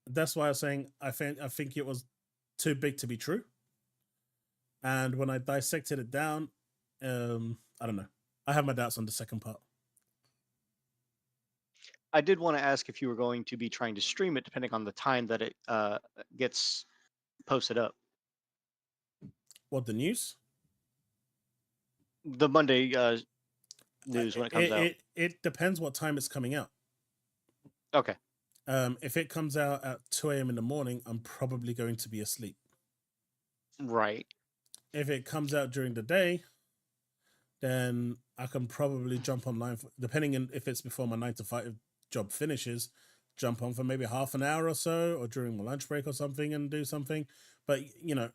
That's why I was saying I think it was too big to be true. And when I dissected it down, I don't know. I have my doubts on the second part. I did want to ask if you were going to be trying to stream it, depending on the time that it gets posted up. What, the news? The Monday news when it comes out. It depends what time it's coming out. Okay. If it comes out at 2 a.m. in the morning, I'm probably going to be asleep. Right. If it comes out during the day, then I can probably jump online, depending on if it's before my 9 to 5 job finishes, jump on for maybe half an hour or so, or during my lunch break or something and do something. But, you know,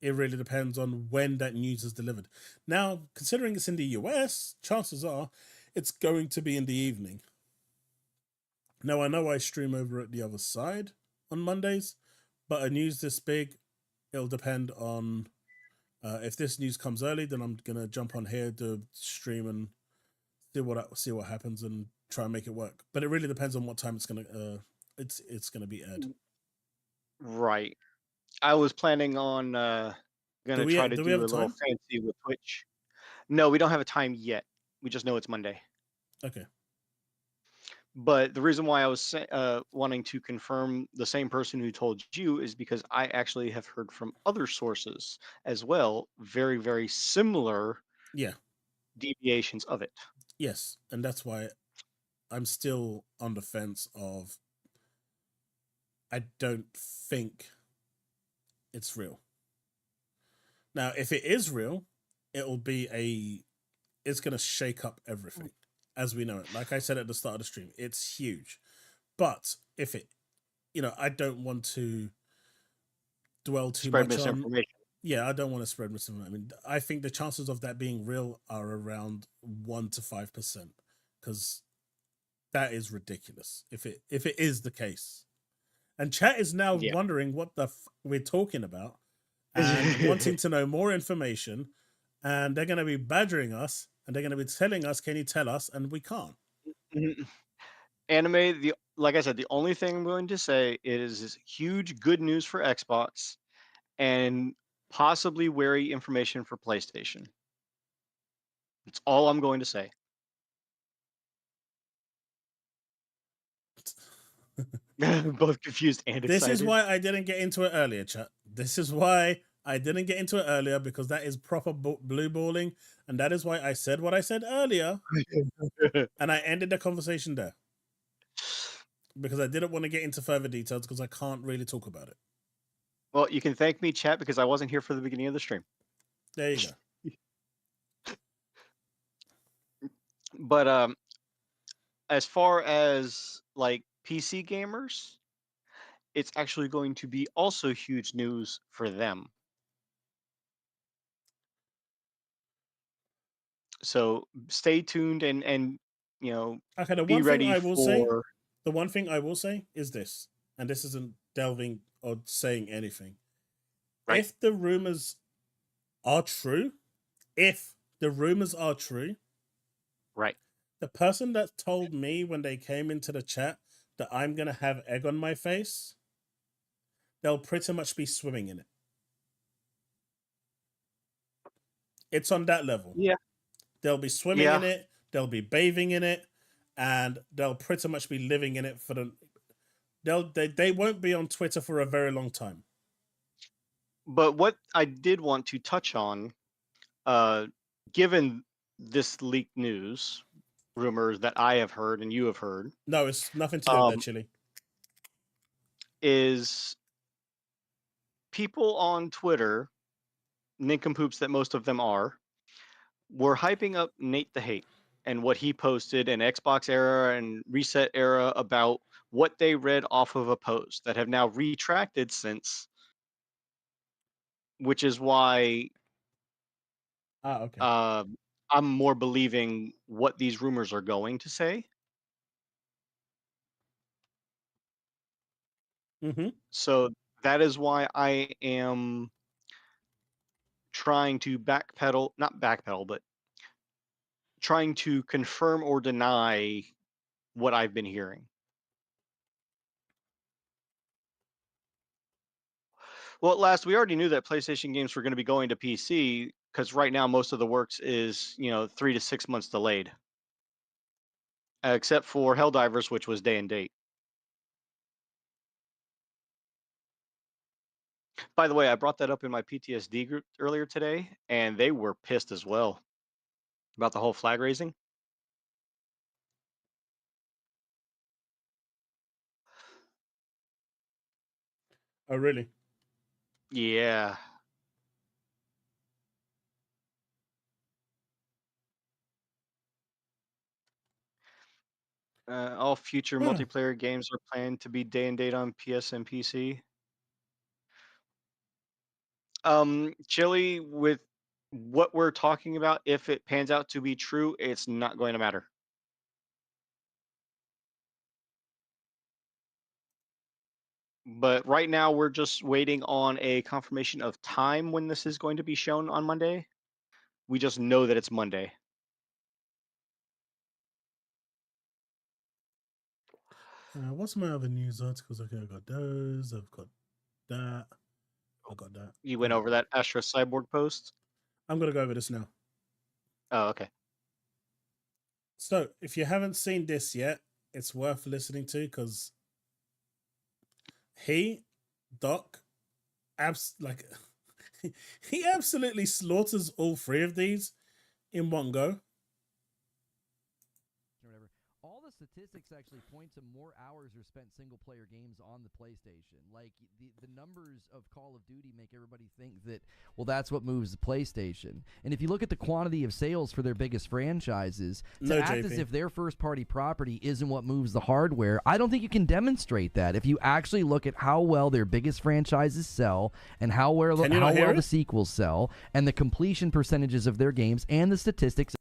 it really depends on when that news is delivered. Now, considering it's in the US, chances are it's going to be in the evening. Now, I know I stream over at the other side on Mondays, but a news this big, it'll depend on if this news comes early, then I'm gonna jump on here, do stream, and see what happens and try and make it work. But it really depends on what time it's gonna be aired. Right. I was planning on going to try to do we do have a a little time? fancy with Twitch. No, we don't have a time yet. We just know it's Monday. Okay. But the reason why I was wanting to confirm the same person who told you is because I actually have heard from other sources as well, very, very similar Yeah. deviations of it. Yes, and that's why I'm still on the fence of I don't think it's real. Now, if it is real, it'll be it's going to shake up everything as we know it. Like I said at the start of the stream, it's huge. But if it, I don't want to dwell too Spread much on. misinformation. Yeah, I don't want to spread misinformation. I mean, I think the chances of that being real are around 1 to 5%, because that is ridiculous if it is the case. And chat is now Yeah. wondering what the we're talking about and wanting to know more information, and they're going to be badgering us and they're going to be telling us, "Can you tell us?" And we can't. Anime, like I said, the only thing I'm going to say is huge good news for Xbox and possibly wary information for PlayStation. That's all I'm going to say. Both confused and excited. This is why I didn't get into it earlier, chat. This is why I didn't get into it earlier, because that is proper blue balling, and that is why I said what I said earlier, and I ended the conversation there because I didn't want to get into further details because I can't really talk about it. Well, you can thank me, chat, because I wasn't here for the beginning of the stream. There you go. But as far as like PC gamers, it's actually going to be also huge news for them. So stay tuned and Okay, the be one thing ready I will say, for. the one thing I will say is this, and this isn't delving or saying anything. Right. If the rumors are true, Right. the person that told me when they came into the chat that I'm going to have egg on my face, they'll pretty much be swimming in it. It's on that level. Yeah. They'll be swimming in it, they'll be bathing in it, and they'll pretty much be living in it for they won't be on Twitter for a very long time. But what I did want to touch on, given this leaked news, rumors that I have heard and you have heard. No, it's nothing to do with that, Chili. Is people on Twitter, nincompoops that most of them are, were hyping up Nate the Hate and what he posted in Xbox era and Reset era about what they read off of a post that have now retracted since, which is why okay. I'm more believing what these rumors are going to say. Mm-hmm. So that is why I am trying to not backpedal, but trying to confirm or deny what I've been hearing. Well, at last, we already knew that PlayStation games were going to be going to PC because right now most of the works is 3 to 6 months delayed, except for Helldivers, which was day and date. By the way, I brought that up in my PTSD group earlier today, and they were pissed as well about the whole flag raising. Oh, really? Yeah. All future multiplayer games are planned to be day and date on PS and PC. Chili, with what we're talking about, if it pans out to be true, it's not going to matter. But right now, we're just waiting on a confirmation of time when this is going to be shown on Monday. We just know that it's Monday. What's my other news articles? Okay, I've got those. I've got that. I got that. You went over that Astra Cyborg post? I'm gonna go over this now. Oh, okay. So, if you haven't seen this yet, it's worth listening to because Doc, he absolutely slaughters all three of these in one go. Whatever. All the statistics actually point to more hours are spent single-player games on the PlayStation. Like, the numbers of Call of Duty make everybody think that, well, that's what moves the PlayStation. And if you look at the quantity of sales for their biggest franchises, to act as if their first-party property isn't what moves the hardware, I don't think you can demonstrate that. If you actually look at how well their biggest franchises sell and how well the sequels sell and the completion percentages of their games and the statistics.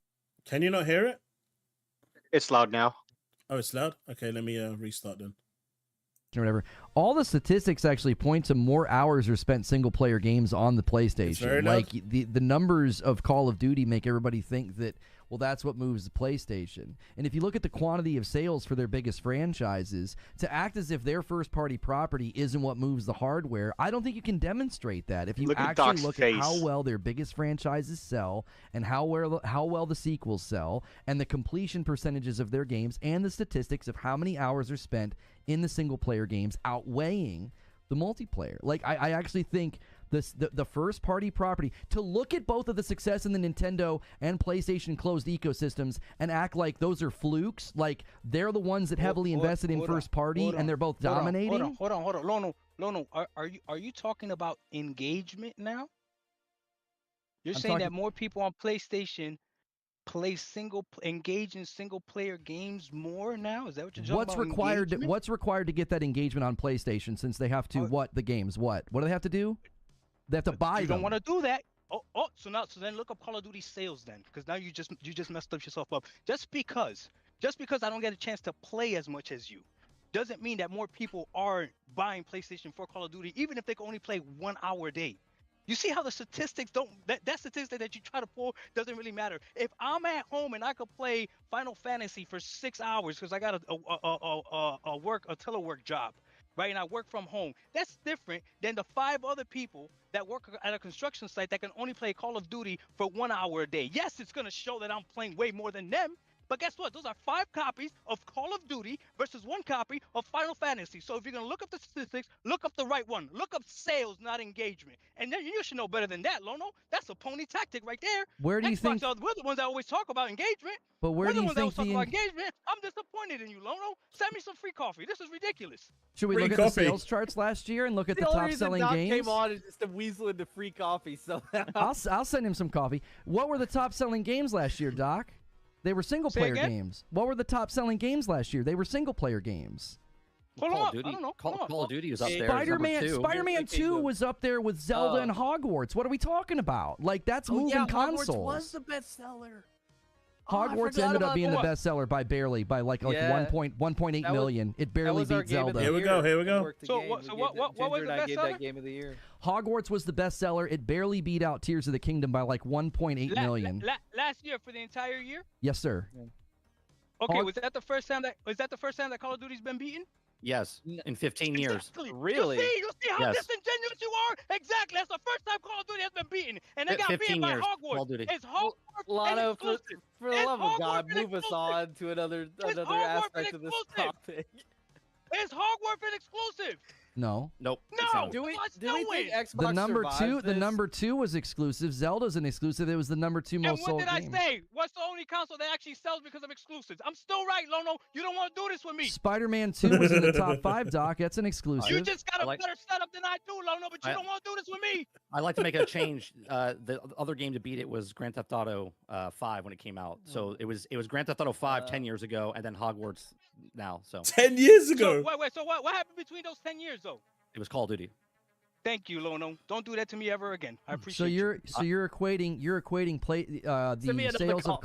Can you not hear it? It's loud now. Oh, it's loud? Okay, let me restart then. Or whatever. All the statistics actually point to more hours are spent single-player games on the PlayStation. Like, the numbers of Call of Duty make everybody think that, well, that's what moves the PlayStation. And if you look at the quantity of sales for their biggest franchises, to act as if their first-party property isn't what moves the hardware, I don't think you can demonstrate that. If you actually look at how well their biggest franchises sell and how well the sequels sell and the completion percentages of their games and the statistics of how many hours are spent in the single-player games outweighing the multiplayer. Like, I actually think the first-party property, to look at both of the success in the Nintendo and PlayStation closed ecosystems and act like those are flukes, like they're the ones that heavily invested in first-party and they're both dominating. Hold on. Lono, are you talking about engagement now? You're saying that more people on PlayStation engage in single-player games more now? Is that what you're talking about? What's required to get that engagement on PlayStation, since they have to what do they have to do? They have to buy them. You don't want to do that. So then look up Call of Duty sales then, because now you just messed yourself up. Just because I don't get a chance to play as much as you doesn't mean that more people are buying PlayStation for Call of Duty, even if they can only play 1 hour a day. You see how the statistics that statistic that you try to pull doesn't really matter. If I'm at home and I could play Final Fantasy for 6 hours because I got a telework job, right, and I work from home, that's different than the 5 other people that work at a construction site that can only play Call of Duty for 1 hour a day. Yes, it's going to show that I'm playing way more than them, but guess what? Those are 5 copies of Call of Duty versus 1 copy of Final Fantasy. So if you're going to look up the statistics, look up the right one. Look up sales, not engagement. And then you should know better than that, Lono. That's a pony tactic right there. Where do you think? We're the ones that always talk about engagement. But where do you think talk about engagement? I'm disappointed in you, Lono. Send me some free coffee. This is ridiculous. Should we look at the sales charts last year and look at the top-selling games? Came on is just to weasel into free coffee. So I'll send him some coffee. What were the top-selling games last year, Doc? They were single-player games. What were the top-selling games last year? They were single-player games. Call of Duty was up there. Spider-Man 2 was up there with Zelda and Hogwarts. What are we talking about? Like, that's moving consoles. Hogwarts was the bestseller. Hogwarts ended up being the bestseller by 1.8 million. It barely beat Zelda. Here we go. So what was the bestseller? That game of the year. Hogwarts was the bestseller. It barely beat out Tears of the Kingdom by 1.8 million. Last year for the entire year? Yes, sir. Okay, was that the first time that Call of Duty's been beaten? Yes, in 15 years. Really? You see how disingenuous you are? Exactly. That's the first time Call of Duty has been beaten, and they got beaten by Hogwarts. It's Hogwarts. Lano, for the love of God, move us on to another aspect of this topic. It's Hogwarts an exclusive. No. Nope. No. Do we think Xbox the number two was exclusive. Zelda's an exclusive. It was the number 2 most sold game. And what did I say? What's the only console that actually sells because of exclusives? I'm still right, Lono. You don't want to do this with me. Spider-Man 2 was in the top 5, Doc. That's an exclusive. You just got a better setup than I do, Lono, but you don't want to do this with me. I'd like to make a change. The other game to beat it was Grand Theft Auto 5 when it came out. So it was Grand Theft Auto 5 10 years ago, and then Hogwarts now. So 10 years ago. So what happened between those 10 years though? It was Call of Duty. Thank you, Lono. Don't do that to me ever again. I appreciate you. So you're equating the sales of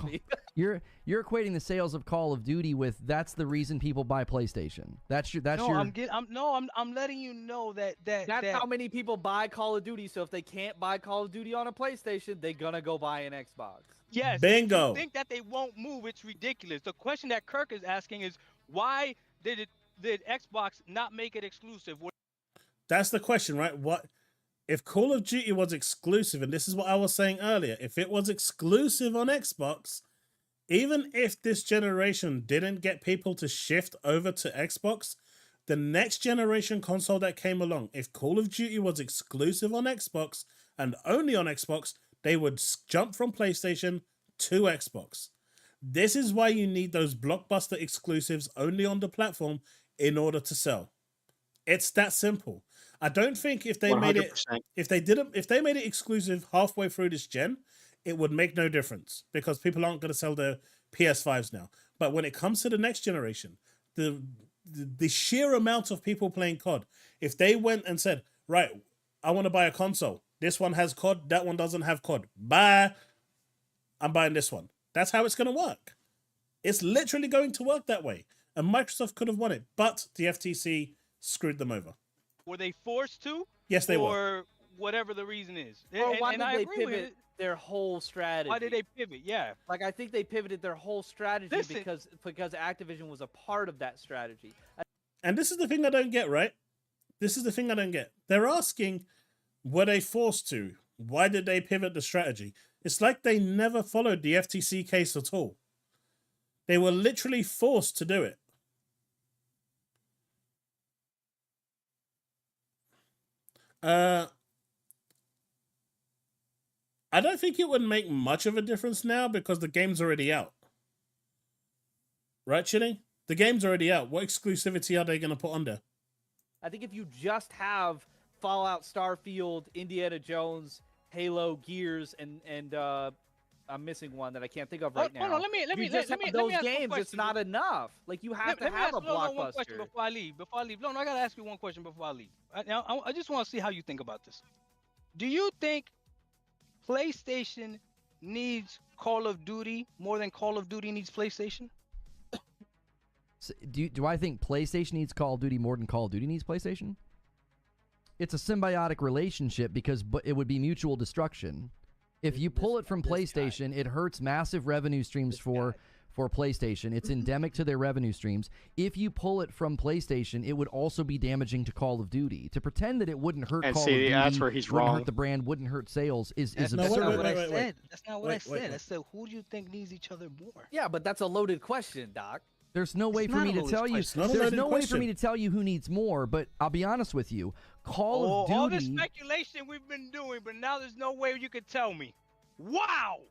you're equating the sales of Call of Duty with that's the reason people buy PlayStation. I'm letting you know that that's how many people buy Call of Duty. So if they can't buy Call of Duty on a PlayStation, they're gonna go buy an Xbox. Yes. Bingo. You think that they won't move? It's ridiculous. The question that Kirk is asking is why did Xbox not make it exclusive? That's the question, right? What if Call of Duty was exclusive, and this is what I was saying earlier, if it was exclusive on Xbox, even if this generation didn't get people to shift over to Xbox, the next generation console that came along, if Call of Duty was exclusive on Xbox and only on Xbox, they would jump from PlayStation to Xbox. This is why you need those blockbuster exclusives only on the platform in order to sell. It's that simple. I don't think if they made it, 100%. if they made it exclusive halfway through this gen, it would make no difference because people aren't going to sell their PS5s now. But when it comes to the next generation, the sheer amount of people playing COD, if they went and said, right, I want to buy a console. This one has COD, that one doesn't have COD. Bye. I'm buying this one. That's how it's going to work. It's literally going to work that way. And Microsoft could have won it, but the FTC screwed them over. Were they forced to? Yes, they were. Or whatever the reason is. Or why and did I they agree with pivot it. their whole strategy? Why did they pivot? Yeah. Like, I think they pivoted their whole strategy Listen. because Activision was a part of that strategy. And this is the thing I don't get, right? This is the thing I don't get. They're asking, were they forced to? Why did they pivot the strategy? It's like they never followed the FTC case at all. They were literally forced to do it. I don't think it would make much of a difference now because the game's already out. Right, Chili? The game's already out. What exclusivity are they going to put on there? I think if you just have Fallout, Starfield, Indiana Jones, Halo, Gears, and I'm missing one that I can't think of right now. Hold on, let me those ask one games. It's question. not enough. Like, you have to Let me have ask a Lono one question blockbuster. before I leave. No, I gotta ask you one question before I leave. I just want to see how you think about this. Do you think PlayStation needs Call of Duty more than Call of Duty needs PlayStation? So, do I think PlayStation needs Call of Duty more than Call of Duty needs PlayStation? It's a symbiotic relationship because it would be mutual destruction. If you pull it from PlayStation, it hurts massive revenue streams for PlayStation. It's endemic to their revenue streams. If you pull it from PlayStation, it would also be damaging to Call of Duty. To pretend that it wouldn't hurt And Call see, of Duty, that's where he's wouldn't wrong. hurt the brand, wouldn't hurt sales is That's No, not wait, what wait, I wait, wait. said. That's not what I Wait, wait, said. I wait. said, who do you think needs each other more? Yeah, but that's a loaded question, Doc. There's no way It's for not me a to loaded tell you. question. It's not a There's loaded no way for question. me to tell you who needs more. But I'll be honest with you, Call of All this Duty. speculation we've been doing, but now there's no way you could tell me. Wow.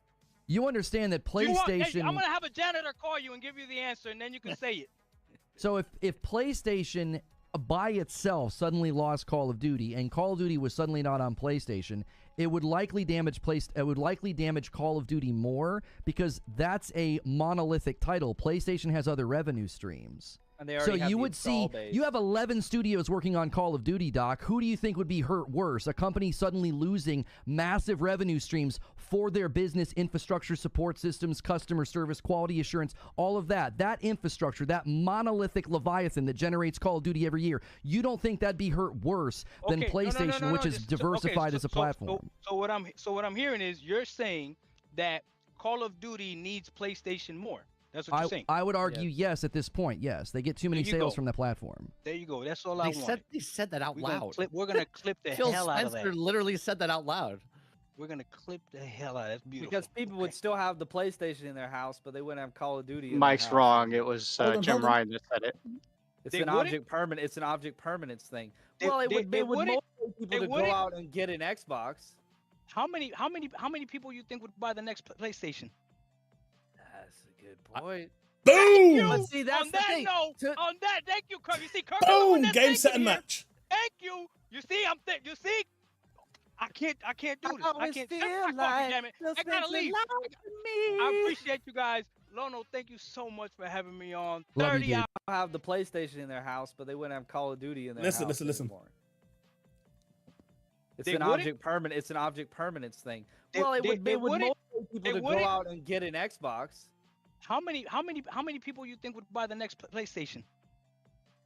You understand that Hey, PlayStation. I'm gonna have a janitor call you and give you the answer, and then you can say it. So if PlayStation by itself suddenly lost Call of Duty and Call of Duty was suddenly not on PlayStation, it would likely damage Call of Duty more because that's a monolithic title. PlayStation has other revenue streams. And they So already have you the would see, install base. you have 11 studios working on Call of Duty, Doc. Who do you think would be hurt worse? A company suddenly losing massive revenue streams for their business infrastructure, support systems, customer service, quality assurance, all of that. That infrastructure, that monolithic Leviathan that generates Call of Duty every year. You don't think that'd be hurt worse than Okay, no, PlayStation, which is diversified as a platform? So what I'm hearing is you're saying that Call of Duty needs PlayStation more. That's what you're saying. I would argue yes at this point. Yes, they get too many There you sales go. from the platform. There you go. That's all I want. They said that out loud. We're gonna clip the Phil hell out of Spencer that. literally said that out loud. We're gonna clip the hell out of that. That's beautiful. Because people would still have the PlayStation in their house, but they wouldn't have Call of Duty in their Mike's house. wrong. It was Hold on, Jim hold on. Ryan that said it. It's They an wouldn't? object permanent. It's an object permanence thing. They- Well, they it would wouldn't? motivate people They to go wouldn't? out and get an Xbox. How many people you think would buy the next PlayStation? That's a good point. Boom! You, But see, that's on the that thing. note, To- on that, thank you, Kirk. You see, Kirk is the one Boom! that's Game, thinking set, and here. match. Thank you. You see, you see, I can't do this. I always can't. feel Shut my coffee, like damn it. this I gotta makes leave. you love me. I appreciate you guys. Lono, thank you so much for having me on. Love you, 30 dude. hours. They'll have the PlayStation in their house, but they wouldn't have Call of Duty in their Listen, house listen. anymore. It's They an wouldn't? object permanent. It's an object permanence thing. They- Well, it they- would they it would wouldn't? motivate people They to go wouldn't? out and get an Xbox. How many people you think would buy the next PlayStation?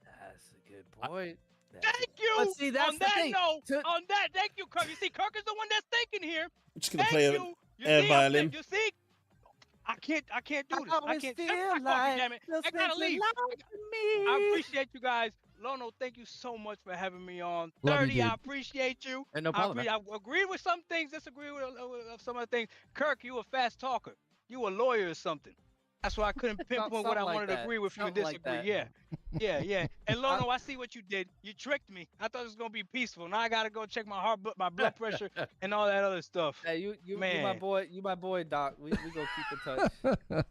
That's a good point. Thank you. But see, that's on the that thing. note, To- on that, thank you, Kirk. You see, Kirk is the one that's thinking here. I'm just gonna Thank play you. You air see, violin. You see, I can't do this. I always can't. feel Shut my coffee, like damn it. this I gotta makes you leave. love me. I appreciate you guys. Lono, thank you so much for having me on. Love you, 30, I dude. appreciate you. And no problem, man. I agree with some things, disagree with some other things. Kirk, you a fast talker. You a lawyer or something. That's why I couldn't pinpoint what something I like wanted to that. agree with you and Something like disagree. that. Yeah. And Lono, I see what you did. You tricked me. I thought it was gonna be peaceful. Now I gotta go check my heart, my blood pressure, and all that other stuff. Hey, you Man. you my boy, Doc. We gonna keep in touch.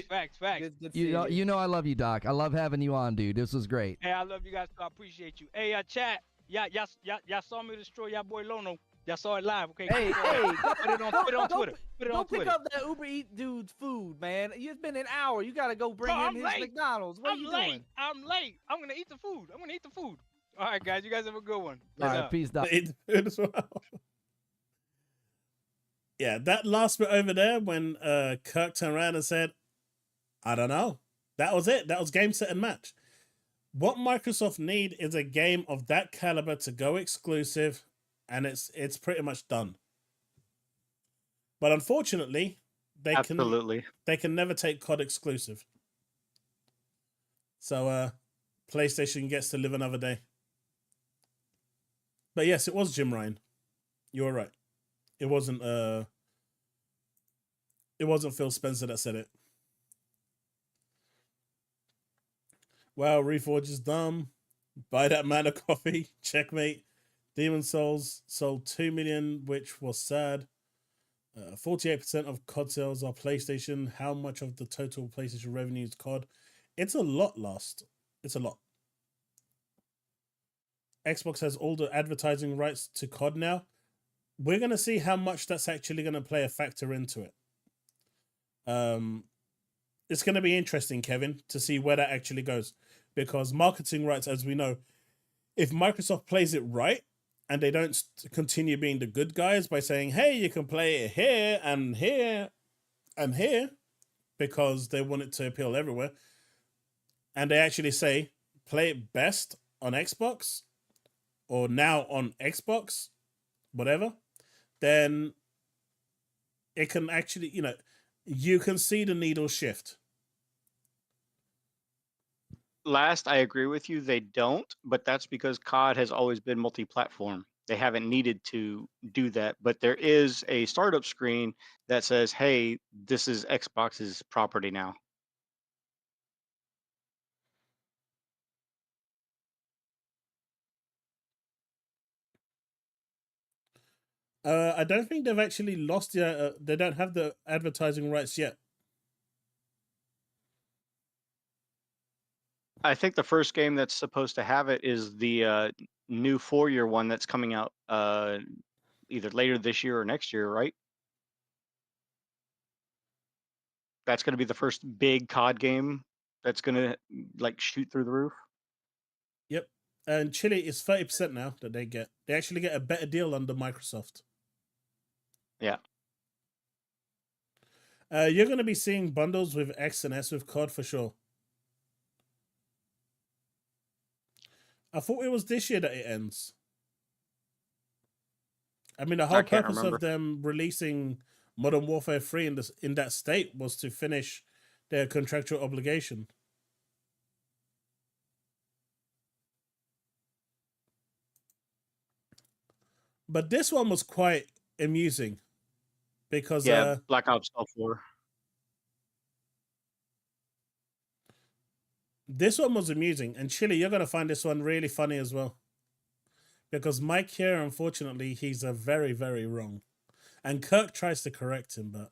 Facts. Good You know I love you, Doc. I love having you on, dude. This was great. Hey, I love you guys. I appreciate you. Hey, chat. Y'all saw me destroy y'all boy Lono. Y'all saw it live. Okay. Hey, put it on Twitter. Put it on Don't pick Twitter. up that Uber Eat dude's food, man. It's been an hour. You gotta go bring Bro, him I'm his late. McDonald's. What are you doing? I'm late. I'm gonna eat the food. All right, guys. You guys have a good one. All right, up. peace, Doc. Eat the food as well. Yeah, that last bit over there when Kirk turned around and said, I don't know. That was it. That was game, set, and match. What Microsoft need is a game of that caliber to go exclusive, and it's pretty much done. But unfortunately, they can never take COD exclusive. So PlayStation gets to live another day. But yes, it was Jim Ryan. You were right. It wasn't Phil Spencer that said it. Wow, Reforge is dumb. Buy that man a coffee. Checkmate. Demon Souls sold 2 million, which was sad. 48% of COD sales are PlayStation. How much of the total PlayStation revenue is COD? It's a lot lost. It's a lot. Xbox has all the advertising rights to COD now. We're going to see how much that's actually going to play a factor into it. It's going to be interesting, Kevin, to see where that actually goes. Because marketing rights, as we know, if Microsoft plays it right, and they don't continue being the good guys by saying, hey, you can play it here and here and here, because they want it to appeal everywhere, and they actually say, play it best on Xbox, or now on Xbox, whatever, then it can actually, you can see the needle shift. Last, I agree with you. They don't, but that's because COD has always been multi-platform. They haven't needed to do that, but there is a startup screen that says, hey, this is Xbox's property now. I don't think they've actually lost the, they don't have the advertising rights yet. I think the first game that's supposed to have it is the new 4-year one that's coming out either later this year or next year, right? That's going to be the first big COD game that's going to shoot through the roof. Yep. And Chile is 30% now that they get. They actually get a better deal under Microsoft. Yeah. You're going to be seeing bundles with X and S with COD for sure. I thought it was this year that it ends. I mean, the whole purpose of them releasing Modern Warfare 3 in that state was to finish their contractual obligation. But this one was quite amusing because Black Ops 4. This one was amusing, and Chili, you're going to find this one really funny as well. Because Mike here, unfortunately, he's a very, very wrong. And Kirk tries to correct him, but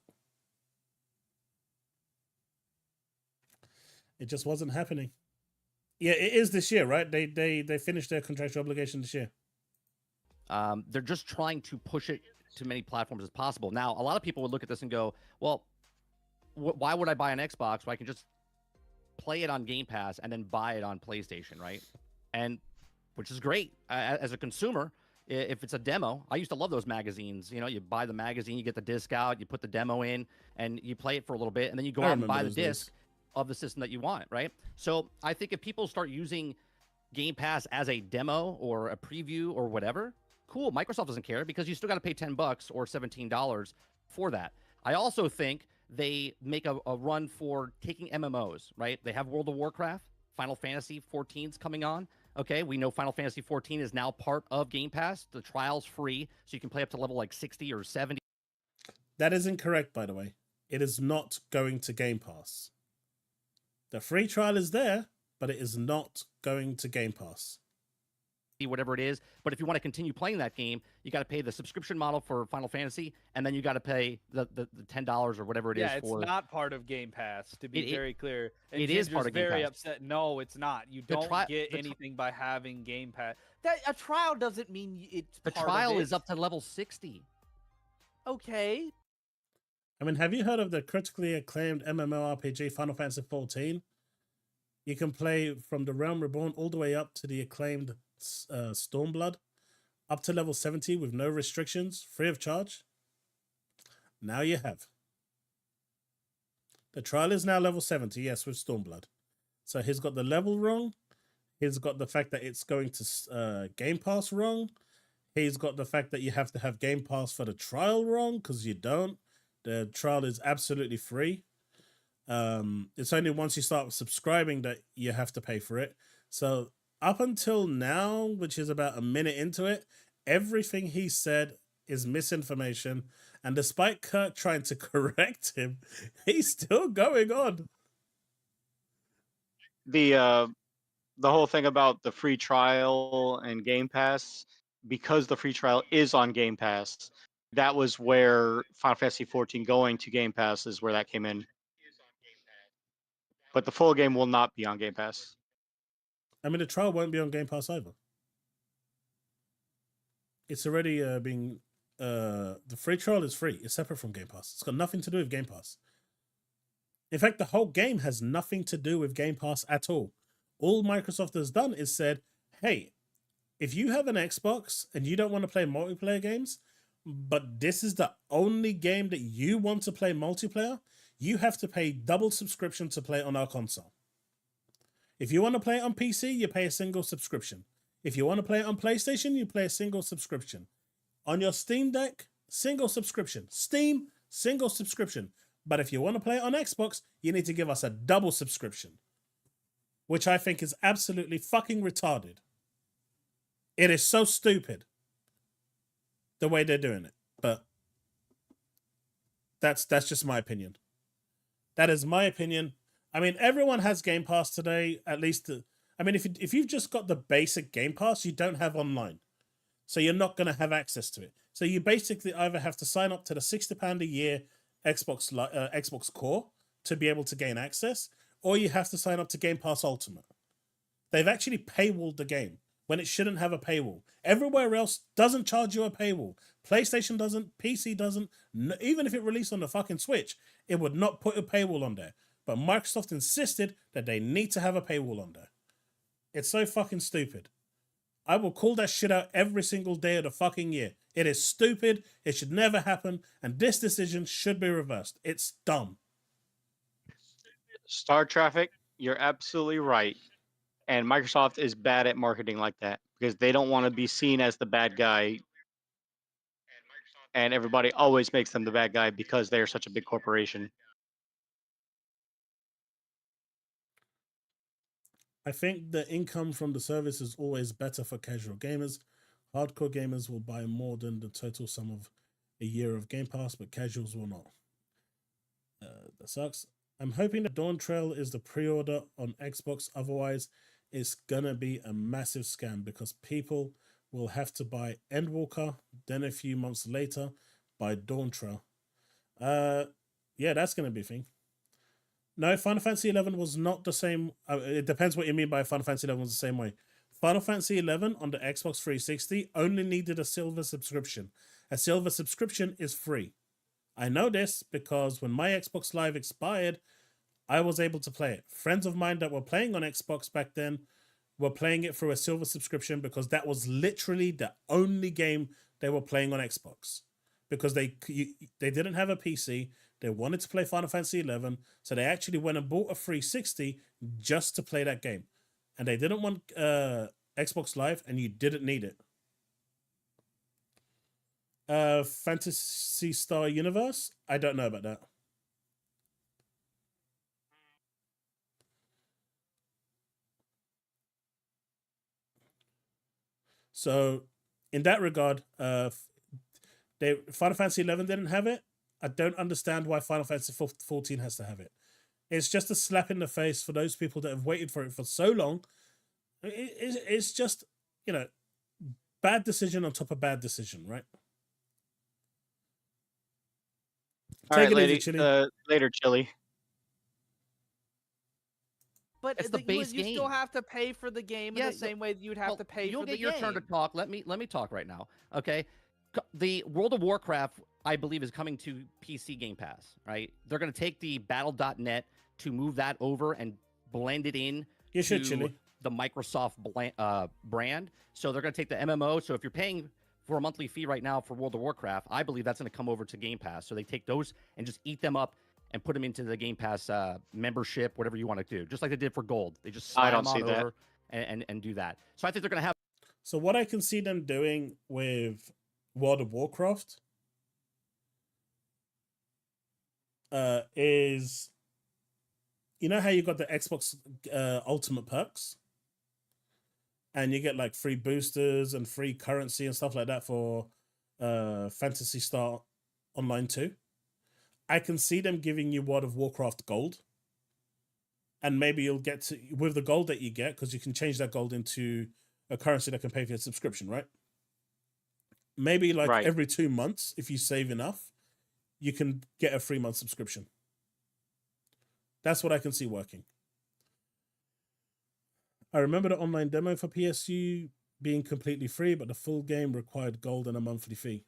it just wasn't happening. Yeah, it is this year, right? They finished their contractual obligation this year. They're just trying to push it to many platforms as possible. Now, a lot of people would look at this and go, well, why would I buy an Xbox when I can just play it on Game Pass and then buy it on PlayStation, right? And which is great as a consumer. If it's a demo, I used to love those magazines. You buy the magazine, you get the disc out, you put the demo in, and you play it for a little bit, and then you go out and buy the disc of the system that you want, right? So I think if people start using Game Pass as a demo or a preview or whatever, cool. Microsoft doesn't care because you still got to pay $10 or $17 for that. I also think they make a run for taking MMOs, right? They have World of Warcraft, Final Fantasy 14's coming on. Okay, we know Final Fantasy 14 is now part of Game Pass. The trial's free, so you can play up to level like 60 or 70. That is incorrect, by the way. It is not going to Game Pass. The free trial is there, but it is not going to Game Pass. Whatever it is. But if you want to continue playing that game, you got to pay the subscription model for Final Fantasy, and then you got to pay the $10 or whatever it is for. Yeah, it's not part of Game Pass, to be very clear. And it is part of Game very Pass. upset. No, it's not. You don't get anything by having Game Pass. That a trial doesn't mean it's the part trial of it. is up to level 60. Okay. I mean, have you heard of the critically acclaimed MMORPG Final Fantasy 14? You can play from the Realm Reborn all the way up to the acclaimed Stormblood, up to level 70 with no restrictions, free of charge. Now you have. The trial is now level 70, yes, with Stormblood. So he's got the level wrong. He's got the fact that it's going to Game Pass wrong. He's got the fact that you have to have Game Pass for the trial wrong, because you don't. The trial is absolutely free. It's only once you start subscribing that you have to pay for it. So up until now, which is about a minute into it, everything he said is misinformation. And despite Kirk trying to correct him, he's still going on. The whole thing about the free trial and Game Pass, because the free trial is on Game Pass, that was where Final Fantasy 14 going to Game Pass is where that came in. But the full game will not be on Game Pass. I mean, the trial won't be on Game Pass either. It's already being... the free trial is free. It's separate from Game Pass. It's got nothing to do with Game Pass. In fact, the whole game has nothing to do with Game Pass at all. All Microsoft has done is said, hey, if you have an Xbox and you don't want to play multiplayer games, but this is the only game that you want to play multiplayer, you have to pay double subscription to play on our console. If you want to play it on PC, you pay a single subscription. If you want to play it on PlayStation, you pay a single subscription. On your Steam Deck, single subscription. Steam, single subscription. But if you want to play it on Xbox, you need to give us a double subscription, which I think is absolutely fucking retarded. It is so stupid the way they're doing it. But that's just my opinion. That is my opinion. I mean, everyone has Game Pass today, at least. I mean, if you've just got the basic Game Pass, you don't have online. So you're not going to have access to it. So you basically either have to sign up to the £60 a year Xbox Core to be able to gain access, or you have to sign up to Game Pass Ultimate. They've actually paywalled the game when it shouldn't have a paywall. Everywhere else doesn't charge you a paywall. PlayStation doesn't, PC doesn't. Even if it released on the fucking Switch, it would not put a paywall on there. But Microsoft insisted that they need to have a paywall on there. It's so fucking stupid. I will call that shit out every single day of the fucking year. It is stupid. It should never happen. And this decision should be reversed. It's dumb. Star Traffic, you're absolutely right. And Microsoft is bad at marketing like that because they don't want to be seen as the bad guy. And everybody always makes them the bad guy because they're such a big corporation. I think the income from the service is always better for casual gamers. Hardcore gamers will buy more than the total sum of a year of Game Pass, but casuals will not. That sucks. I'm hoping that Dawn Trail is the pre-order on Xbox. Otherwise, it's gonna be a massive scam because people will have to buy Endwalker, then a few months later buy Dawn Trail. Yeah, that's gonna be a thing. No, Final Fantasy 11 was not the same. It depends what you mean by Final Fantasy 11 was the same way. Final Fantasy 11 on the Xbox 360 only needed a silver subscription. A silver subscription is free. I know this because when my Xbox Live expired, I was able to play it. Friends of mine that were playing on Xbox back then were playing it through a silver subscription because that was literally the only game they were playing on Xbox. Because they didn't have a PC. They wanted to play Final Fantasy 11, so they actually went and bought a 360 just to play that game. And they didn't want Xbox Live, and you didn't need it. Phantasy Star Universe? I don't know about that. So in that regard, Final Fantasy 11 didn't have it. I don't understand why Final Fantasy 14 has to have it. It's just a slap in the face for those people that have waited for it for so long. It's just, you know, bad decision on top of bad decision, right? All Take right, it easy, lady. Chili. Later, Chili. But It's the base you still game. have to pay for the game in the same way that you'd have to pay you'll for get the your game. turn to talk. Let me talk right now. Okay. The World of Warcraft, I believe, is coming to PC Game Pass, right? They're going to take the battle.net to move that over and blend it in to the Microsoft brand. So they're going to take the MMO. So if you're paying for a monthly fee right now for World of Warcraft, I believe that's going to come over to Game Pass. So they take those and just eat them up and put them into the Game Pass membership, whatever you want to do, just like they did for Gold. They just slide them on over and do that. So I think they're going to have. So what I can see them doing with World of Warcraft is, you know how you got the Xbox Ultimate perks, and you get like free boosters and free currency and stuff like that for Phantasy Star Online 2. I can see them giving you World of Warcraft gold, and maybe you'll get to, with the gold that you get, because you can change that gold into a currency that can pay for your subscription, right? Maybe like every 2 months, if you save enough, you can get a 3-month subscription. That's what I can see working. I remember the online demo for PSU being completely free, but the full game required gold and a monthly fee.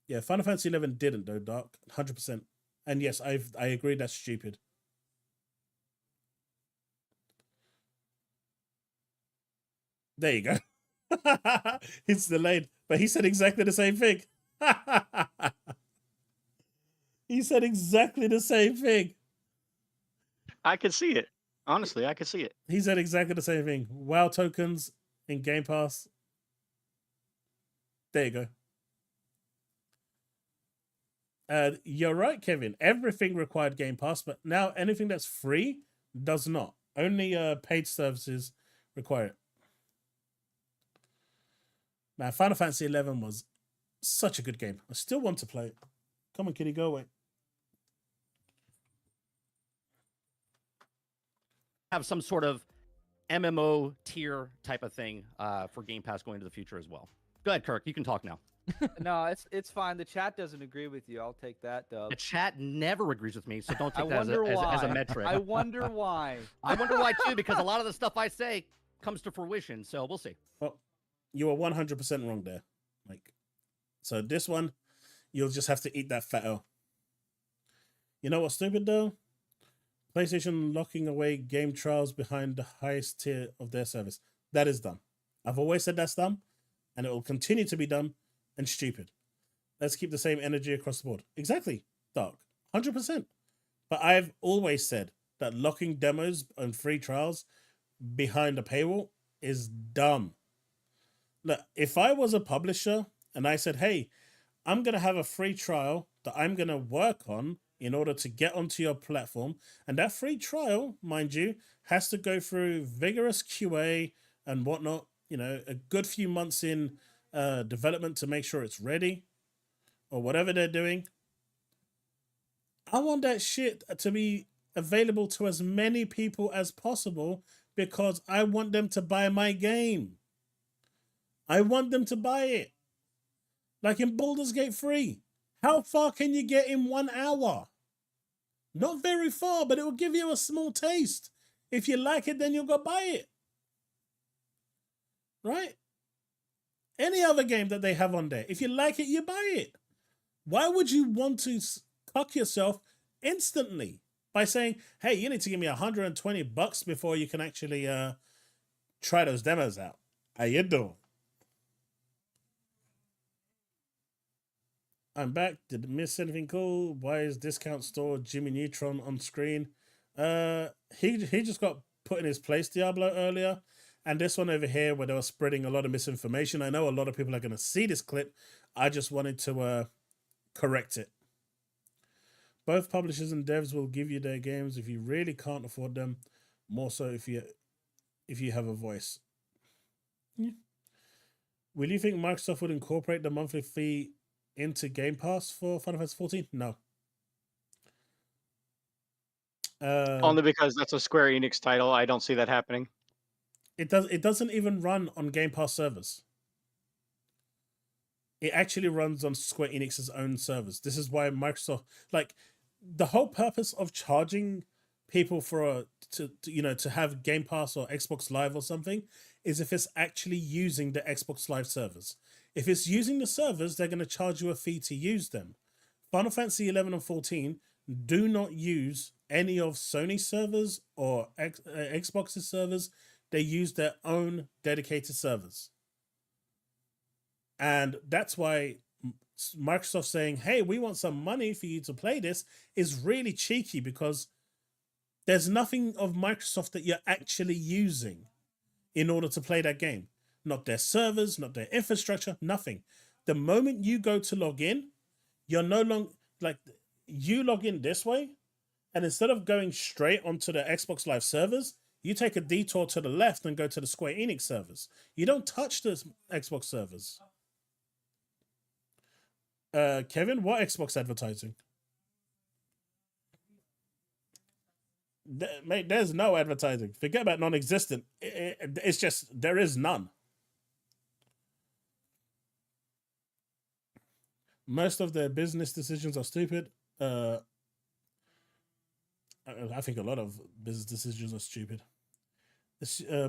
Yeah, Final Fantasy 11 didn't though, Dark, 100%. And yes, I agree that's stupid. There you go. It's delayed, but he said exactly the same thing. He said exactly the same thing. I can see it. Honestly, I can see it. He said exactly the same thing. WoW tokens in Game Pass. There you go. You're right, Kevin. Everything required Game Pass, but now anything that's free does not. Only paid services require it. Man, Final Fantasy 11 was such a good game. I still want to play it. Come on, kitty, go away. Have some sort of MMO tier type of thing for Game Pass going into the future as well. Go ahead, Kirk. You can talk now. No, it's fine. The chat doesn't agree with you. I'll take that, Dub. The chat never agrees with me, so don't take that as a metric. I wonder why. I wonder why, too, because a lot of the stuff I say comes to fruition, so we'll see. Well, you are 100% wrong there. Like, so this one, you'll just have to eat that fat L. You know what's stupid, though? PlayStation locking away game trials behind the highest tier of their service. That is dumb. I've always said that's dumb, and it will continue to be dumb and stupid. Let's keep the same energy across the board. Exactly, Dark. 100%. But I've always said that locking demos and free trials behind a paywall is dumb. Look, if I was a publisher and I said, hey, I'm going to have a free trial that I'm going to work on in order to get onto your platform, and that free trial, mind you, has to go through vigorous QA and whatnot, you know, a good few months in development to make sure it's ready or whatever they're doing. I want that shit to be available to as many people as possible because I want them to buy my game. I want them to buy it. Like in Baldur's Gate 3. How far can you get in 1 hour? Not very far, but it will give you a small taste. If you like it, then you'll go buy it. Right? Any other game that they have on there, if you like it, you buy it. Why would you want to cock yourself instantly by saying, hey, you need to give me $120 before you can actually try those demos out? How you doing? I'm back. Did I miss anything cool? Why is discount store Jimmy Neutron on screen? He just got put in his place, Diablo, earlier. And this one over here where they were spreading a lot of misinformation. I know a lot of people are going to see this clip. I just wanted to correct it. Both publishers and devs will give you their games if you really can't afford them. More so if you have a voice. Yeah. Will you think Microsoft would incorporate the monthly fee into Game Pass for Final Fantasy 14? No. Only because that's a Square Enix title. I don't see that happening. It doesn't even run on Game Pass servers. It actually runs on Square Enix's own servers. This is why Microsoft, like, the whole purpose of charging people for to have Game Pass or Xbox Live or something is if it's actually using the Xbox Live servers. If it's using the servers, they're going to charge you a fee to use them. Final Fantasy 11 and 14 do not use any of Sony servers or Xbox's servers. They use their own dedicated servers. And that's why Microsoft saying, hey, we want some money for you to play this is really cheeky, because there's nothing of Microsoft that you're actually using in order to play that game. Not their servers, not their infrastructure, nothing. The moment you go to log in, you're no longer, like, you log in this way, and instead of going straight onto the Xbox Live servers, you take a detour to the left and go to the Square Enix servers. You don't touch the Xbox servers. Kevin, what Xbox advertising? Mate, there's no advertising. Forget about non-existent. It's just, there is none. Most of their business decisions are stupid. I think a lot of business decisions are stupid.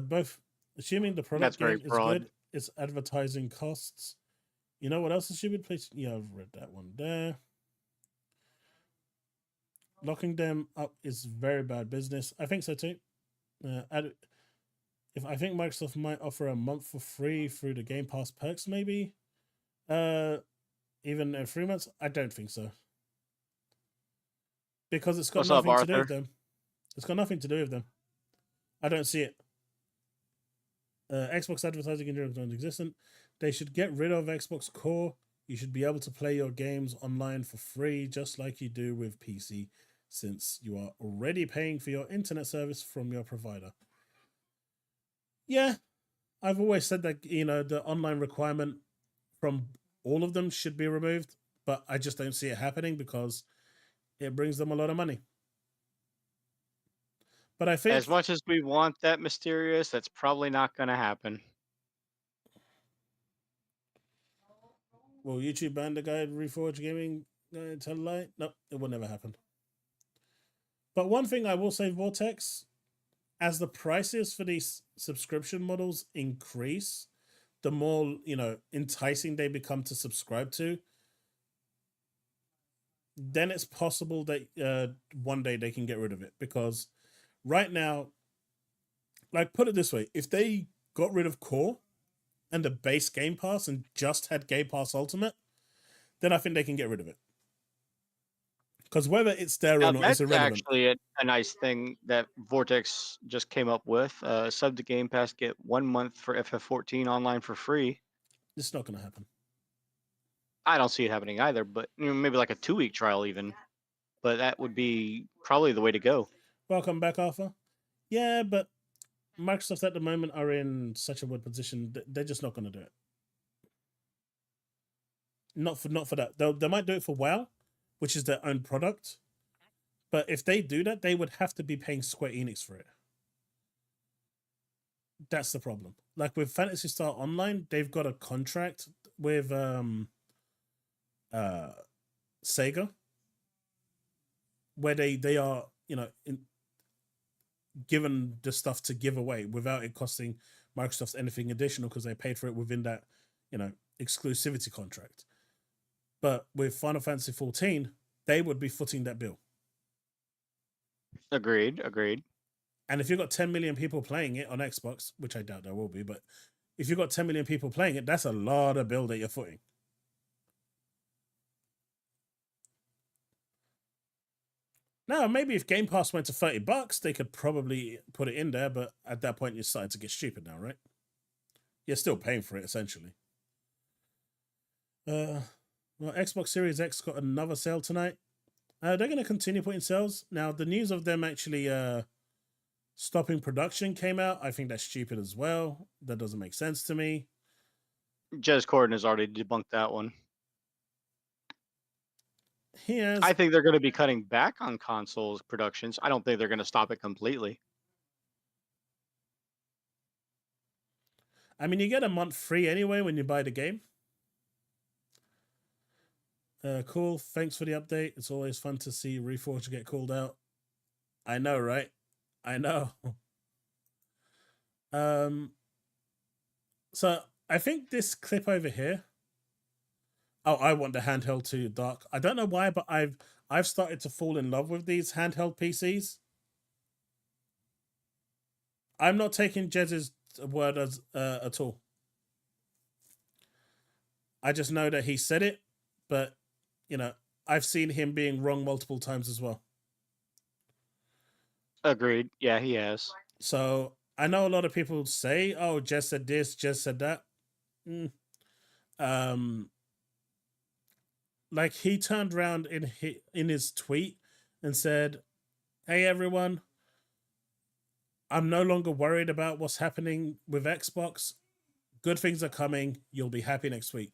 Both assuming the product game is good, its advertising costs. You know what else is stupid? Please, yeah, I've read that one there. Locking them up is very bad business. I think so too. If I think Microsoft might offer a month for free through the Game Pass perks, maybe. Even 3 months, I don't think so. Because it's got nothing to do with them. It's got nothing to do with them. I don't see it. Xbox advertising in general is non-existent. They should get rid of Xbox Core. You should be able to play your games online for free, just like you do with PC, since you are already paying for your internet service from your provider. Yeah, I've always said that, you know, the online requirement from all of them should be removed, but I just don't see it happening because it brings them a lot of money. But I think, as much as we want that mysterious, that's probably not going to happen. will YouTube ban the guy Reforge Gaming tell a lie? No, it will never happen. But one thing I will say, Vortex, as the prices for these subscription models increase, the more, you know, enticing they become to subscribe to, then it's possible that one day they can get rid of it. Because right now, like, put it this way, if they got rid of Core and the base Game Pass and just had Game Pass Ultimate, then I think they can get rid of it. Because whether it's there or not is irrelevant. That's actually a nice thing that Vortex just came up with. Sub to Game Pass, get 1 month for FF14 online for free. It's not going to happen. I don't see it happening either, but maybe like a 2-week trial even. But that would be probably the way to go. Welcome back, Arthur. Yeah, but Microsoft at the moment are in such a weird position. They're just not going to do it. Not for that. They might do it for WoW, which is their own product. But if they do that, they would have to be paying Square Enix for it. That's the problem. Like with Phantasy Star Online, they've got a contract with Sega, where they are, you know, given the stuff to give away without it costing Microsoft anything additional because they paid for it within that, you know, exclusivity contract. But with Final Fantasy 14, they would be footing that bill. Agreed. And if you've got 10 million people playing it on Xbox, which I doubt there will be, but if you've got 10 million people playing it, that's a lot of bill that you're footing. Now, maybe if Game Pass went to $30, they could probably put it in there, but at that point, you're starting to get stupid now, right? You're still paying for it, essentially. Well, Xbox Series X got another sale tonight. They're going to continue putting sales. Now, the news of them actually stopping production came out. I think that's stupid as well. That doesn't make sense to me. Jez Corden has already debunked that one. He has. I think they're going to be cutting back on consoles productions. I don't think they're going to stop it completely. I mean, you get a month free anyway when you buy the game. Cool. Thanks for the update. It's always fun to see Reforged get called out. I know, right? I know. So I think this clip over here. Oh, I want the handheld too, Dark. I don't know why, but I've started to fall in love with these handheld PCs. I'm not taking Jez's word as at all. I just know that he said it, but you know, I've seen him being wrong multiple times as well. Agreed. Yeah, he has. So I know a lot of people say, "Oh, Jez said this, Jez said that." Like he turned around in his tweet and said, "Hey everyone, I'm no longer worried about what's happening with Xbox. Good things are coming. You'll be happy next week."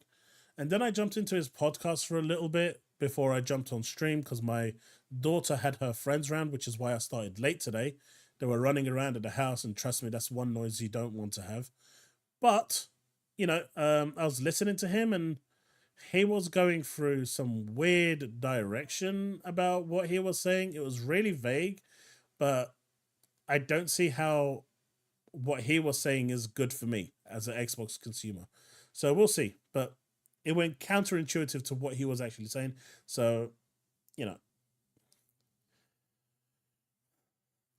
And then I jumped into his podcast for a little bit before I jumped on stream because my daughter had her friends round, which is why I started late today. They were running around at the house, and trust me, that's one noise you don't want to have. But, you know, I was listening to him, and he was going through some weird direction about what he was saying. It was really vague, but I don't see how what he was saying is good for me as an Xbox consumer. So we'll see. But it went counterintuitive to what he was actually saying. So, you know,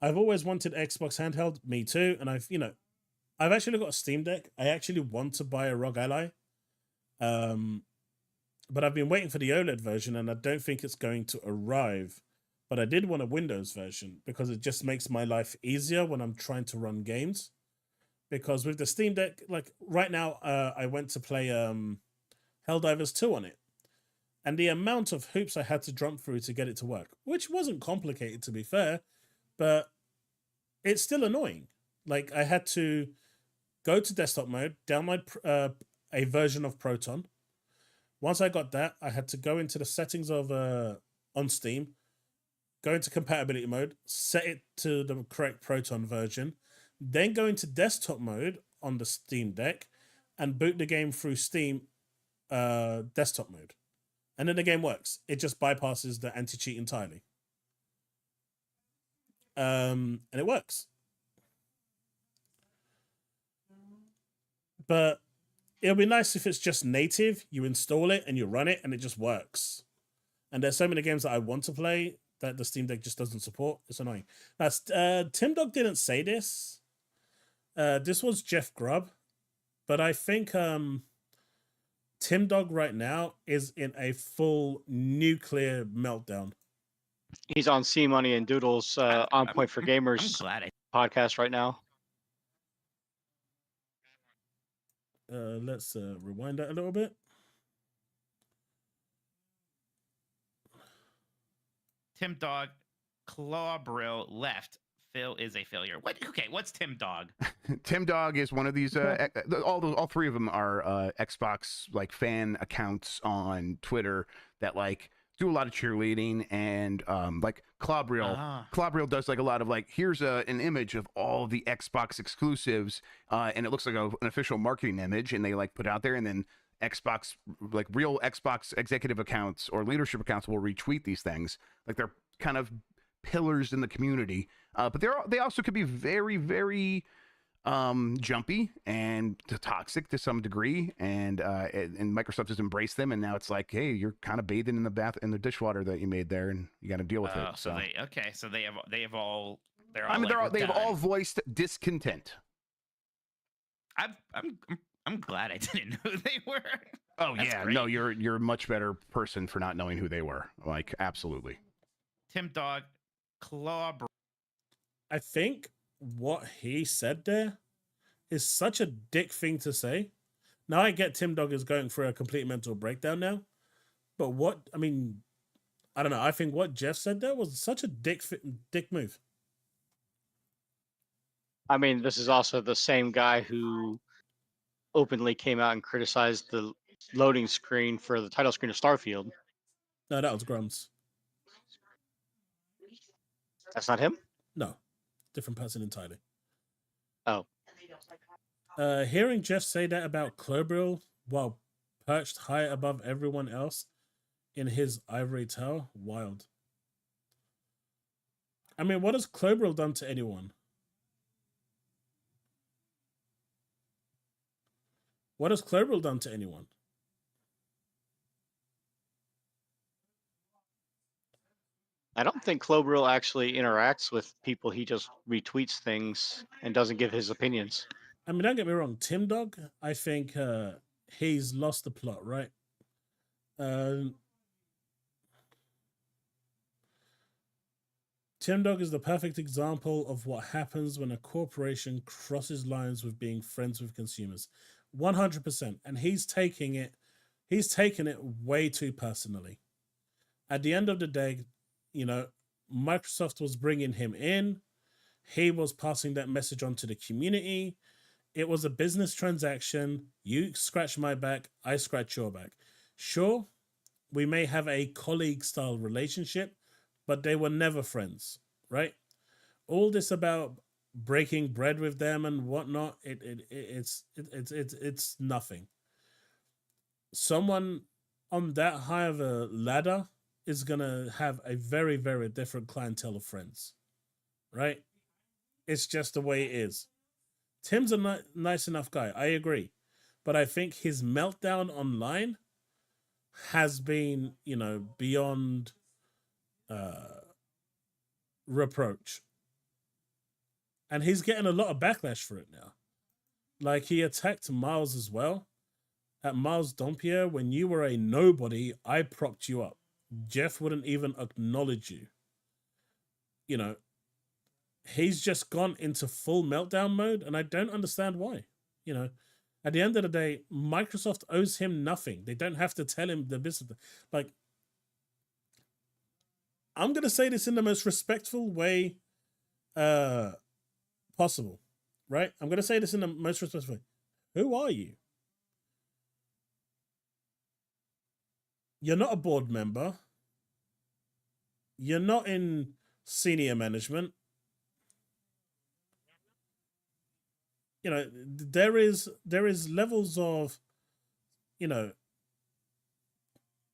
I've always wanted Xbox handheld. Me too. And I've actually got a Steam Deck. I actually want to buy a ROG Ally. But I've been waiting for the OLED version, and I don't think it's going to arrive. But I did want a Windows version because it just makes my life easier when I'm trying to run games. Because with the Steam Deck, like right now, I went to play Helldivers 2 on it. And the amount of hoops I had to jump through to get it to work, which wasn't complicated to be fair, but it's still annoying. Like I had to go to desktop mode, download a version of Proton. Once I got that, I had to go into the settings of on Steam, go into compatibility mode, set it to the correct Proton version, then go into desktop mode on the Steam Deck and boot the game through Steam desktop mode. And then the game works. It just bypasses the anti-cheat entirely. And it works. But it'll be nice if it's just native, you install it and you run it and it just works. And there's so many games that I want to play that the Steam Deck just doesn't support. It's annoying. That's Tim Dog didn't say this. This was Jeff Grubb. But I think Tim Dog right now is in a full nuclear meltdown. He's on C Money and Doodle's On Point for Gamers podcast right now. Let's rewind that a little bit. Tim Dog, Claw Brill left. Phil is a failure. What? Okay, what's Tim Dog? Tim Dog is one of these. All three of them are Xbox like fan accounts on Twitter that like do a lot of cheerleading and like Clawbrill does like a lot of like here's an image of all the Xbox exclusives and it looks like an official marketing image and they like put it out there and then Xbox like real Xbox executive accounts or leadership accounts will retweet these things like they're kind of pillars in the community but they also could be very very jumpy and toxic to some degree and Microsoft has embraced them and now it's like hey you're kind of bathing in the dishwater that you made there and you got to deal with it so they've all voiced discontent. I'm glad I didn't know who they were. Oh yeah, great. No, you're a much better person for not knowing who they were. Like absolutely. Tim Dog, Claw. I think what he said there is such a dick thing to say. Now I get Tim Dog is going through a complete mental breakdown now, but I don't know. I think what Jeff said there was such a dick move. I mean, this is also the same guy who openly came out and criticized the loading screen for the title screen of Starfield. No, that was Grums. That's not him? No, different person entirely. Oh. Hearing Jeff say that about Clobril while perched high above everyone else in his ivory tower, wild. I mean, what has Clobril done to anyone? What has Clobril done to anyone? I don't think Clobril actually interacts with people. He just retweets things and doesn't give his opinions. I mean, don't get me wrong. Tim Dog, I think he's lost the plot, right? Tim Dog is the perfect example of what happens when a corporation crosses lines with being friends with consumers. 100%. And he's taking it way too personally. At the end of the day, you know, Microsoft was bringing him in. He was passing that message on to the community. It was a business transaction. You scratch my back, I scratch your back. Sure, we may have a colleague-style relationship, but they were never friends, right? All this about breaking bread with them and whatnot, it's nothing. Someone on that high of a ladder is gonna have a very, very different clientele of friends, right? It's just the way it is. Tim's a nice enough guy, I agree, but I think his meltdown online has been, you know, beyond reproach, and he's getting a lot of backlash for it now. Like, he attacked Miles as well. At Miles Dompier, when you were a nobody, I propped you up. Jeff wouldn't even acknowledge you. You know, he's just gone into full meltdown mode, and I don't understand why. You know, at the end of the day, Microsoft owes him nothing. They don't have to tell him the business. Like, I'm going to say this in the most respectful way possible, right? I'm going to say this in the most respectful way. Who are you? You're not a board member. You're not in senior management. You know, there is levels of, you know,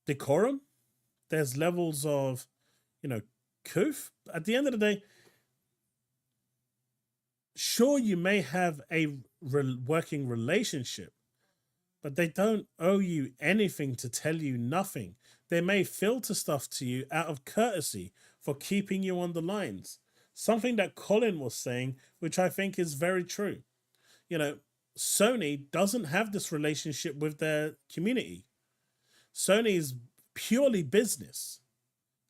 decorum. There's levels of, you know, coof. At the end of the day, sure, you may have a working relationship, but they don't owe you anything to tell you nothing. They may filter stuff to you out of courtesy for keeping you on the lines. Something that Colin was saying, which I think is very true. You know, Sony doesn't have this relationship with their community. Sony is purely business.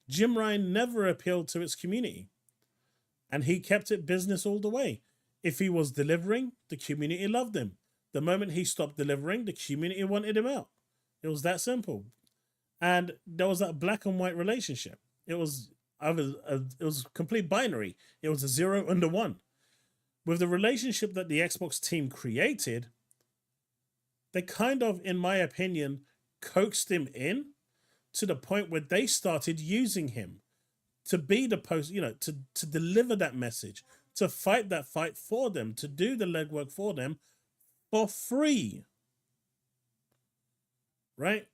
Jim Ryan never appealed to its community, and he kept it business all the way. If he was delivering, the community loved him. The moment he stopped delivering, the community wanted him out. It was that simple. And there was that black and white relationship. It was complete binary. It was a 0 and a 1. With the relationship that the Xbox team created, they kind of, in my opinion, coaxed him in to the point where they started using him to be the post, you know, to deliver that message, to fight that fight for them, to do the legwork for them for free. Right?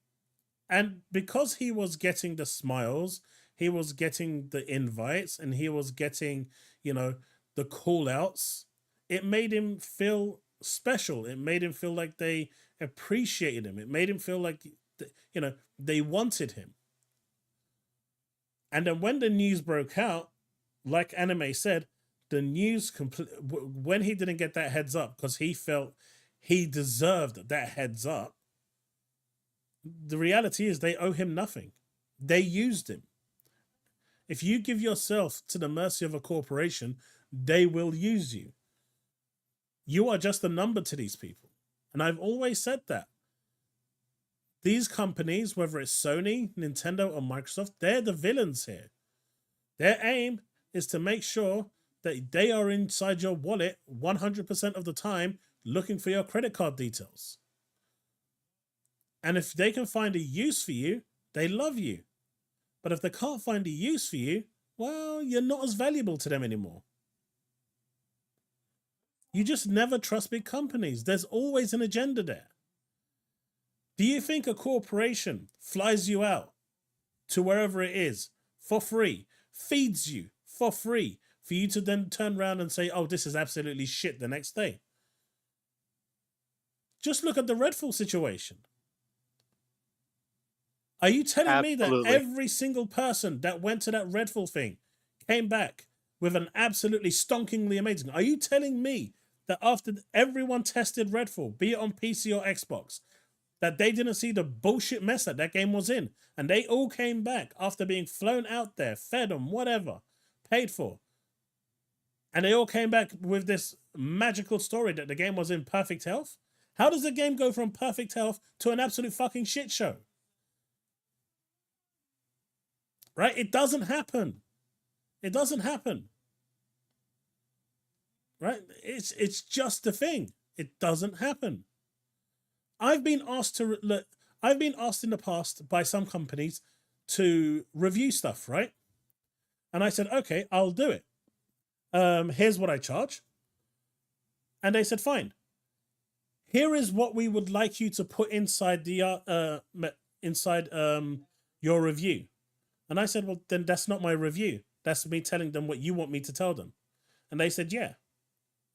And because he was getting the smiles, he was getting the invites, and he was getting, you know, the call outs, it made him feel special. It made him feel like they appreciated him. It made him feel like, you know, they wanted him. And then when the news broke out, like Anime said, the news when he didn't get that heads up because he felt he deserved that heads up, the reality is they owe him nothing. They used him. If you give yourself to the mercy of a corporation, they will use you. You are just a number to these people. And I've always said that. These companies, whether it's Sony, Nintendo, or Microsoft, they're the villains here. Their aim is to make sure that they are inside your wallet 100% of the time looking for your credit card details. And if they can find a use for you, they love you. But if they can't find a use for you, well, you're not as valuable to them anymore. You just never trust big companies. There's always an agenda there. Do you think a corporation flies you out to wherever it is for free, feeds you for free, for you to then turn around and say, oh, this is absolutely shit the next day? Just look at the Redfall situation. Are you telling me that every single person that went to that Redfall thing came back with an absolutely stonkingly amazing? Are you telling me that after everyone tested Redfall, be it on PC or Xbox, that they didn't see the bullshit mess that that game was in, and they all came back after being flown out there, fed on whatever, paid for, and they all came back with this magical story that the game was in perfect health? How does the game go from perfect health to an absolute fucking shit show? Right? It doesn't happen. It doesn't happen. Right? It's just the thing. It doesn't happen. I've been asked in the past by some companies to review stuff, right? And I said, okay, I'll do it. Here's what I charge. And they said, fine. Here is what we would like you to put inside the your review. And I said, well, then that's not my review. That's me telling them what you want me to tell them. And they said, yeah.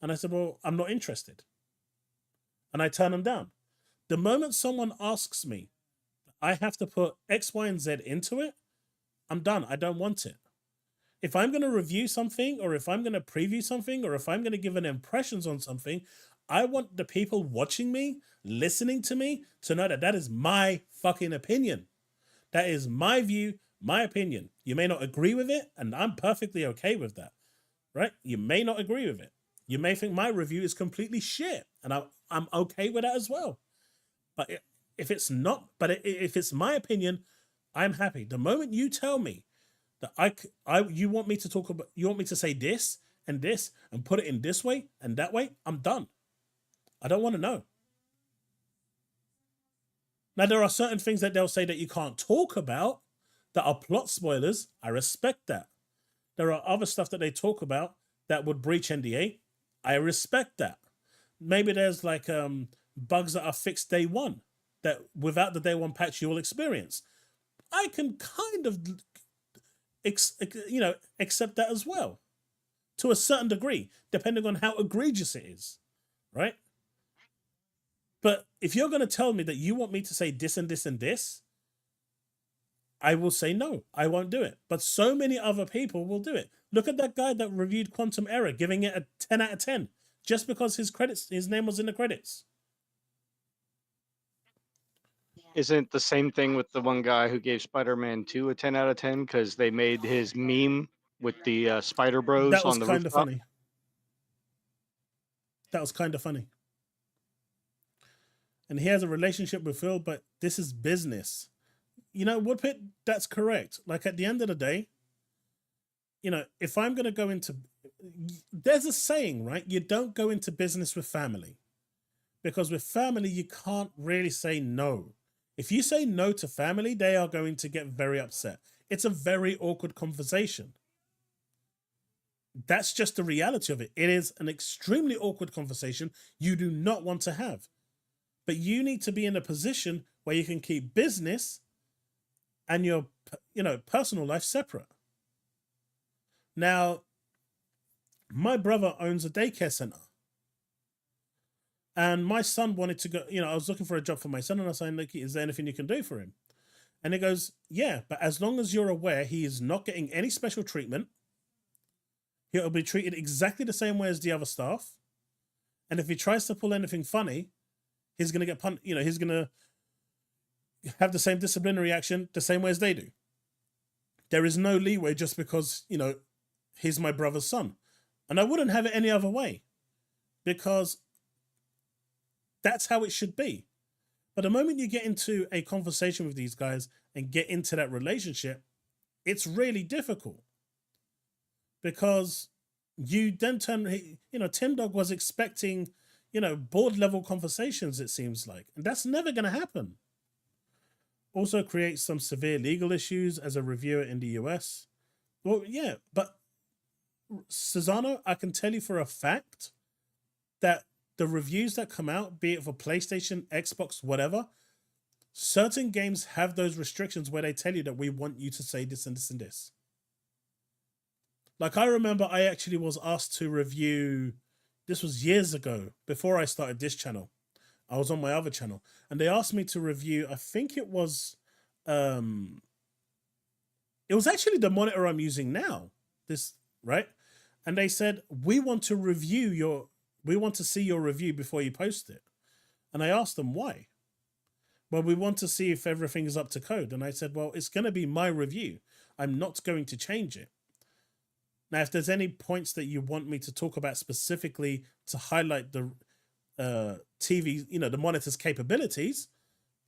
And I said, well, I'm not interested. And I turn them down. The moment someone asks me, I have to put X, Y, and Z into it, I'm done. I don't want it. If I'm going to review something, or if I'm going to preview something, or if I'm going to give an impressions on something, I want the people watching me, listening to me, to know that that is my fucking opinion. That is my view, my opinion. You may not agree with it, and I'm perfectly okay with that, right? You may not agree with it. You may think my review is completely shit, and I'm okay with that as well. But if it's not, if it's my opinion, I'm happy. The moment you tell me that you want me to talk about, you want me to say this and this and put it in this way and that way, I'm done. I don't want to know. Now, there are certain things that they'll say that you can't talk about that are plot spoilers. I respect that. There are other stuff that they talk about that would breach NDA. I respect that. Maybe there's like bugs that are fixed day one that without the day one patch you will experience. I can kind of, accept that as well, to a certain degree, depending on how egregious it is, right? But if you're going to tell me that you want me to say this and this and this, I will say no, I won't do it. But so many other people will do it. Look at that guy that reviewed Quantum Error, giving it a 10 out of 10, just because his name was in the credits. Isn't it the same thing with the one guy who gave Spider-Man 2 a 10 out of 10 because they made his meme with the Spider Bros That was on the kind of rooftop? funny. That was kind of funny. And he has a relationship with Phil, but this is business. You know, Woodpit, that's correct. Like, at the end of the day, you know, if I'm going to go into... There's a saying, right? You don't go into business with family. Because with family, you can't really say no. If you say no to family, they are going to get very upset. It's a very awkward conversation. That's just the reality of it. It is an extremely awkward conversation you do not want to have. But you need to be in a position where you can keep business and your, personal life separate. Now, my brother owns a daycare center. And my son wanted to go, I was looking for a job for my son, and I was saying, like, is there anything you can do for him? And he goes, yeah, but as long as you're aware he is not getting any special treatment, he'll be treated exactly the same way as the other staff. And if he tries to pull anything funny, he's going to get punished, he's going to have the same disciplinary action the same way as they do. There is no leeway just because, he's my brother's son. And I wouldn't have it any other way, because that's how it should be. But the moment you get into a conversation with these guys and get into that relationship, it's really difficult. Because you then turn, Tim Dog was expecting, board level conversations, it seems like. And that's never going to happen. Also creates some severe legal issues as a reviewer in the US. Well, yeah, but Susano, I can tell you for a fact that the reviews that come out, be it for PlayStation, Xbox, whatever, certain games have those restrictions where they tell you that we want you to say this and this and this. Like, I remember I actually was asked to review, this was years ago, before I started this channel. I was on my other channel, and they asked me to review, I think it was actually the monitor I'm using now, this, right? And they said, we want to see your review before you post it. And I asked them why. Well, we want to see if everything is up to code. And I said, well, it's going to be my review. I'm not going to change it. Now, if there's any points that you want me to talk about specifically to highlight the TV, the monitor's capabilities,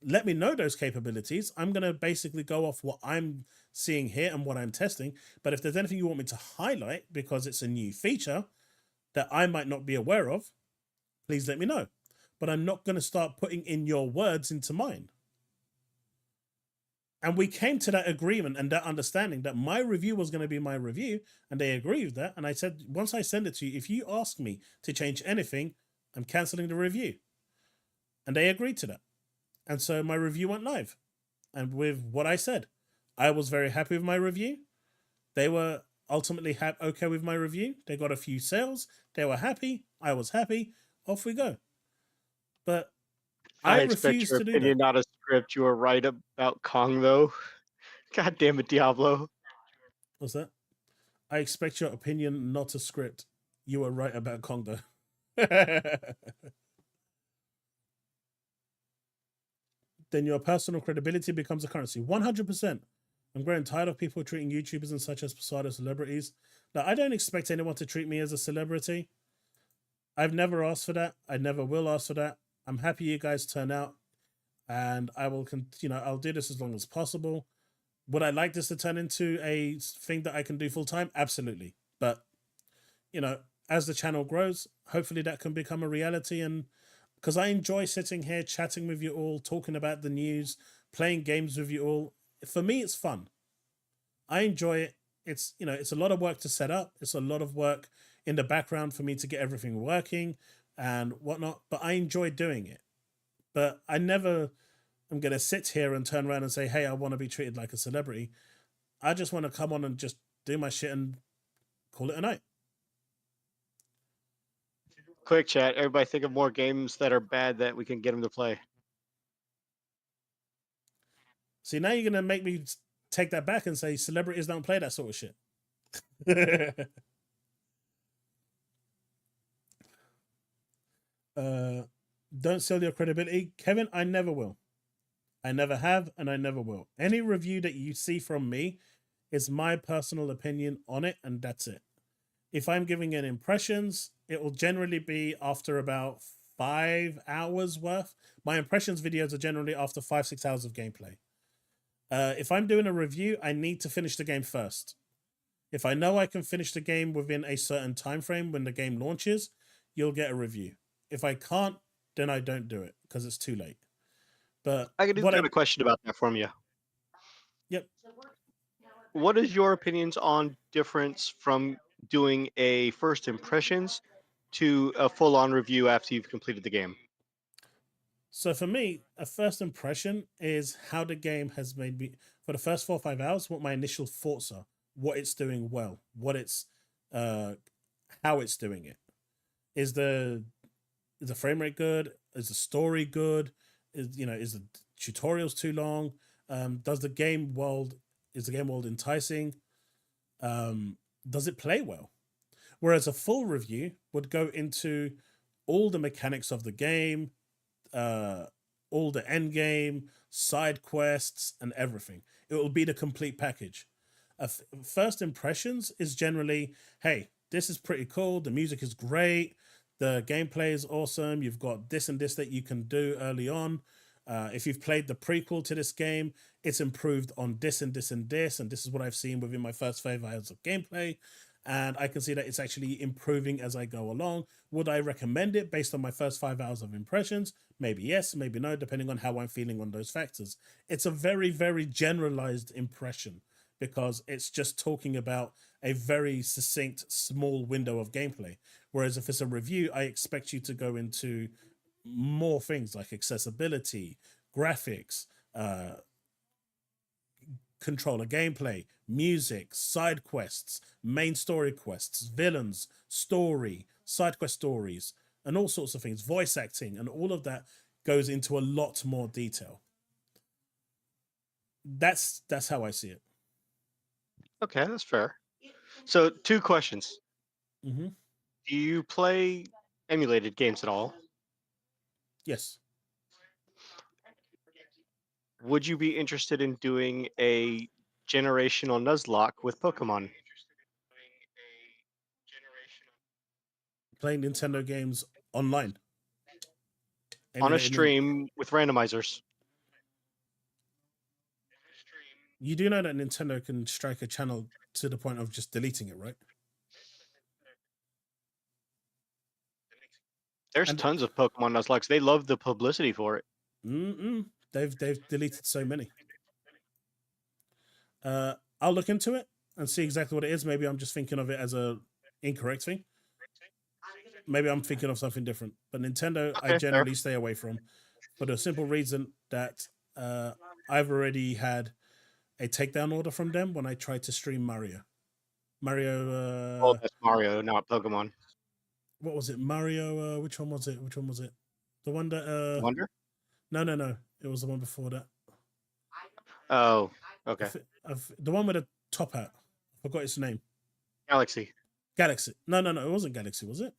let me know those capabilities. I'm going to basically go off what I'm seeing here and what I'm testing. But if there's anything you want me to highlight because it's a new feature that I might not be aware of, please let me know. But I'm not going to start putting in your words into mine. And we came to that agreement and that understanding that my review was going to be my review, and they agreed with that. And I said, once I send it to you, if you ask me to change anything, I'm canceling the review. And they agreed to that. And so my review went live. And with what I said, I was very happy with my review. They were ultimately okay with my review. They got a few sales. They were happy. I was happy. Off we go. But I refuse to do that. Not a script. You were right about Kong, though. God damn it, Diablo. What's that? I expect your opinion, not a script. You were right about Kong, though. Then your personal credibility becomes a currency. 100%. I'm growing tired of people treating YouTubers and such as persona celebrities. Now, I don't expect anyone to treat me as a celebrity. I've never asked for that. I never will ask for that. I'm happy you guys turn out, and I will, I'll do this as long as possible. Would I like this to turn into a thing that I can do full time? Absolutely. But, as the channel grows, hopefully that can become a reality. And because I enjoy sitting here, chatting with you all, talking about the news, playing games with you all. For me, it's fun. I enjoy it. It's, it's a lot of work to set up. It's a lot of work in the background for me to get everything working and whatnot, but I enjoy doing it. But I never am going to sit here and turn around and say, hey, I want to be treated like a celebrity. I just want to come on and just do my shit and call it a night. Quick chat. Everybody think of more games that are bad that we can get them to play. See, now you're going to make me take that back and say celebrities don't play that sort of shit. Don't sell your credibility. Kevin, I never will. I never have, and I never will. Any review that you see from me is my personal opinion on it, and that's it. If I'm giving it impressions, it will generally be after about 5 hours worth. My impressions videos are generally after 5-6 hours of gameplay. If I'm doing a review, I need to finish the game first. If I know I can finish the game within a certain time frame when the game launches, you'll get a review. If I can't, then I don't do it because it's too late. But I got a question about that from you. Yep. What is your opinions on difference from doing a first impressions to a full-on review after you've completed the game? So for me, a first impression is how the game has made me, for the first 4 or 5 hours, what my initial thoughts are, what it's doing well, what it's, how it's doing it. Is the frame rate good? Is the story good? Is the tutorials too long? Is the game world enticing? Does it play well? Whereas a full review would go into all the mechanics of the game, all the end game, side quests, and everything. It will be the complete package. First impressions is generally, hey, this is pretty cool. The music is great. The gameplay is awesome. You've got this and this that you can do early on. If you've played the prequel to this game, it's improved on this and this and this. And this is what I've seen within my first 5 hours of gameplay. and I can see that it's actually improving as I go along. Would I recommend it based on my first 5 hours of impressions? Maybe yes, maybe no, depending on how I'm feeling on those factors. It's a very, very generalized impression because it's just talking about a very succinct, small window of gameplay. Whereas if it's a review, I expect you to go into more things like accessibility, graphics, controller gameplay, music, side quests, main story quests, villains, story, side quest stories, and all sorts of things, voice acting, and all of that goes into a lot more detail. That's how I see it. Okay, that's fair. So 2 questions. Mm-hmm. Do you play emulated games at all? Yes. Would you be interested in doing a generational Nuzlocke with Pokemon? Playing Nintendo games online. On a Emulating them. stream with randomizers. You do know that Nintendo can strike a channel to the point of just deleting it, right? There's tons of Pokemon Nuzlockes. They love the publicity for it. They've deleted so many. I'll look into it and see exactly what it is. Maybe I'm just thinking of it as a incorrect thing. Maybe I'm thinking of something different. But Nintendo, Okay, I generally stay away from, for the simple reason that I've already had a takedown order from them when I tried to stream Mario. Oh, that's Mario, not Pokemon. What was it? Mario. Which one was it? The one that. Wonder? No. It was the one before that. Oh, okay. The one with a top hat. I forgot its name. Galaxy. No. It wasn't Galaxy, was it?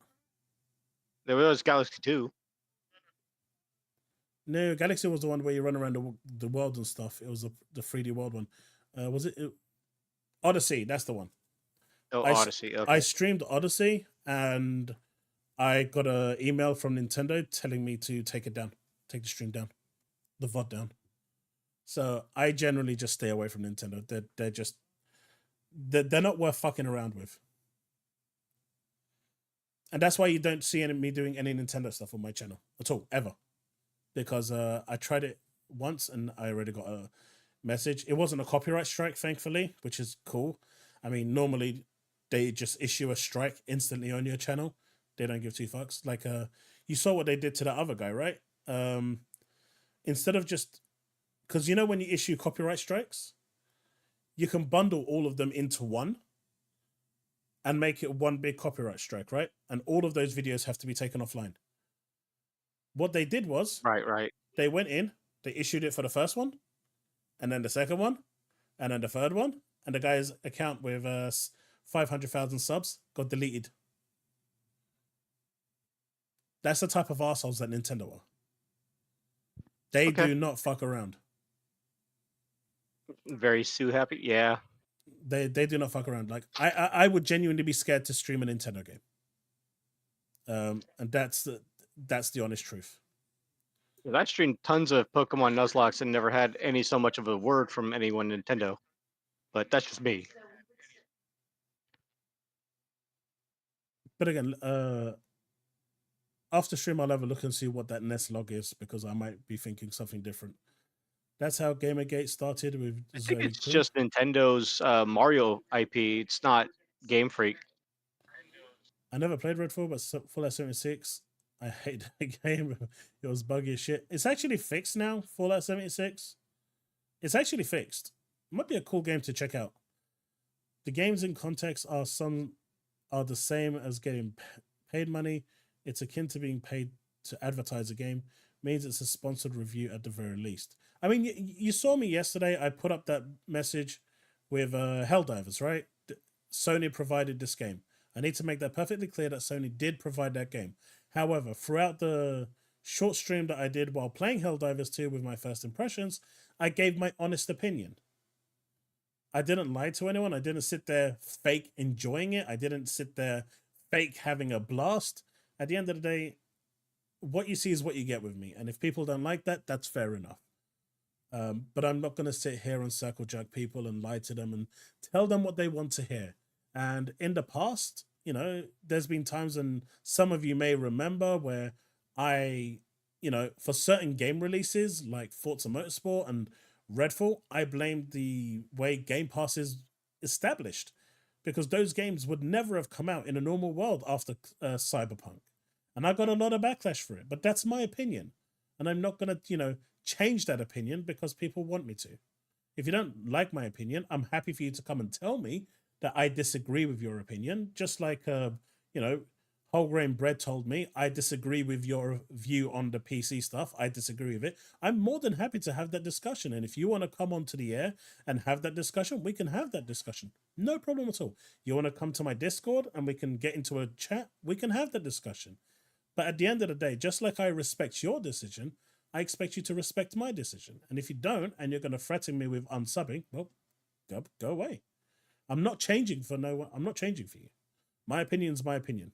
There was Galaxy 2. No, Galaxy was the one where you run around the world and stuff. It was the 3D world one. Was it Odyssey? That's the one. Oh, Odyssey. Okay. I streamed Odyssey and I got an email from Nintendo telling me to take it down, take the stream down, the VOD down. So I generally just stay away from Nintendo. They're not worth fucking around with. And that's why you don't see me doing any Nintendo stuff on my channel at all, ever. Because I tried it once and I already got a message. It wasn't a copyright strike, thankfully, which is cool. I mean, normally they just issue a strike instantly on your channel. They don't give 2 fucks. Like, you saw what they did to that other guy, right? Instead of just... Because you know when you issue copyright strikes, you can bundle all of them into one and make it one big copyright strike, right? And all of those videos have to be taken offline. What they did was... Right. They went in, they issued it for the first one, and then the second one, and then the third one, and the guy's account with 500,000 subs got deleted. That's the type of assholes that Nintendo are. They do not fuck around. Very Sue happy. Yeah. They do not fuck around. Like I would genuinely be scared to stream a Nintendo game. And that's the honest truth. I streamed tons of Pokemon Nuzlocks and never had any so much of a word from anyone Nintendo. But that's just me. But again, after stream I'll have a look and see what that Nest log is, because I might be thinking something different. That's how Gamergate started with I think it's just Nintendo's Mario IP. It's not Game Freak. I never played Redfall, but Fallout 76, I hate that game. It was buggy as shit. It's actually fixed now, Fallout 76. It's actually fixed. It might be a cool game to check out. The games in context are the same as getting paid money. It's akin to being paid to advertise a game. Means it's a sponsored review at the very least. I mean, you saw me yesterday. I put up that message with Helldivers, right? Sony provided this game. I need to make that perfectly clear that Sony did provide that game. However, throughout the short stream that I did while playing Helldivers 2 with my first impressions, I gave my honest opinion. I didn't lie to anyone. I didn't sit there fake enjoying it. I didn't sit there fake having a blast. At the end of the day, what you see is what you get with me. And if people don't like that, that's fair enough. But I'm not going to sit here and circle jerk people and lie to them and tell them what they want to hear. And in the past, you know, there's been times, and some of you may remember, where I, you know, for certain game releases like Forza Motorsport and Redfall, I blamed the way Game Pass is established, because those games would never have come out in a normal world after Cyberpunk. And I got a lot of backlash for it, but that's my opinion. And I'm not going to, you know, change that opinion because people want me to. If you don't like my opinion, I'm happy for you to come and tell me that I disagree with your opinion. Just like, you know, Whole Grain Bread told me, I disagree with your view on the PC stuff. I disagree with it. I'm more than happy to have that discussion. And if you want to come onto the air and have that discussion, we can have that discussion. No problem at all. You want to come to my Discord and we can get into a chat, we can have that discussion. But at the end of the day, just like I respect your decision, I expect you to respect my decision. And if you don't, and you're going to threaten me with unsubbing, well, go away. I'm not changing for no one. I'm not changing for you. My opinion's my opinion.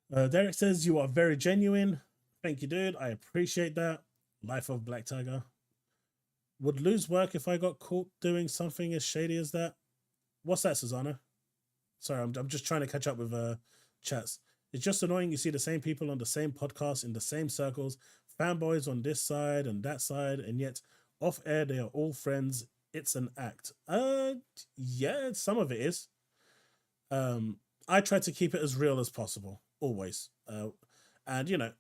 Derek says, you are very genuine. Thank you, dude. I appreciate that. Life of Black Tiger. Would lose work if I got caught doing something as shady as that? What's that, Susanna? Sorry, I'm just trying to catch up with chats. It's just annoying. You see the same people on the same podcast in the same circles, fanboys on this side and that side, and yet off air they are all friends. It's an act. Yeah, some of it is. I try to keep it as real as possible, always. And you know,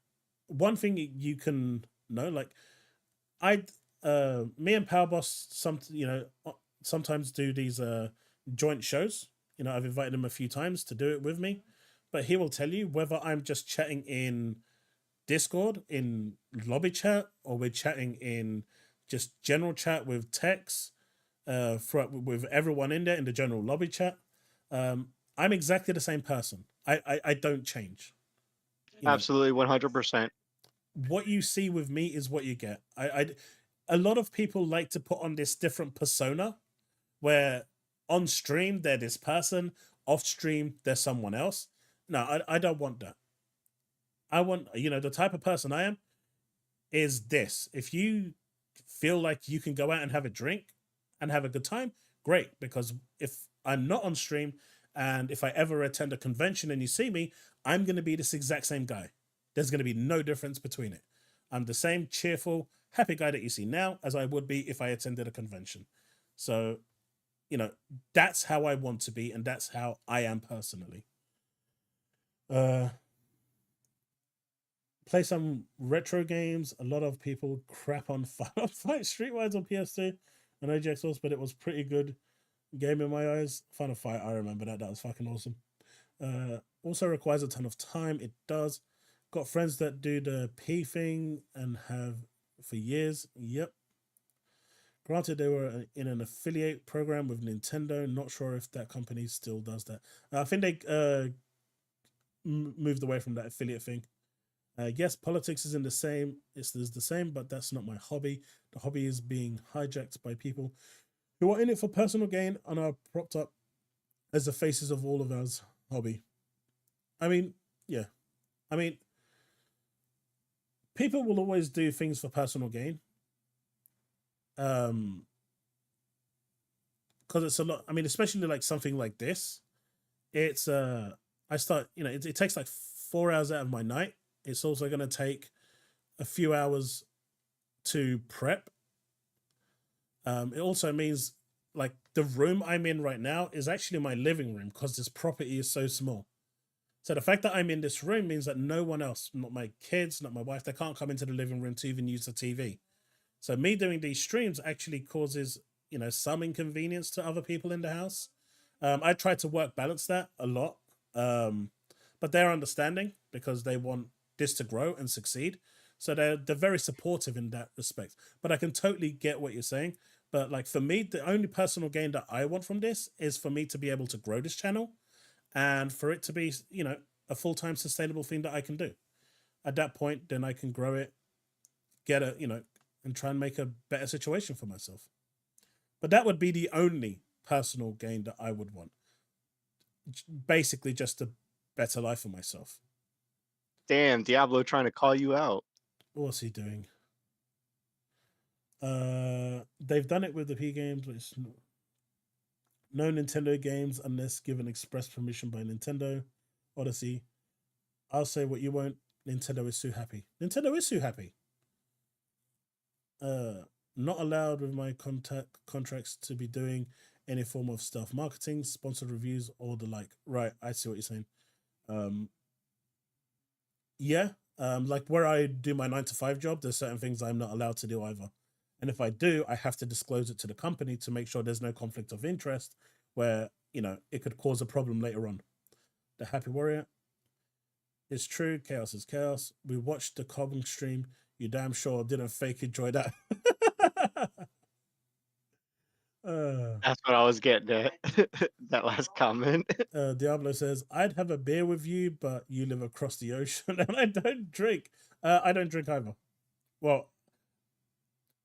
one thing you can know, like me and Power Boss, sometimes do these joint shows. You know, I've invited him a few times to do it with me, but he will tell you whether I'm just chatting in Discord, in lobby chat, or we're chatting in just general chat with text, with everyone in there in the general lobby chat. I'm exactly the same person. I don't change. Absolutely, 100%. What you see with me is what you get. A lot of people like to put on this different persona where on stream they're this person, off stream they're someone else. No, I don't want that. I want, you know, the type of person I am is this. If you feel like you can go out and have a drink and have a good time, great. Because if I'm not on stream and if I ever attend a convention and you see me, I'm going to be this exact same guy. There's going to be no difference between it. I'm the same cheerful, happy guy that you see now as I would be if I attended a convention. So, you know, that's how I want to be, and that's how I am personally. Play some retro games. A lot of people crap on Final Fight Streetwise on PS2 and OG Source, but it was pretty good game in my eyes. Final Fight, I remember that. That was fucking awesome. Also requires a ton of time. It does. Got friends that do the P thing and have for years. Yep. Granted, they were in an affiliate program with Nintendo. Not sure if that company still does that. I think they moved away from that affiliate thing. Yes, politics is the same, but that's not my hobby. The hobby is being hijacked by people who are in it for personal gain and are propped up as the faces of all of us hobby. I mean, yeah. I mean, people will always do things for personal gain. Because it's a lot. I mean, especially like something like this. It's I start, you know, it takes like 4 hours out of my night. It's also going to take a few hours to prep. It also means like the room I'm in right now is actually my living room because this property is so small. So the fact that I'm in this room means that no one else, not my kids, not my wife, they can't come into the living room to even use the TV. So me doing these streams actually causes, you know, some inconvenience to other people in the house. I try to balance that a lot. But they're understanding because they want this to grow and succeed. So they're very supportive in that respect. But I can totally get what you're saying. But like for me, the only personal gain that I want from this is for me to be able to grow this channel and for it to be, you know, a full-time sustainable thing that I can do. At that point, then I can grow it, get a, you know, and try and make a better situation for myself. But that would be the only personal gain that I would want. Basically just a better life for myself. Damn, Diablo trying to call you out. What's he doing? They've done it with the P games, but it's not. No Nintendo games unless given express permission by Nintendo. Odyssey. I'll say what you won't. Nintendo is too happy. Nintendo is too happy. Not allowed with my contracts to be doing any form of stuff, marketing, sponsored reviews, or the like. Right, I see what you're saying. Yeah, like where I do my 9 to 5 job, there's certain things I'm not allowed to do either. And if I do, I have to disclose it to the company to make sure there's no conflict of interest where, you know, it could cause a problem later on. The Happy Warrior. It's true, chaos is chaos. We watched the Carbon stream. You damn sure didn't fake enjoy that. That's what I was getting at. That last comment. Diablo says, I'd have a beer with you, but you live across the ocean and I don't drink. I don't drink either. Well,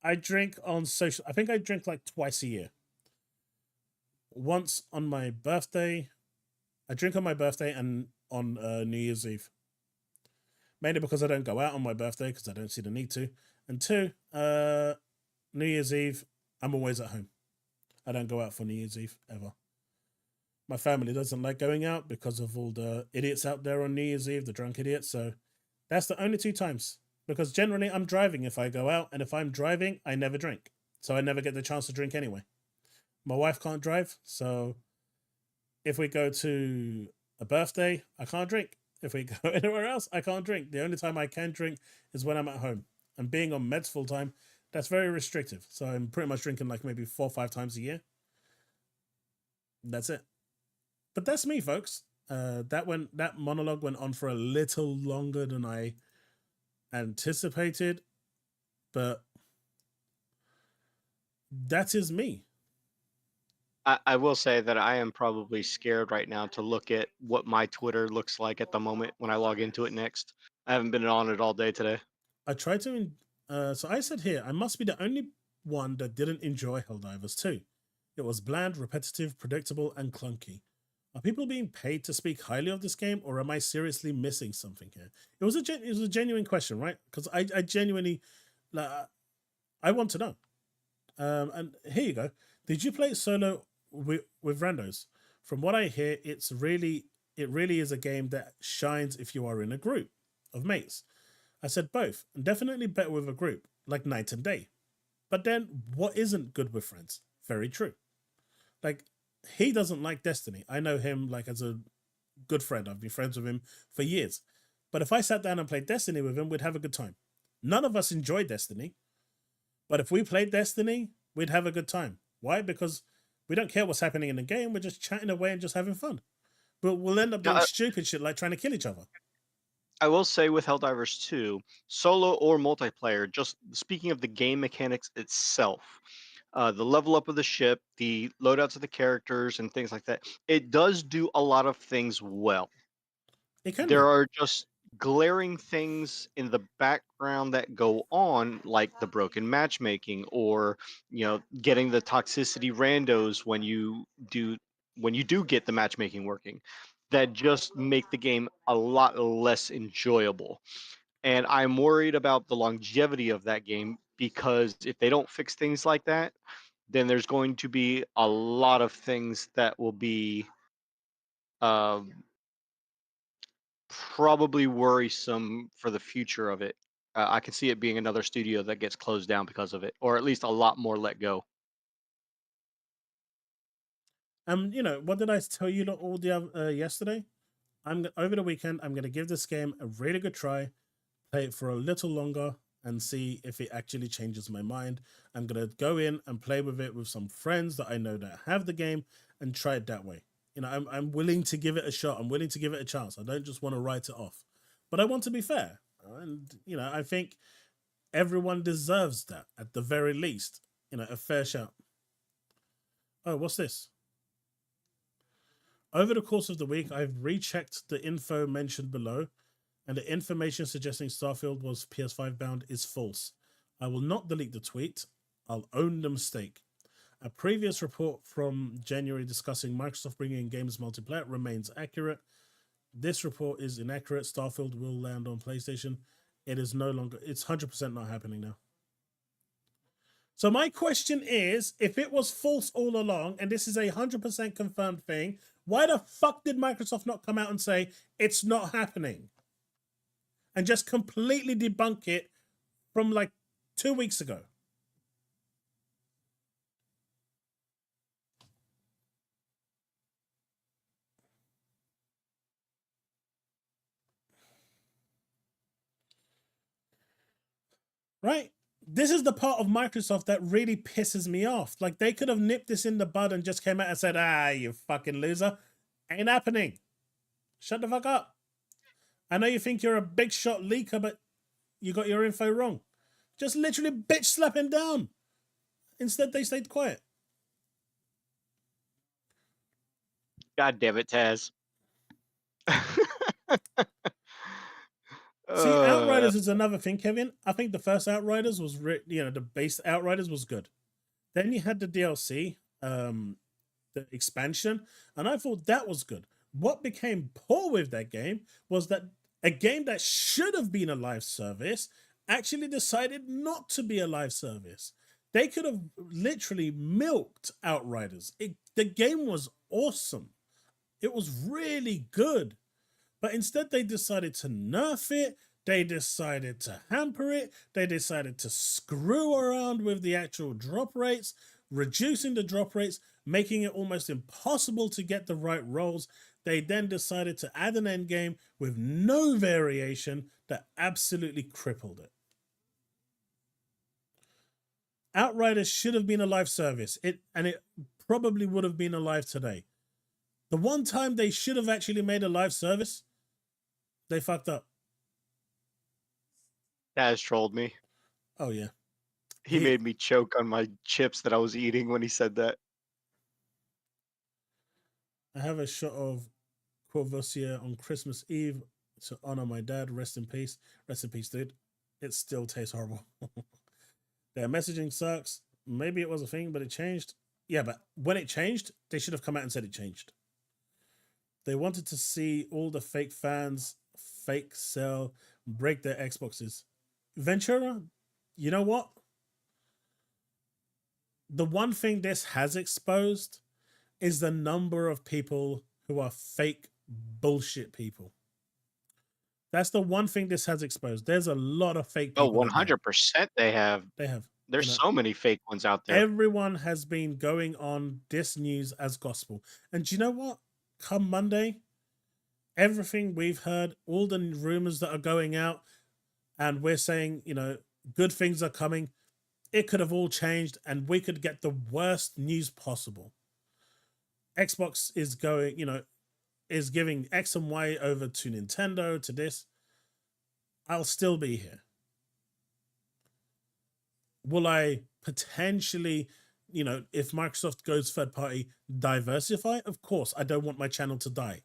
I drink on social. I think I drink like twice a year. Once on my birthday. I drink on my birthday and on New Year's Eve. Mainly because I don't go out on my birthday because I don't see the need to. And 2, New Year's Eve, I'm always at home. I don't go out for New Year's Eve, ever. My family doesn't like going out because of all the idiots out there on New Year's Eve, the drunk idiots. So that's the only 2 times. Because generally I'm driving if I go out. And if I'm driving, I never drink. So I never get the chance to drink anyway. My wife can't drive. So if we go to a birthday, I can't drink. If we go anywhere else, I can't drink. The only time I can drink is when I'm at home. And being on meds full time, that's very restrictive. So I'm pretty much drinking like maybe 4 or 5 times a year. That's it. But that's me, folks. That monologue went on for a little longer than I anticipated. But that is me. I will say that I am probably scared right now to look at what my Twitter looks like at the moment when I log into it next. I haven't been on it all day today. I tried to... so I said here, I must be the only one that didn't enjoy Helldivers 2. It was bland, repetitive, predictable, and clunky. Are people being paid to speak highly of this game, or am I seriously missing something here? It was a genuine question, right? Because I genuinely... I want to know. And here you go. Did you play it solo with randos? From what I hear, it really is a game that shines if you are in a group of mates. I said both, and definitely better with a group, like night and day. But then, what isn't good with friends? Very true. Like, he doesn't like Destiny. I know him like as a good friend. I've been friends with him for years. But if I sat down and played Destiny with him, we'd have a good time. None of us enjoy Destiny. But if we played Destiny, we'd have a good time. Why? Because we don't care what's happening in the game. We're just chatting away and just having fun. But we'll end up doing stupid shit like trying to kill each other. I will say with Helldivers 2, solo or multiplayer, just speaking of the game mechanics itself, the level up of the ship, the loadouts of the characters and things like that, it does do a lot of things well. There are just glaring things in the background that go on, like the broken matchmaking, or getting the toxicity randos when you do get the matchmaking working, that just make the game a lot less enjoyable. And I'm worried about the longevity of that game, because if they don't fix things like that, then there's going to be a lot of things that will be probably worrisome for the future of it. I can see it being another studio that gets closed down because of it, or at least a lot more let go. What did I tell you all yesterday? Over the weekend, I'm going to give this game a really good try, play it for a little longer, and see if it actually changes my mind. I'm going to go in and play with it with some friends that I know that have the game and try it that way. I'm willing to give it a shot. I'm willing to give it a chance. I don't just want to write it off. But I want to be fair. And, I think everyone deserves that, at the very least. A fair shout. Oh, what's this? Over the course of the week, I've rechecked the info mentioned below, and the information suggesting Starfield was PS5 bound is false. I will not delete the tweet. I'll own the mistake. A previous report from January discussing Microsoft bringing in games multiplayer remains accurate. This report is inaccurate. Starfield will land on PlayStation. It is no longer... It's 100% not happening now. So my question is, if it was false all along, and this is a 100% confirmed thing, why the fuck did Microsoft not come out and say it's not happening? And just completely debunk it from like 2 weeks ago? Right? This is the part of Microsoft that really pisses me off. Like, they could have nipped this in the bud and just came out and said, ah, you fucking loser. Ain't happening. Shut the fuck up. I know you think you're a big shot leaker, but you got your info wrong. Just literally bitch slap him down. Instead, they stayed quiet. God damn it, Taz. See, Outriders is another thing, Kevin. I think the first Outriders was, the base Outriders was good. Then you had the DLC, the expansion, and I thought that was good. What became poor with that game was that a game that should have been a live service actually decided not to be a live service. They could have literally milked Outriders. The game was awesome. It was really good. But instead, they decided to nerf it. They decided to hamper it. They decided to screw around with the actual drop rates, reducing the drop rates, making it almost impossible to get the right rolls. They then decided to add an end game with no variation that absolutely crippled it. Outriders should have been a live service, and it probably would have been alive today. The one time they should have actually made a live service, they fucked up. Taz trolled me. Oh, yeah. He made me choke on my chips that I was eating when he said that. I have a shot of Corvosia on Christmas Eve to honor my dad. Rest in peace. Rest in peace, dude. It still tastes horrible. Their messaging sucks. Maybe it was a thing, but it changed. Yeah, but when it changed, they should have come out and said it changed. They wanted to see all the fake fans fake sell, break their Xboxes. Ventura, you know what? The one thing this has exposed is the number of people who are fake bullshit people. That's the one thing this has exposed. There's a lot of fake people. Oh, 100% they have. They have. There's so many fake ones out there. Everyone has been going on this news as gospel. And do you know what? Come Monday, everything we've heard, all the rumors that are going out, and we're saying, good things are coming. It could have all changed, and we could get the worst news possible. Xbox is going, is giving X and Y over to Nintendo, to this. I'll still be here. Will I potentially, if Microsoft goes third party, diversify? Of course, I don't want my channel to die.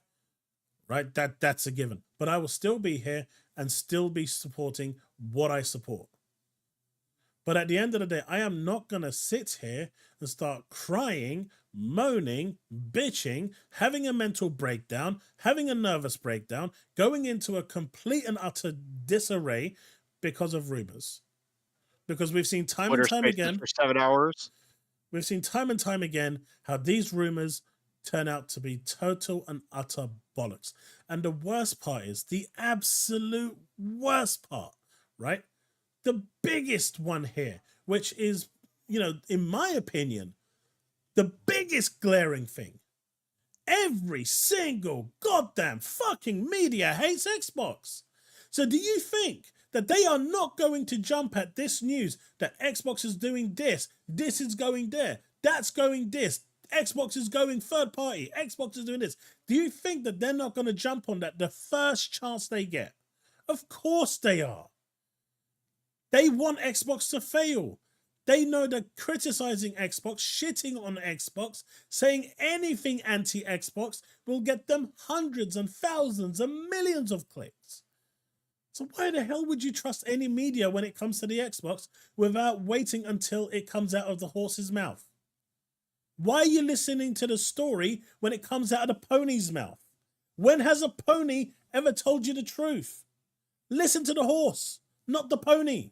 Right? That's a given. But I will still be here and still be supporting what I support. But at the end of the day, I am not going to sit here and start crying, moaning, bitching, having a mental breakdown, having a nervous breakdown, going into a complete and utter disarray because of rumors. Because we've seen time and time again for 7 hours. We've seen time and time again how these rumors turn out to be total and utter bollocks. And the worst part is, the absolute worst part, right? The biggest one here, which is, in my opinion, the biggest glaring thing. Every single goddamn fucking media hates Xbox. So do you think that they are not going to jump at this news that Xbox is doing this is going there, that's going this, Xbox is going third party, Xbox is doing this? Do you think that they're not going to jump on that the first chance they get? Of course they are. They want Xbox to fail. They know that criticizing Xbox, shitting on Xbox, saying anything anti-Xbox will get them hundreds and thousands and millions of clicks. So why the hell would you trust any media when it comes to the Xbox without waiting until it comes out of the horse's mouth? Why are you listening to the story when it comes out of the pony's mouth? When has a pony ever told you the truth? Listen to the horse, not the pony.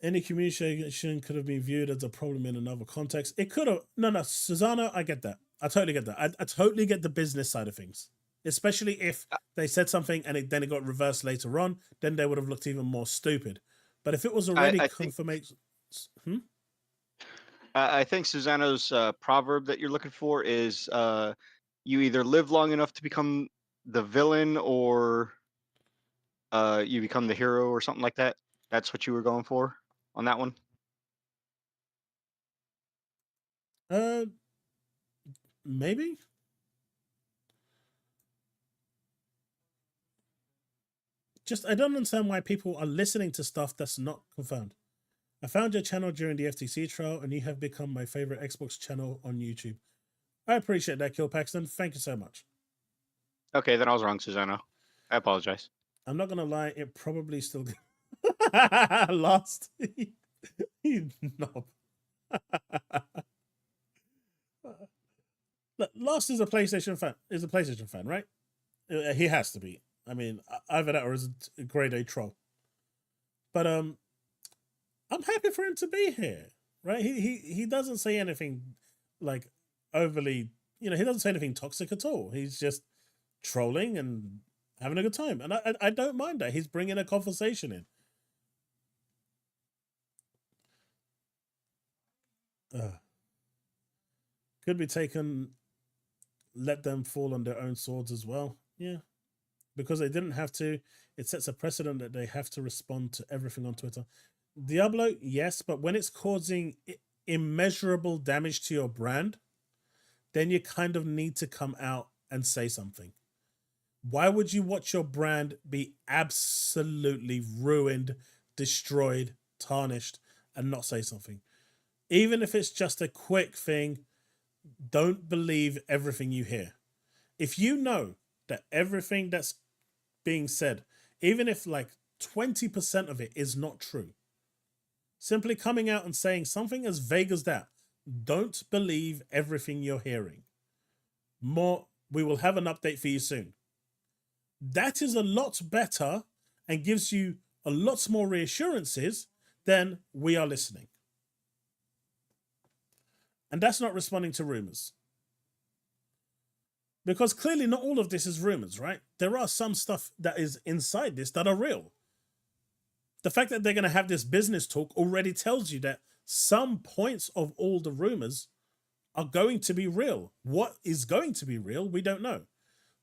Any communication could have been viewed as a problem in another context. It could have. No, Susano, I get that. I totally get that. I totally get the business side of things. Especially if they said something and then it got reversed later on, then they would have looked even more stupid. But if it was already confirmation... I think Susano's proverb that you're looking for is you either live long enough to become the villain or you become the hero or something like that. That's what you were going for on that one? Maybe. Just, I don't understand why people are listening to stuff that's not confirmed. I found your channel during the FTC trial, and you have become my favorite Xbox channel on YouTube. I appreciate that, Kill Paxton. Thank you so much. Okay, then I was wrong, Susano. I apologize. I'm not gonna lie, it probably still lost. You knob. Look, Lost is a PlayStation fan. Right? He has to be. I mean, either that or is a grade A troll. But I'm happy for him to be here, right? He doesn't say anything like overly, he doesn't say anything toxic at all. He's just trolling and having a good time, and I don't mind that. He's bringing a conversation in. Could be taken. Let them fall on their own swords as well. Yeah. Because they didn't have to, it sets a precedent that they have to respond to everything on Twitter. Diablo, yes, but when it's causing immeasurable damage to your brand, then you kind of need to come out and say something. Why would you watch your brand be absolutely ruined, destroyed, tarnished, and not say something? Even if it's just a quick thing, don't believe everything you hear. If you know that everything that's being said, even if like 20% of it is not true, simply coming out and saying something as vague as that, don't believe everything you're hearing. We will have an update for you soon. That is a lot better and gives you a lot more reassurances than we are listening. And that's not responding to rumors. Because clearly not all of this is rumors, right? There are some stuff that is inside this that are real. The fact that they're going to have this business talk already tells you that some points of all the rumors are going to be real. What is going to be real, we don't know.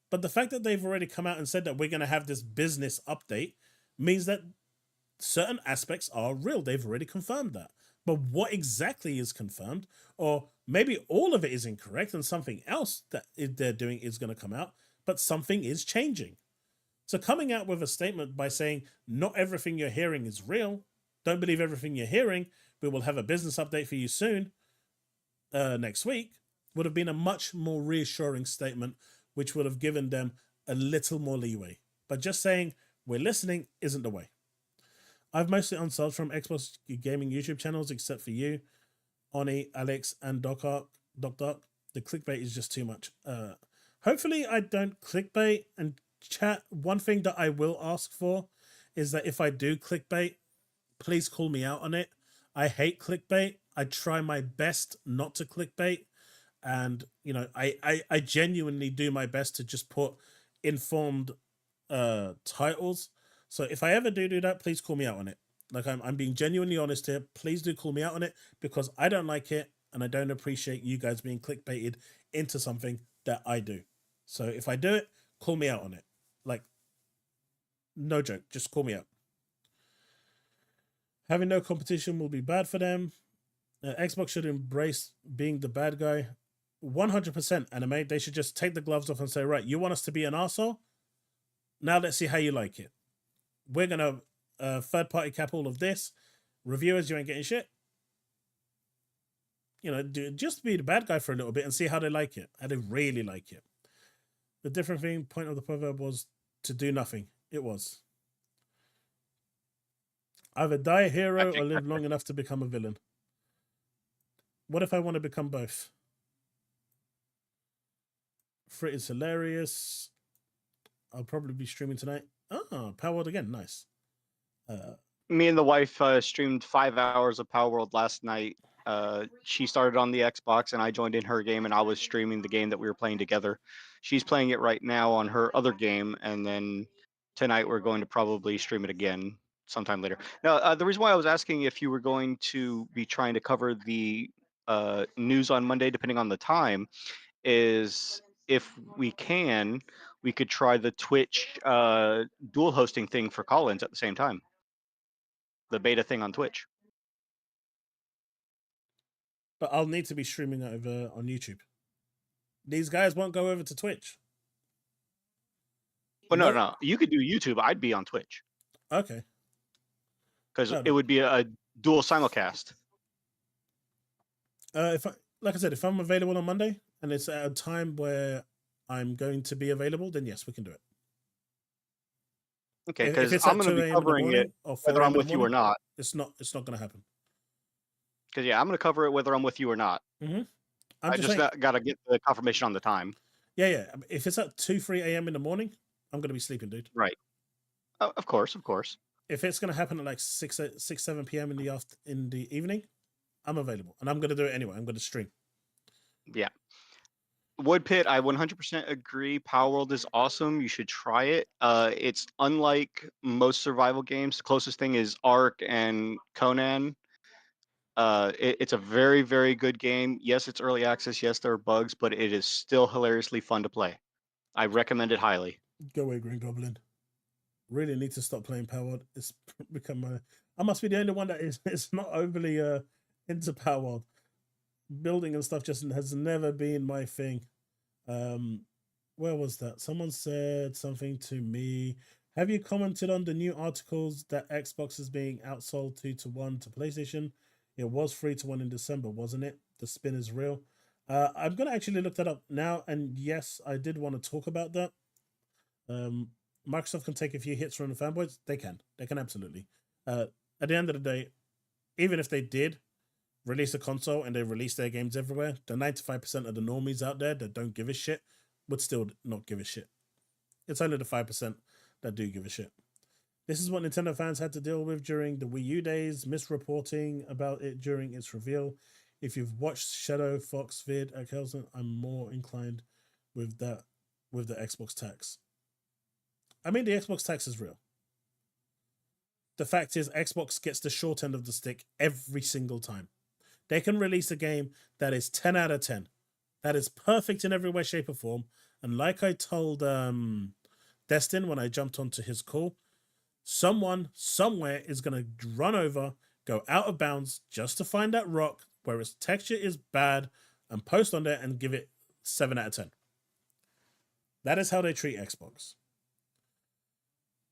But the fact that they've already come out and said that we're going to have this business update means that certain aspects are real. They've already confirmed that. But what exactly is confirmed, or maybe all of it is incorrect and something else that they're doing is going to come out, but something is changing. So coming out with a statement by saying not everything you're hearing is real, don't believe everything you're hearing, we will have a business update for you soon, next week, would have been a much more reassuring statement, which would have given them a little more leeway. But just saying we're listening isn't the way. I've mostly unsubbed from Xbox gaming YouTube channels except for you, Oni, Alex, and Doc Dark. The clickbait is just too much. Hopefully I don't clickbait. And chat, one thing that I will ask for is that if I do clickbait, please call me out on it. I hate clickbait. I try my best not to clickbait. And, I genuinely do my best to just put informed titles. So if I ever do that, please call me out on it. Like, I'm being genuinely honest here. Please do call me out on it because I don't like it and I don't appreciate you guys being clickbaited into something that I do. So if I do it, call me out on it. Like, no joke, just call me out. Having no competition will be bad for them. Xbox should embrace being the bad guy. 100% anime. They should just take the gloves off and say, right, you want us to be an arsehole? Now let's see how you like it. We're going to third-party cap all of this. Reviewers, you ain't getting shit. Just be the bad guy for a little bit and see how they like it. How they really like it. The different point of the proverb was to do nothing. It was. Either die a hero or live long enough to become a villain. What if I want to become both? Frit is hilarious. I'll probably be streaming tonight. Ah, Powered again. Nice. Me and the wife streamed 5 hours of Power World last night. She started on the Xbox, and I joined in her game, and I was streaming the game that we were playing together. She's playing it right now on her other game, and then tonight we're going to probably stream it again sometime later. Now, the reason why I was asking if you were going to be trying to cover the news on Monday, depending on the time, is if we can, we could try the Twitch dual hosting thing for call-ins at the same time. The beta thing on Twitch. But I'll need to be streaming it over on YouTube. These guys won't go over to Twitch. Well, no. You could do YouTube. I'd be on Twitch. Okay. Because it would be a dual simulcast. Like I said, if I'm available on Monday and it's at a time where I'm going to be available, then yes, we can do it. Okay, because I'm going to be covering it whether I'm with you or not. It's not going to happen. Because I'm going to cover it whether I'm with you or not. Mm-hmm. I just got to get the confirmation on the time. Yeah. If it's at 2-3 a.m. in the morning, I'm going to be sleeping, dude. Right. Of course. If it's going to happen at like 6-7 p.m. in the evening, I'm available, and I'm going to do it anyway. I'm going to stream. Yeah. Woodpit, I 100% agree. Power World is awesome. You should try it. It's unlike most survival games. The closest thing is Ark and Conan. It's a very, very good game. Yes, it's early access. Yes, there are bugs, but it is still hilariously fun to play. I recommend it highly. Go away, Green Goblin. Really need to stop playing Power World. It's become I must be the only one that is not overly into Power World. Building and stuff just has never been my thing. Where was that? Someone said something to me. Have you commented on the new articles that Xbox is being outsold 2-1 to PlayStation? It was 3-1 in December, wasn't it? The spin is real. I'm going to actually look that up now. And yes, I did want to talk about that. Microsoft can take a few hits from the fanboys. They can absolutely. At the end of the day, even if they did release a console and they release their games everywhere, the 95% of the normies out there that don't give a shit would still not give a shit. It's only the 5% that do give a shit. This is what Nintendo fans had to deal with during the Wii U days, misreporting about it during its reveal. If you've watched Shadow Fox vid at Kelson, I'm more inclined with the Xbox tax. I mean, the Xbox tax is real. The fact is, Xbox gets the short end of the stick every single time. They can release a game that is 10 out of 10. That is perfect in every way, shape, or form. And like I told Destin when I jumped onto his call, someone somewhere is going to run over, go out of bounds just to find that rock where its texture is bad and post on there and give it 7 out of 10. That is how they treat Xbox.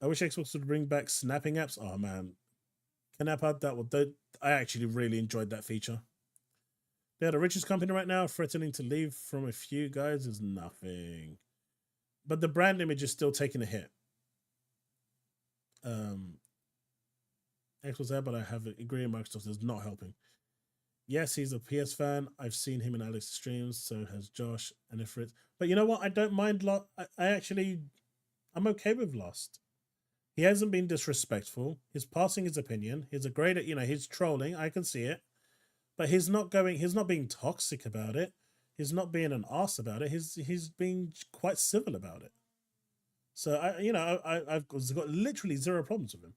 I wish Xbox would bring back snapping apps. Oh man, can app out that? I actually really enjoyed that feature. Yeah, the richest company right now threatening to leave from a few guys is nothing. But the brand image is still taking a hit. Xbox there, but I have agree Microsoft is not helping. Yes, he's a PS fan. I've seen him in Alex's streams, so has Josh and Ifrit. But you know what? I don't mind. I'm okay with Lost. He hasn't been disrespectful. He's passing his opinion. He's a great, he's trolling. I can see it. But he's not being toxic about it. He's not being an arse about it. He's being quite civil about it. So I've got literally zero problems with him.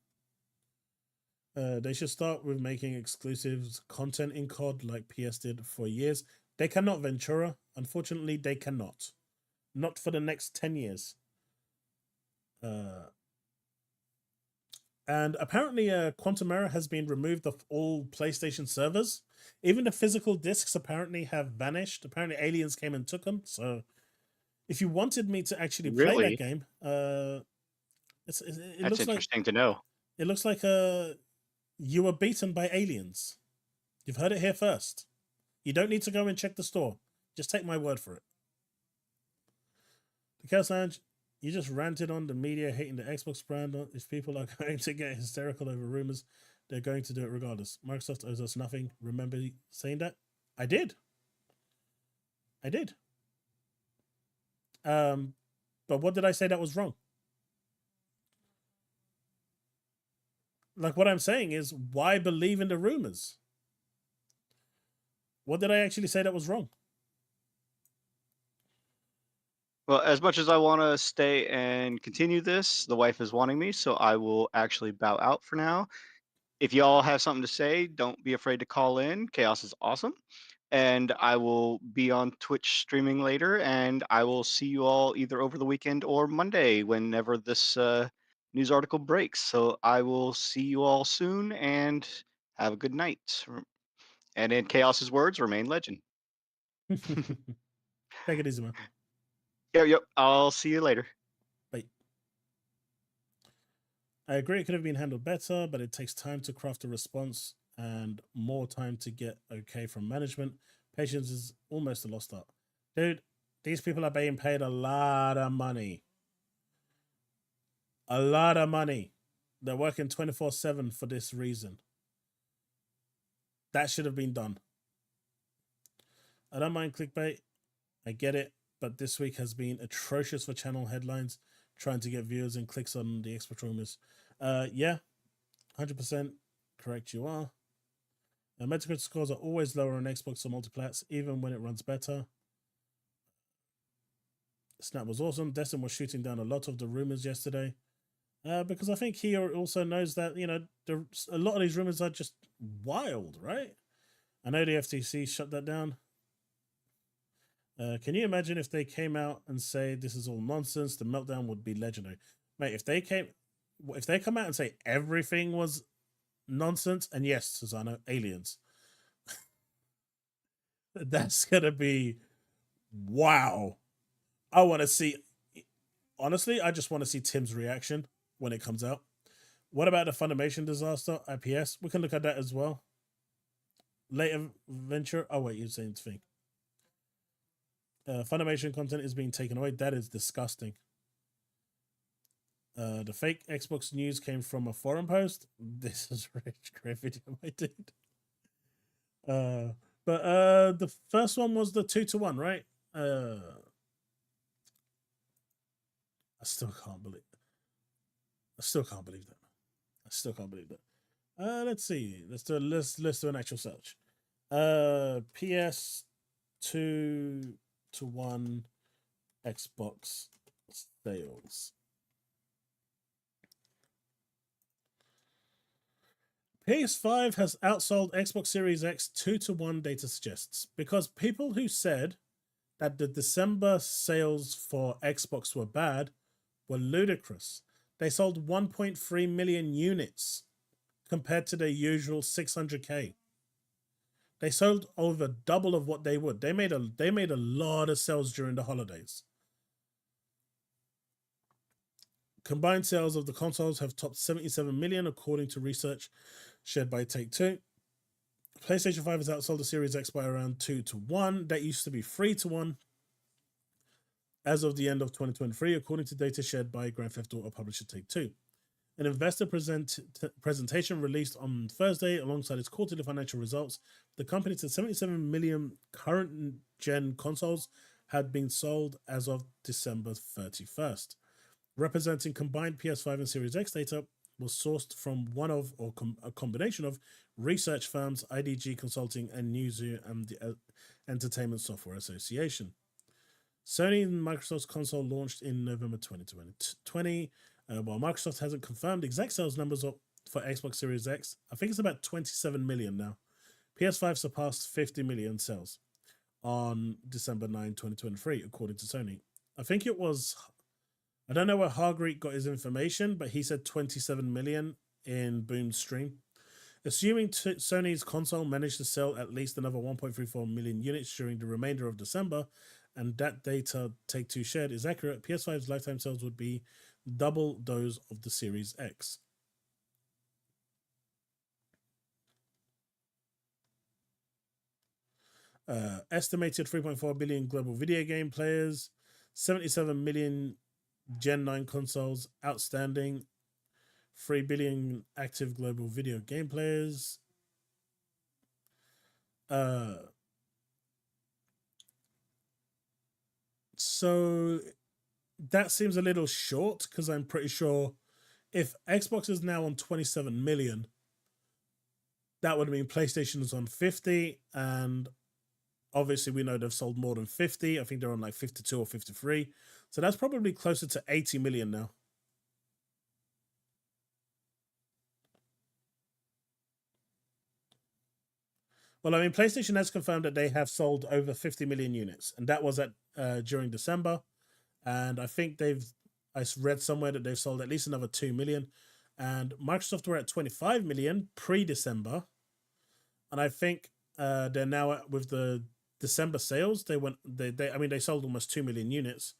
They should start with making exclusives content in COD like PS did for years. They cannot, Ventura. Unfortunately, they cannot. Not for the next 10 years. And apparently Quantum Error has been removed off all PlayStation servers. Even the physical discs apparently have vanished. Apparently aliens came and took them. So if you wanted me to actually play that game, that's interesting to know. It looks like you were beaten by aliens. You've heard it here first. You don't need to go and check the store. Just take my word for it. The Chaos Lounge, you just ranted on the media hating the Xbox brand. If people are going to get hysterical over rumors, they're going to do it regardless. Microsoft owes us nothing. Remember saying that? I did. But what did I say that was wrong? like what I'm saying is, why believe in the rumors? What did I actually say that was wrong? Well, as much as I want to stay and continue this, the wife is wanting me, so I will actually bow out for now. If y'all have something to say, don't be afraid to call in. Chaos is awesome. And I will be on Twitch streaming later, and I will see you all either over the weekend or Monday whenever this news article breaks. So I will see you all soon, and have a good night. And in Chaos's words, remain legend. Take it easy, man. Yep. I'll see you later. Bye. I agree it could have been handled better, but it takes time to craft a response and more time to get okay from management. Patience is almost a lost art. Dude, these people are being paid a lot of money. A lot of money. They're working 24/7 for this reason. That should have been done. I don't mind clickbait. I get it. But this week has been atrocious for channel headlines, trying to get viewers and clicks on the Xbox rumors. Yeah, 100% correct you are. Metacritic scores are always lower on Xbox or multiplats, even when it runs better. Snap was awesome. Destin was shooting down a lot of the rumors yesterday. Because I think he also knows that, you know, a lot of these rumors are just wild, right? I know the FTC shut that down. Can you imagine if they came out and say this is all nonsense? The meltdown would be legendary. Mate, if they come out and say everything was nonsense, and yes, Susanna, aliens, that's gonna be wow. I want to see, honestly, I just want to see Tim's reaction when it comes out. What about the Funimation disaster, IPS? We can look at that as well. Later venture. Oh wait, you're saying thing. Funimation content is being taken away. That is disgusting. The fake Xbox news came from a forum post. This is a great video, my dude. But the first one was the 2-1, right? I still can't believe that. I still can't believe that. Let's see. Let's do an actual search. PS 2-1 Xbox sales. PS5 has outsold Xbox Series X 2-1, data suggests, because people who said that the December sales for Xbox were bad were ludicrous. They sold 1.3 million units compared to their usual 600K. They sold over double of what they would. They made a lot of sales during the holidays. Combined sales of the consoles have topped 77 million, according to research shared by Take-Two. PlayStation 5 has outsold the Series X by around 2-1. That used to be 3-1 as of the end of 2023, according to data shared by Grand Theft Auto publisher Take-Two. An investor presentation released on Thursday alongside its quarterly financial results, the company said 77 million current gen consoles had been sold as of December 31st. Representing combined PS5 and Series X data was sourced from one of, or a combination of, research firms IDG Consulting and Newzoo and the Entertainment Software Association. Sony and Microsoft's console launched in November 2020. While Microsoft hasn't confirmed exact sales numbers for Xbox Series X, I think it's about 27 million now. PS5 surpassed 50 million sales on December 9, 2023, according to Sony. I think it was, I don't know where Hargreet got his information, but he said 27 million in Boom's stream. Assuming Sony's console managed to sell at least another 1.34 million units during the remainder of December, and that data Take-Two shared is accurate, PS5's lifetime sales would be double those of the Series X. Estimated 3.4 billion global video game players, 77 million Gen 9 consoles outstanding, 3 billion active global video game players. So that seems a little short because I'm pretty sure if Xbox is now on 27 million, that would mean PlayStation is on 50, and obviously we know they've sold more than 50. I think they're on like 52 or 53. So that's probably closer to 80 million now. Well, I mean, PlayStation has confirmed that they have sold over 50 million units, and that was at during December. And I think I read somewhere that they've sold at least another 2 million. And Microsoft were at 25 million pre-December. And I think they're now at, with the December sales, they sold almost 2 million units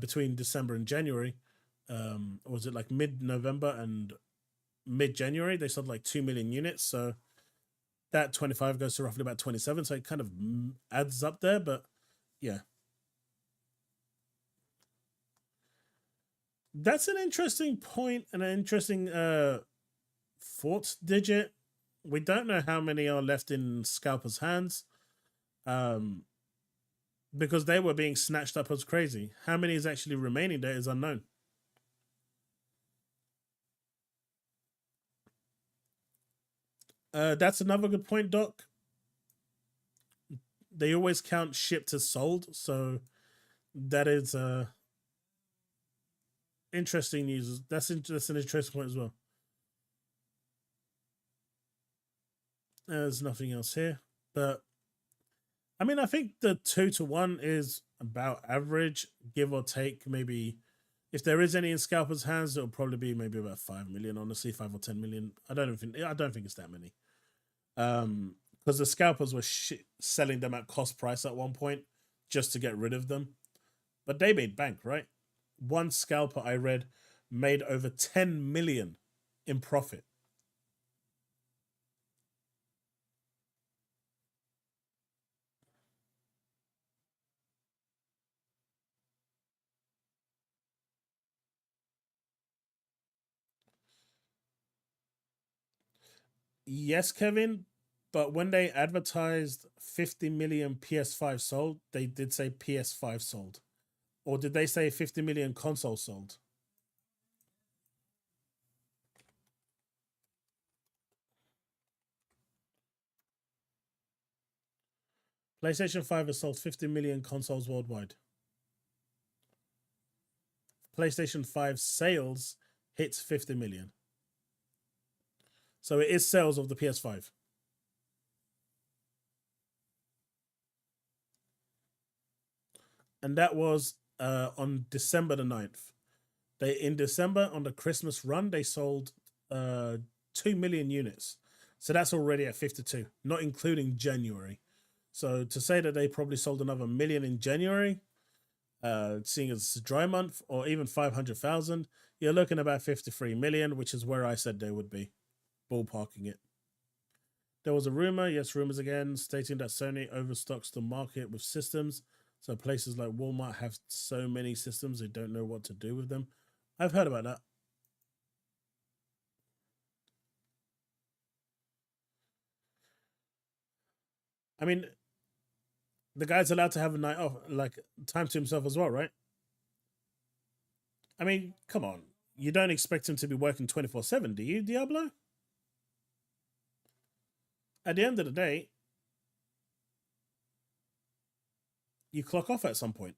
between December and January. Or was it like mid-November and mid-January? They sold like 2 million units. So that 25 goes to roughly about 27. So it kind of adds up there, but yeah. That's an interesting point and an interesting fourth digit. We don't know how many are left in scalpers' hands because they were being snatched up as crazy. How many is actually remaining there is unknown. That's another good point, Doc. They always count shipped as sold, so that is interesting news. That's an interesting point as well. There's nothing else here, but I mean, I think the 2-to-1 is about average, give or take. Maybe if there is any in scalpers' hands, it'll probably be maybe about 5 million. Honestly, 5 or 10 million. I don't think it's that many. Because the scalpers were selling them at cost price at one point just to get rid of them, but they made bank, right? One scalper I read made over 10 million in profit. Yes, Kevin, but when they advertised 50 million PS5 sold, they did say PS5 sold. Or did they say 50 million consoles sold? PlayStation 5 has sold 50 million consoles worldwide. PlayStation 5 sales hits 50 million. So it is sales of the PS5. And that was on December the 9th. In December, on the Christmas run, they sold 2 million units. So that's already at 52, not including January. So to say that they probably sold another million in January, seeing as it's a dry month, or even 500,000, you're looking about 53 million, which is where I said they would be, ballparking it. There was a rumor, yes, rumors again, stating that Sony overstocks the market with systems. So places like Walmart have so many systems, they don't know what to do with them. I've heard about that. I mean, the guy's allowed to have a night off, like time to himself as well, right? I mean, come on. You don't expect him to be working 24/7, do you, Diablo? At the end of the day, you clock off at some point.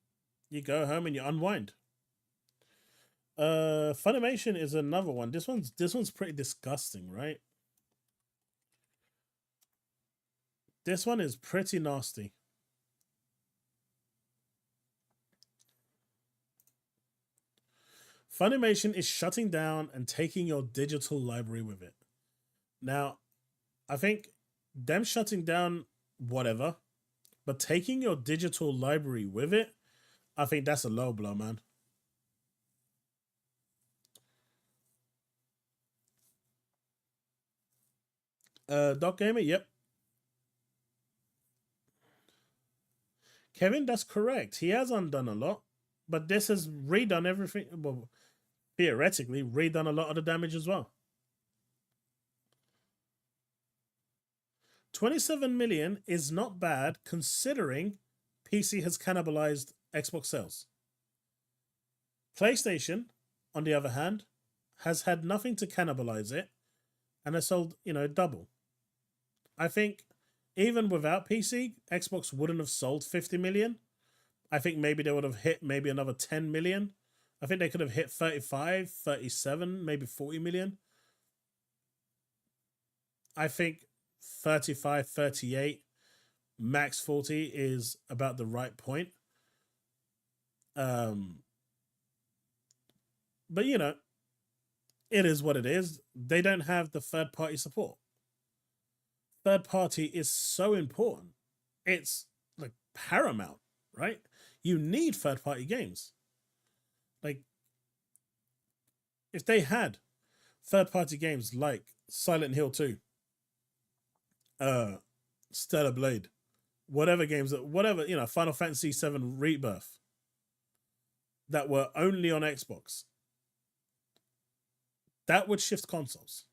You go home and you unwind. Funimation is another one. This one's pretty disgusting, right? This one is pretty nasty. Funimation is shutting down and taking your digital library with it. Now, I think them shutting down, whatever, but taking your digital library with it, I think that's a low blow, man. Doc Gamer, yep. Kevin, that's correct. He has undone a lot, but this has redone everything. Well, theoretically, redone a lot of the damage as well. 27 million is not bad considering PC has cannibalized Xbox sales. PlayStation, on the other hand, has had nothing to cannibalize it, and has sold, double. I think even without PC, Xbox wouldn't have sold 50 million. I think maybe they would have hit maybe another 10 million. I think they could have hit 35, 37, maybe 40 million. I think 35, 38, max 40 is about the right point. But it is what it is. They don't have the third-party support. Third party is so important. It's like paramount, right? You need third-party games. Like, if they had third-party games like Silent Hill 2, Stellar Blade, whatever games, Final Fantasy VII Rebirth, that were only on Xbox, that would shift consoles.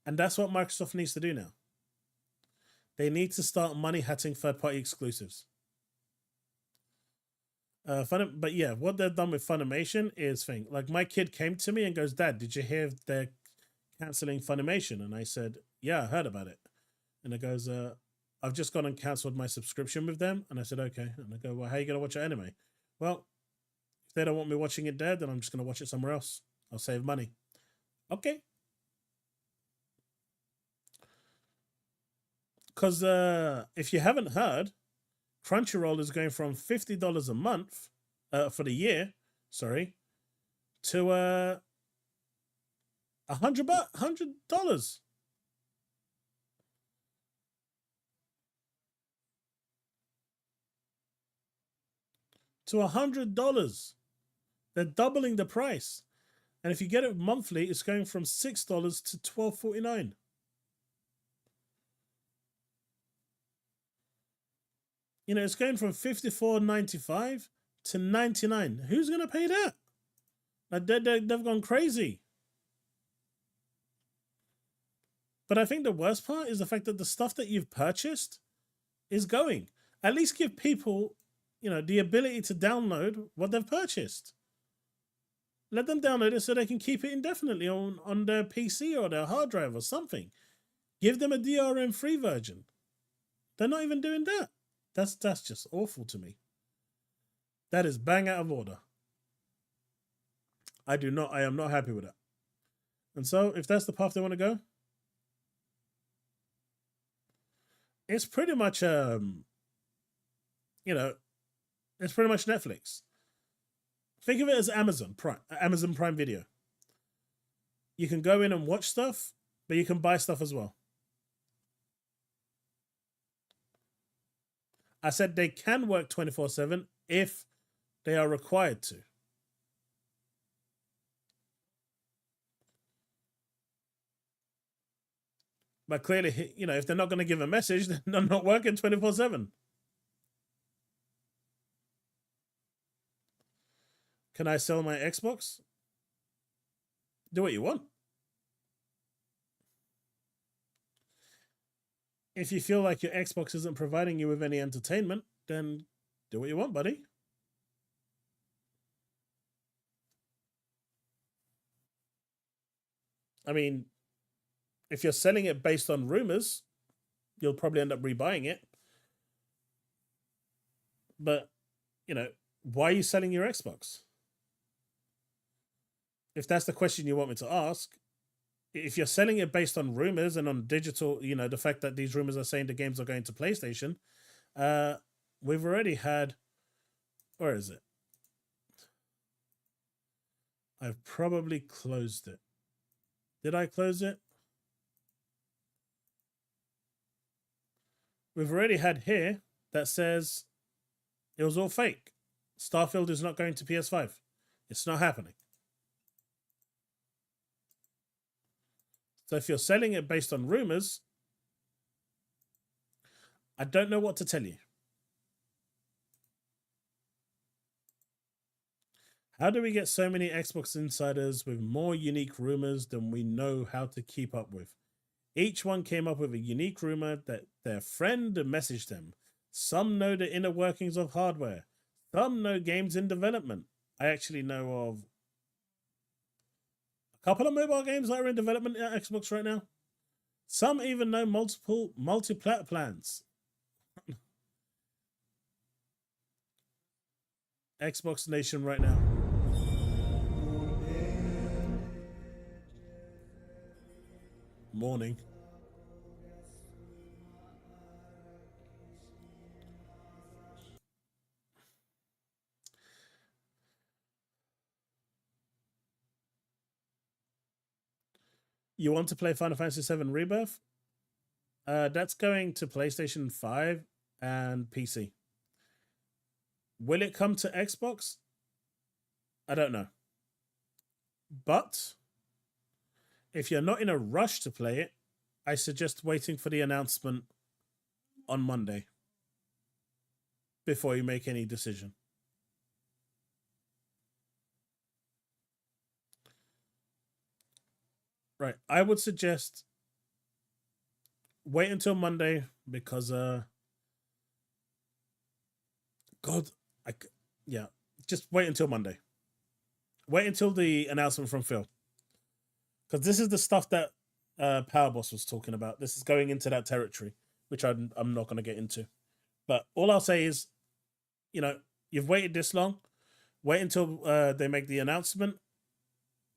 And that's what Microsoft needs to do now. They need to start money-hatting third-party exclusives. But yeah, what they've done with Funimation is like, my kid came to me and goes, "Dad, did you hear they're cancelling Funimation?" And I said, "Yeah, I heard about it." And it goes, "I've just gone and cancelled my subscription with them." And I said, "Okay." And I go, "Well, how are you going to watch your anime?" "Well, if they don't want me watching it there, then I'm just going to watch it somewhere else. I'll save money." Okay. Because if you haven't heard, Crunchyroll is going from $50 a month for the year, to $100. To $100. They're doubling the price. And if you get it monthly, it's going from $6 to $12.49. It's going from $54.95 to $99. Who's going to pay that? Like, they've gone crazy. But I think the worst part is the fact that the stuff that you've purchased is going. At least give people, the ability to download what they've purchased. Let them download it so they can keep it indefinitely on their PC or their hard drive or something. Give them a DRM-free version. They're not even doing that. That's just awful to me. That is bang out of order. I am not happy with that. And so, if that's the path they want to go, it's pretty much it's pretty much Netflix. Think of it as Amazon Prime Video. You can go in and watch stuff, but you can buy stuff as well. I said they can work 24/7 if they are required to. But clearly, if they're not going to give a message, then they're not working 24/7. Can I sell my Xbox? Do what you want. If you feel like your Xbox isn't providing you with any entertainment, then do what you want, buddy. I mean, if you're selling it based on rumors, you'll probably end up rebuying it. But, why are you selling your Xbox? If that's the question you want me to ask, if you're selling it based on rumors and on digital, the fact that these rumors are saying the games are going to PlayStation, we've already had, where is it? I've probably closed it. Did I close it? We've already had here that says it was all fake. Starfield is not going to PS5. It's not happening. So if you're selling it based on rumors, I don't know what to tell you. How do we get so many Xbox insiders with more unique rumors than we know how to keep up with? Each one came up with a unique rumor that their friend messaged them. Some know the inner workings of hardware. Some know games in development. I actually know of A couple of mobile games that are in development at Xbox right now. Some even know multiple multi-plat plans. Xbox Nation right now. Morning. You want to play Final Fantasy VII Rebirth? That's going to PlayStation 5 and PC. Will it come to Xbox? I don't know. But if you're not in a rush to play it, I suggest waiting for the announcement on Monday before you make any decision. Right. I would suggest wait until Monday because just wait until Monday. Wait until the announcement from Phil. Because this is the stuff that Power Boss was talking about. This is going into that territory, which I'm not going to get into. But all I'll say is, you've waited this long. Wait until they make the announcement.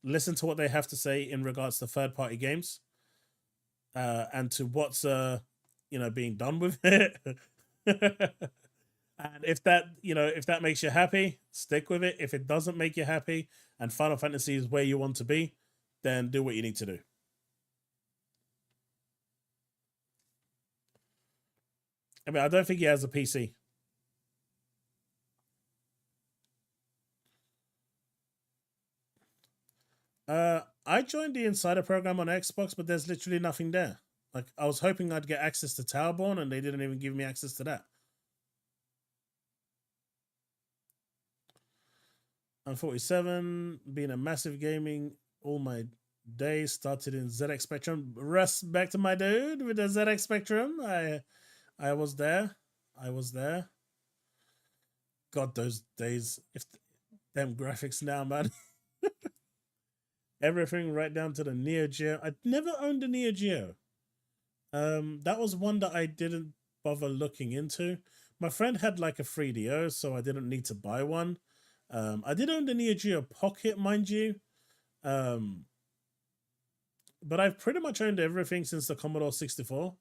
Listen to what they have to say in regards to third-party games, and to what's being done with it. And if that makes you happy, stick with it. If it doesn't make you happy, and Final Fantasy is where you want to be, then do what you need to do. I mean, I don't think he has a PC. I joined the Insider program on Xbox, but there's literally nothing there. Like, I was hoping I'd get access to Towerborn, and they didn't even give me access to that. I'm 47, been a massive gaming all my days, started in ZX Spectrum. Respect to my dude with the ZX Spectrum. I was there. God, those days. Them graphics now, man. Everything right down to the Neo Geo. I never owned a Neo Geo. That was one that I didn't bother looking into. My friend had like a 3DO, so I didn't need to buy one. I did own the Neo Geo Pocket, mind you. But I've pretty much owned everything since the Commodore 64.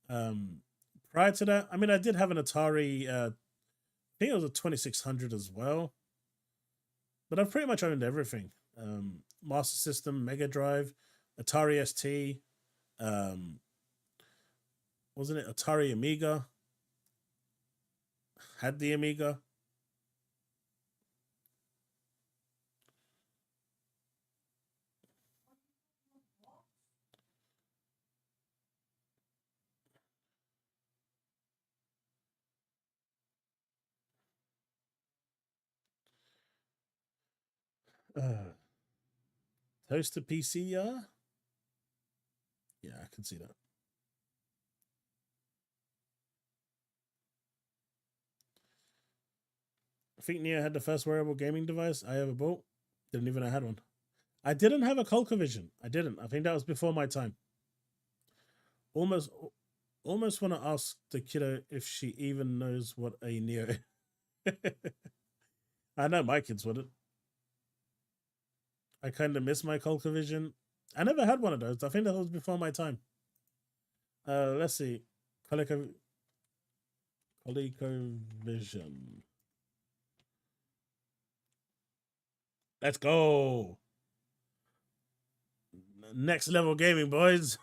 Prior to that, I mean, I did have an Atari, I think it was a 2600 as well. But I've pretty much owned everything. Master System, Mega Drive, Atari ST, wasn't it Atari Amiga? Had the Amiga. Toaster PC, yeah? Yeah, I can see that. I think Neo had the first wearable gaming device I ever bought. Didn't even know I had one. I didn't have a ColecoVision. I didn't. I think that was before my time. Almost want to ask the kiddo if she even knows what a Neo is. I know my kids wouldn't. I kind of miss my ColecoVision. I never had one of those. I think that was before my time. Let's see. ColecoVision. Let's go. Next level gaming, boys.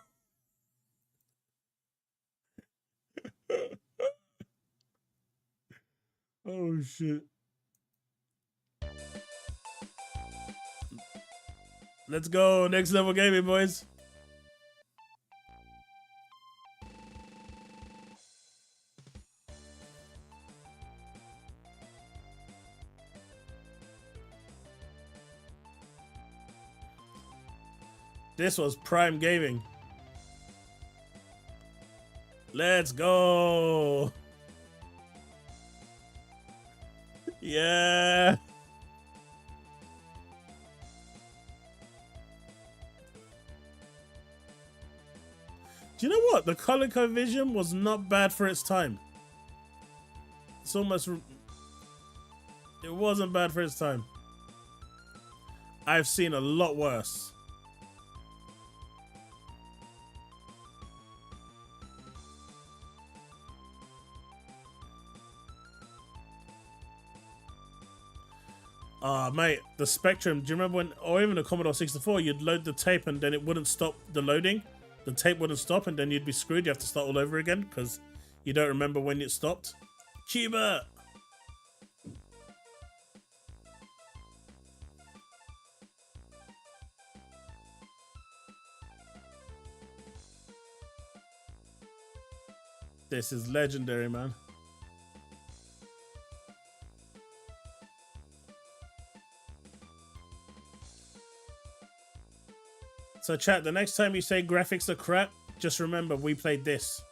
Oh, shit. Let's go. Next level gaming, boys. This was prime gaming. Let's go. Yeah. Do you know what? The Calico Vision was not bad for its time. It's almost... It wasn't bad for its time. I've seen a lot worse. Mate, the Spectrum, do you remember when, or even the Commodore 64, you'd load the tape and then it wouldn't stop the loading? The tape wouldn't stop and then you'd be screwed. You have to start all over again because you don't remember when it stopped. Chiba! This is legendary, man. So chat, the next time you say graphics are crap, just remember we played this.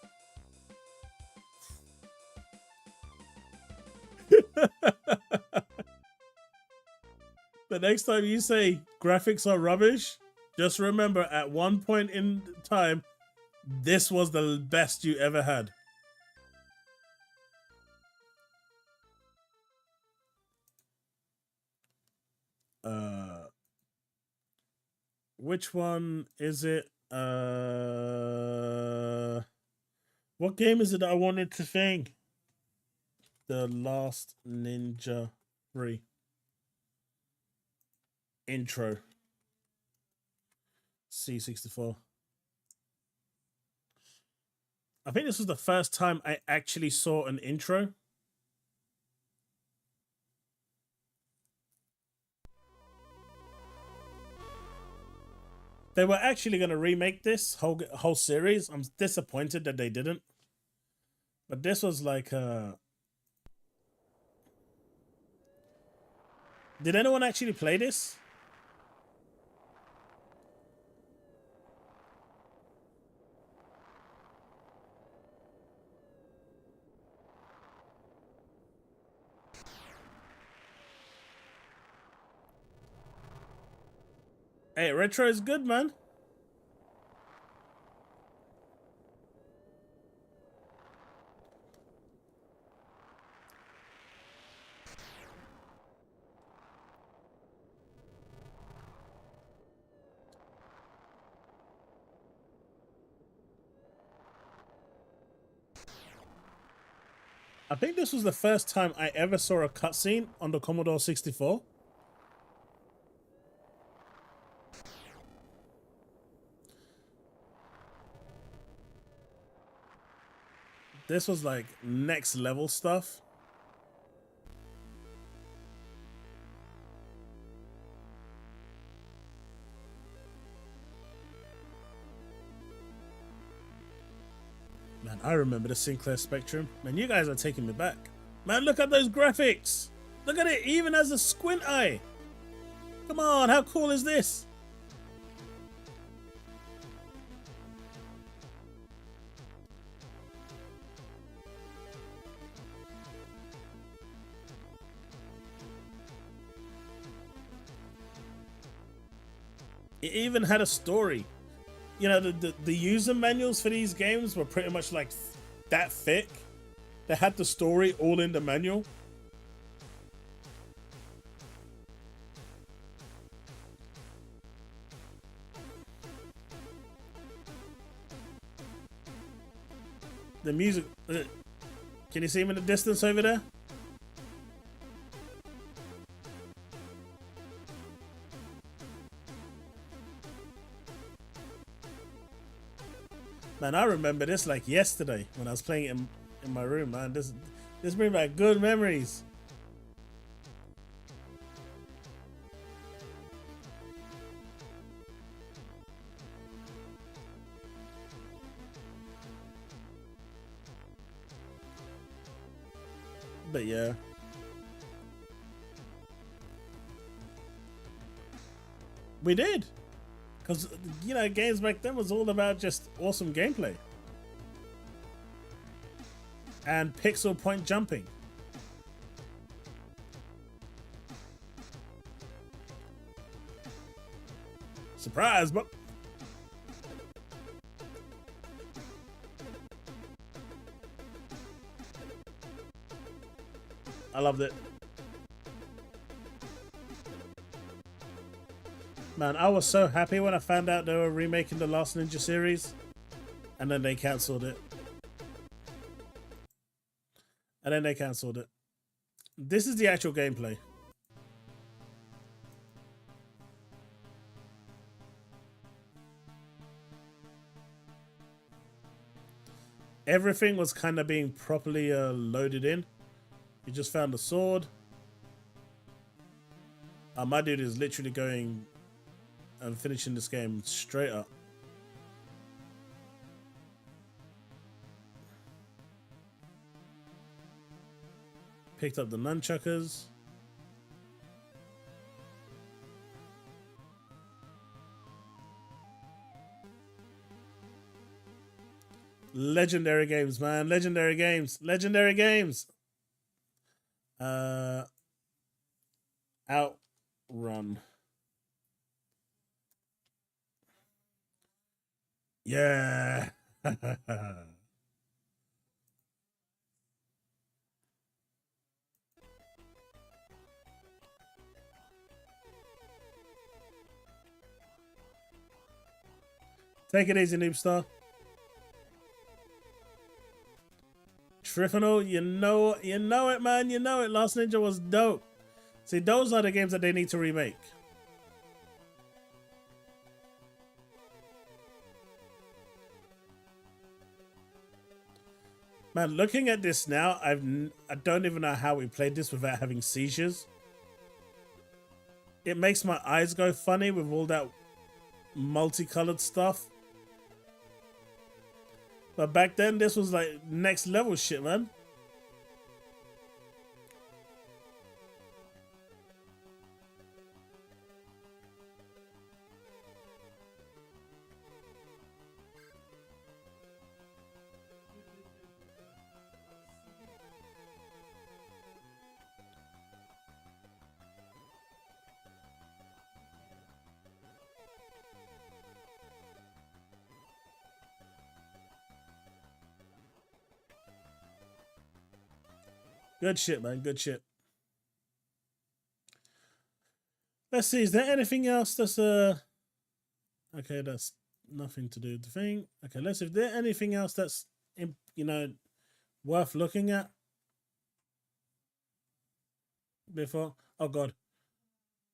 The next time you say graphics are rubbish, just remember at one point in time, this was the best you ever had. Which one is it? What game is it that I wanted to sing? The Last Ninja 3. Intro. C64. I think this was the first time I actually saw an intro. They were actually going to remake this whole series. I'm disappointed that they didn't. But this was like... Did anyone actually play this? Hey, retro is good, man. I think this was the first time I ever saw a cutscene on the Commodore 64. This was like next level stuff. Man, I remember the Sinclair Spectrum. Man, you guys are taking me back. Man, look at those graphics. Look at it, even as a squint eye. Come on, how cool is this? It even had a story. You know, the user manuals for these games were pretty much like that thick. They had the story all in the manual. The music... Can you see him in the distance over there? Man, I remember this like yesterday when I was playing it in my room, man. This brings back good memories. But yeah. We did. Because, you know, games back then was all about just awesome gameplay. And pixel point jumping. Surprise, but... I loved it. Man, I was so happy when I found out they were remaking the Last Ninja series, and then they cancelled it. This is the actual gameplay. Everything was kind of being properly loaded in. You just found the sword. My dude is literally going and finishing this game straight up. Picked up the nunchuckers. Legendary games, man. Legendary games. Legendary games. Outrun. Yeah. Take it easy, Noobstar. Trifinal, you know it, man. You know it. Last Ninja was dope. See, those are the games that they need to remake. Man, looking at this now, I don't even know how we played this without having seizures. It makes my eyes go funny with all that multicolored stuff. But back then, this was like next level shit, man. Good shit, man. Good shit. Let's see. Is there anything else that's okay, that's nothing to do with the thing. Okay, let's see if there's anything else that's worth looking at before. Oh god.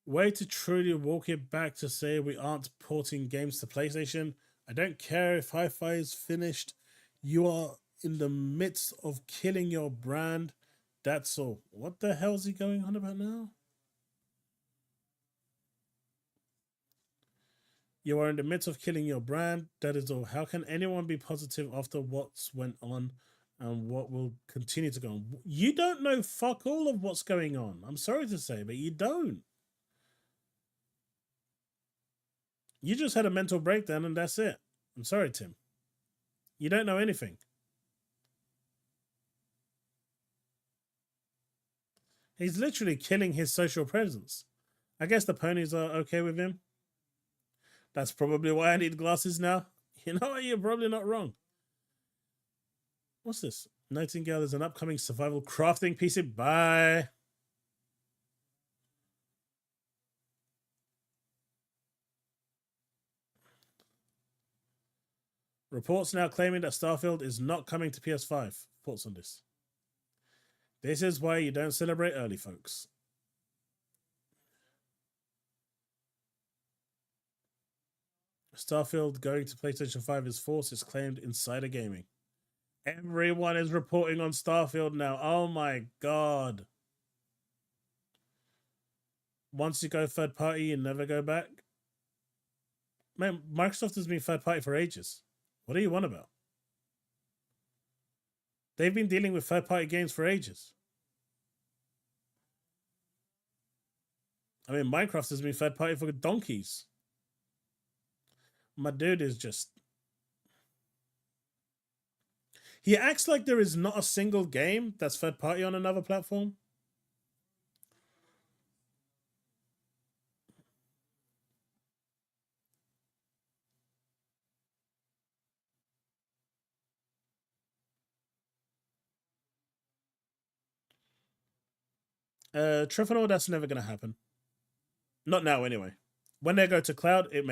Way to truly walk it back to say we aren't porting games to PlayStation. I don't care if Hi-Fi is finished. You are in the midst of killing your brand. That's all. What the hell is he going on about now? You are in the midst of killing your brand. That is all. How can anyone be positive after what's went on and what will continue to go on? You don't know fuck all of what's going on. I'm sorry to say, but you don't. You just had a mental breakdown and that's it. I'm sorry, Tim. You don't know anything. He's literally killing his social presence. I guess the ponies are okay with him. That's probably why I need glasses now. You know what? You're probably not wrong. What's this? Nightingale is an upcoming survival crafting PC. Bye. Reports now claiming that Starfield is not coming to PS5. Thoughts on this? This is why you don't celebrate early, folks. Starfield going to PlayStation 5 is false, it's claimed Insider Gaming. Everyone is reporting on Starfield now. Oh my god. Once you go third party, you never go back. Man, Microsoft has been third party for ages. What do you want about? They've been dealing with third party games for ages. I mean, Minecraft has been third party for donkeys. My dude is just... He acts like there is not a single game that's third party on another platform. Trifonal, that's never going to happen. Not now, anyway. When they go to cloud, it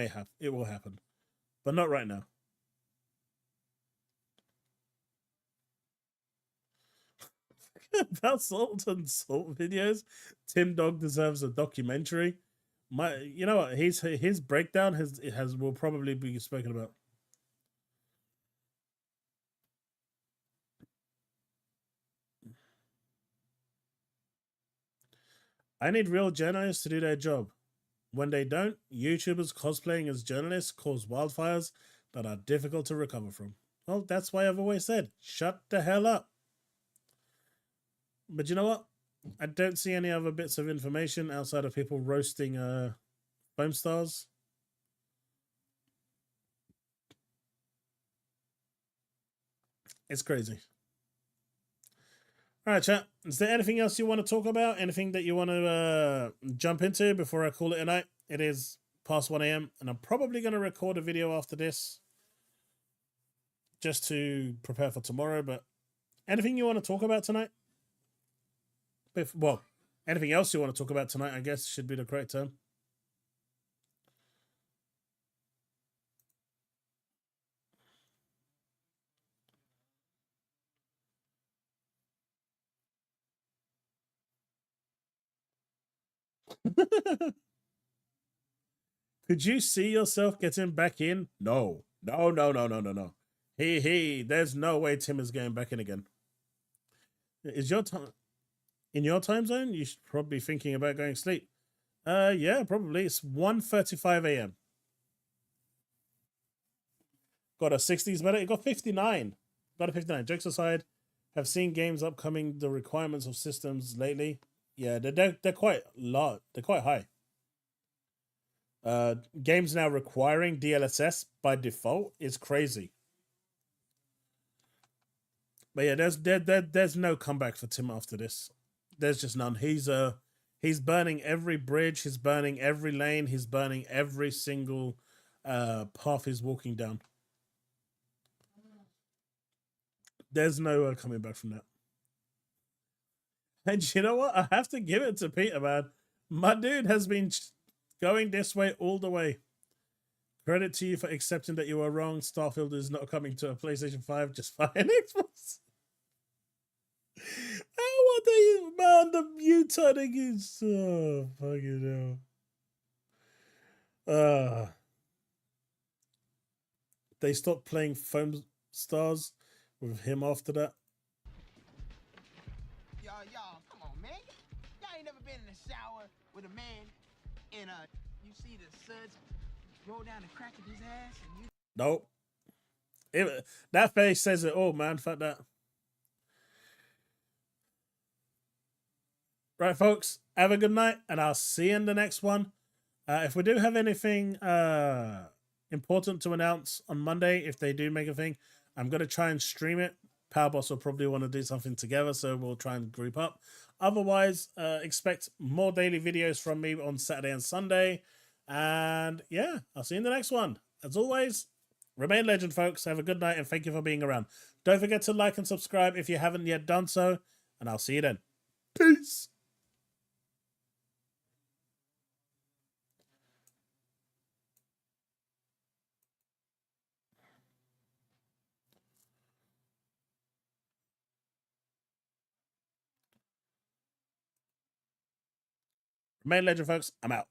will happen, but not right now. About salt and salt videos, Tim Dog deserves a documentary. You know what? His breakdown will probably be spoken about. I need real journalists to do their job. When they don't, YouTubers cosplaying as journalists cause wildfires that are difficult to recover from. Well, that's why I've always said, shut the hell up. But you know what? I don't see any other bits of information outside of people roasting foam stars. It's crazy. All right, chat. Is there anything else you want to talk about? Anything that you want to jump into before I call it a night? It is past 1 a.m. and I'm probably going to record a video after this just to prepare for tomorrow. But anything you want to talk about tonight? Well, anything else you want to talk about tonight, I guess, should be the correct term. Could you see yourself getting back in? No. There's no way Tim is going back in again. Is your time in your time zone? You should probably be thinking about going to sleep. Yeah, probably. It's 1:35 a.m. Got a 60s better. It got 59. Got a 59. Jokes aside, have seen games upcoming the requirements of systems lately. Yeah, they're quite large. They're quite high. Games now requiring DLSS by default is crazy. But yeah, there's no comeback for Tim after this. There's just none. He's burning every bridge. He's burning every lane. He's burning every single path he's walking down. There's no coming back from that. And you know what? I have to give it to Peter, man. My dude has been going this way all the way. Credit to you for accepting that you were wrong. Starfield is not coming to a PlayStation 5, just fine Xbox. What the man, the Utah thing is so fucking hell. They stopped playing Foam Stars with him after that. Y'all, come on, man. Y'all ain't never been in the shower with a man and you see the suds roll down the crack of his ass and you... Nope. That face says it all, man. Fuck that. Right, folks. Have a good night, and I'll see you in the next one. If we do have anything important to announce on Monday, if they do make a thing, I'm going to try and stream it. Powerboss will probably want to do something together, so we'll try and group up. Otherwise, expect more daily videos from me on Saturday and Sunday. And yeah, I'll see you in the next one. As always, remain legend, folks. Have a good night, and thank you for being around. Don't forget to like and subscribe if you haven't yet done so, and I'll see you then. Peace. Remain legend, folks. I'm out.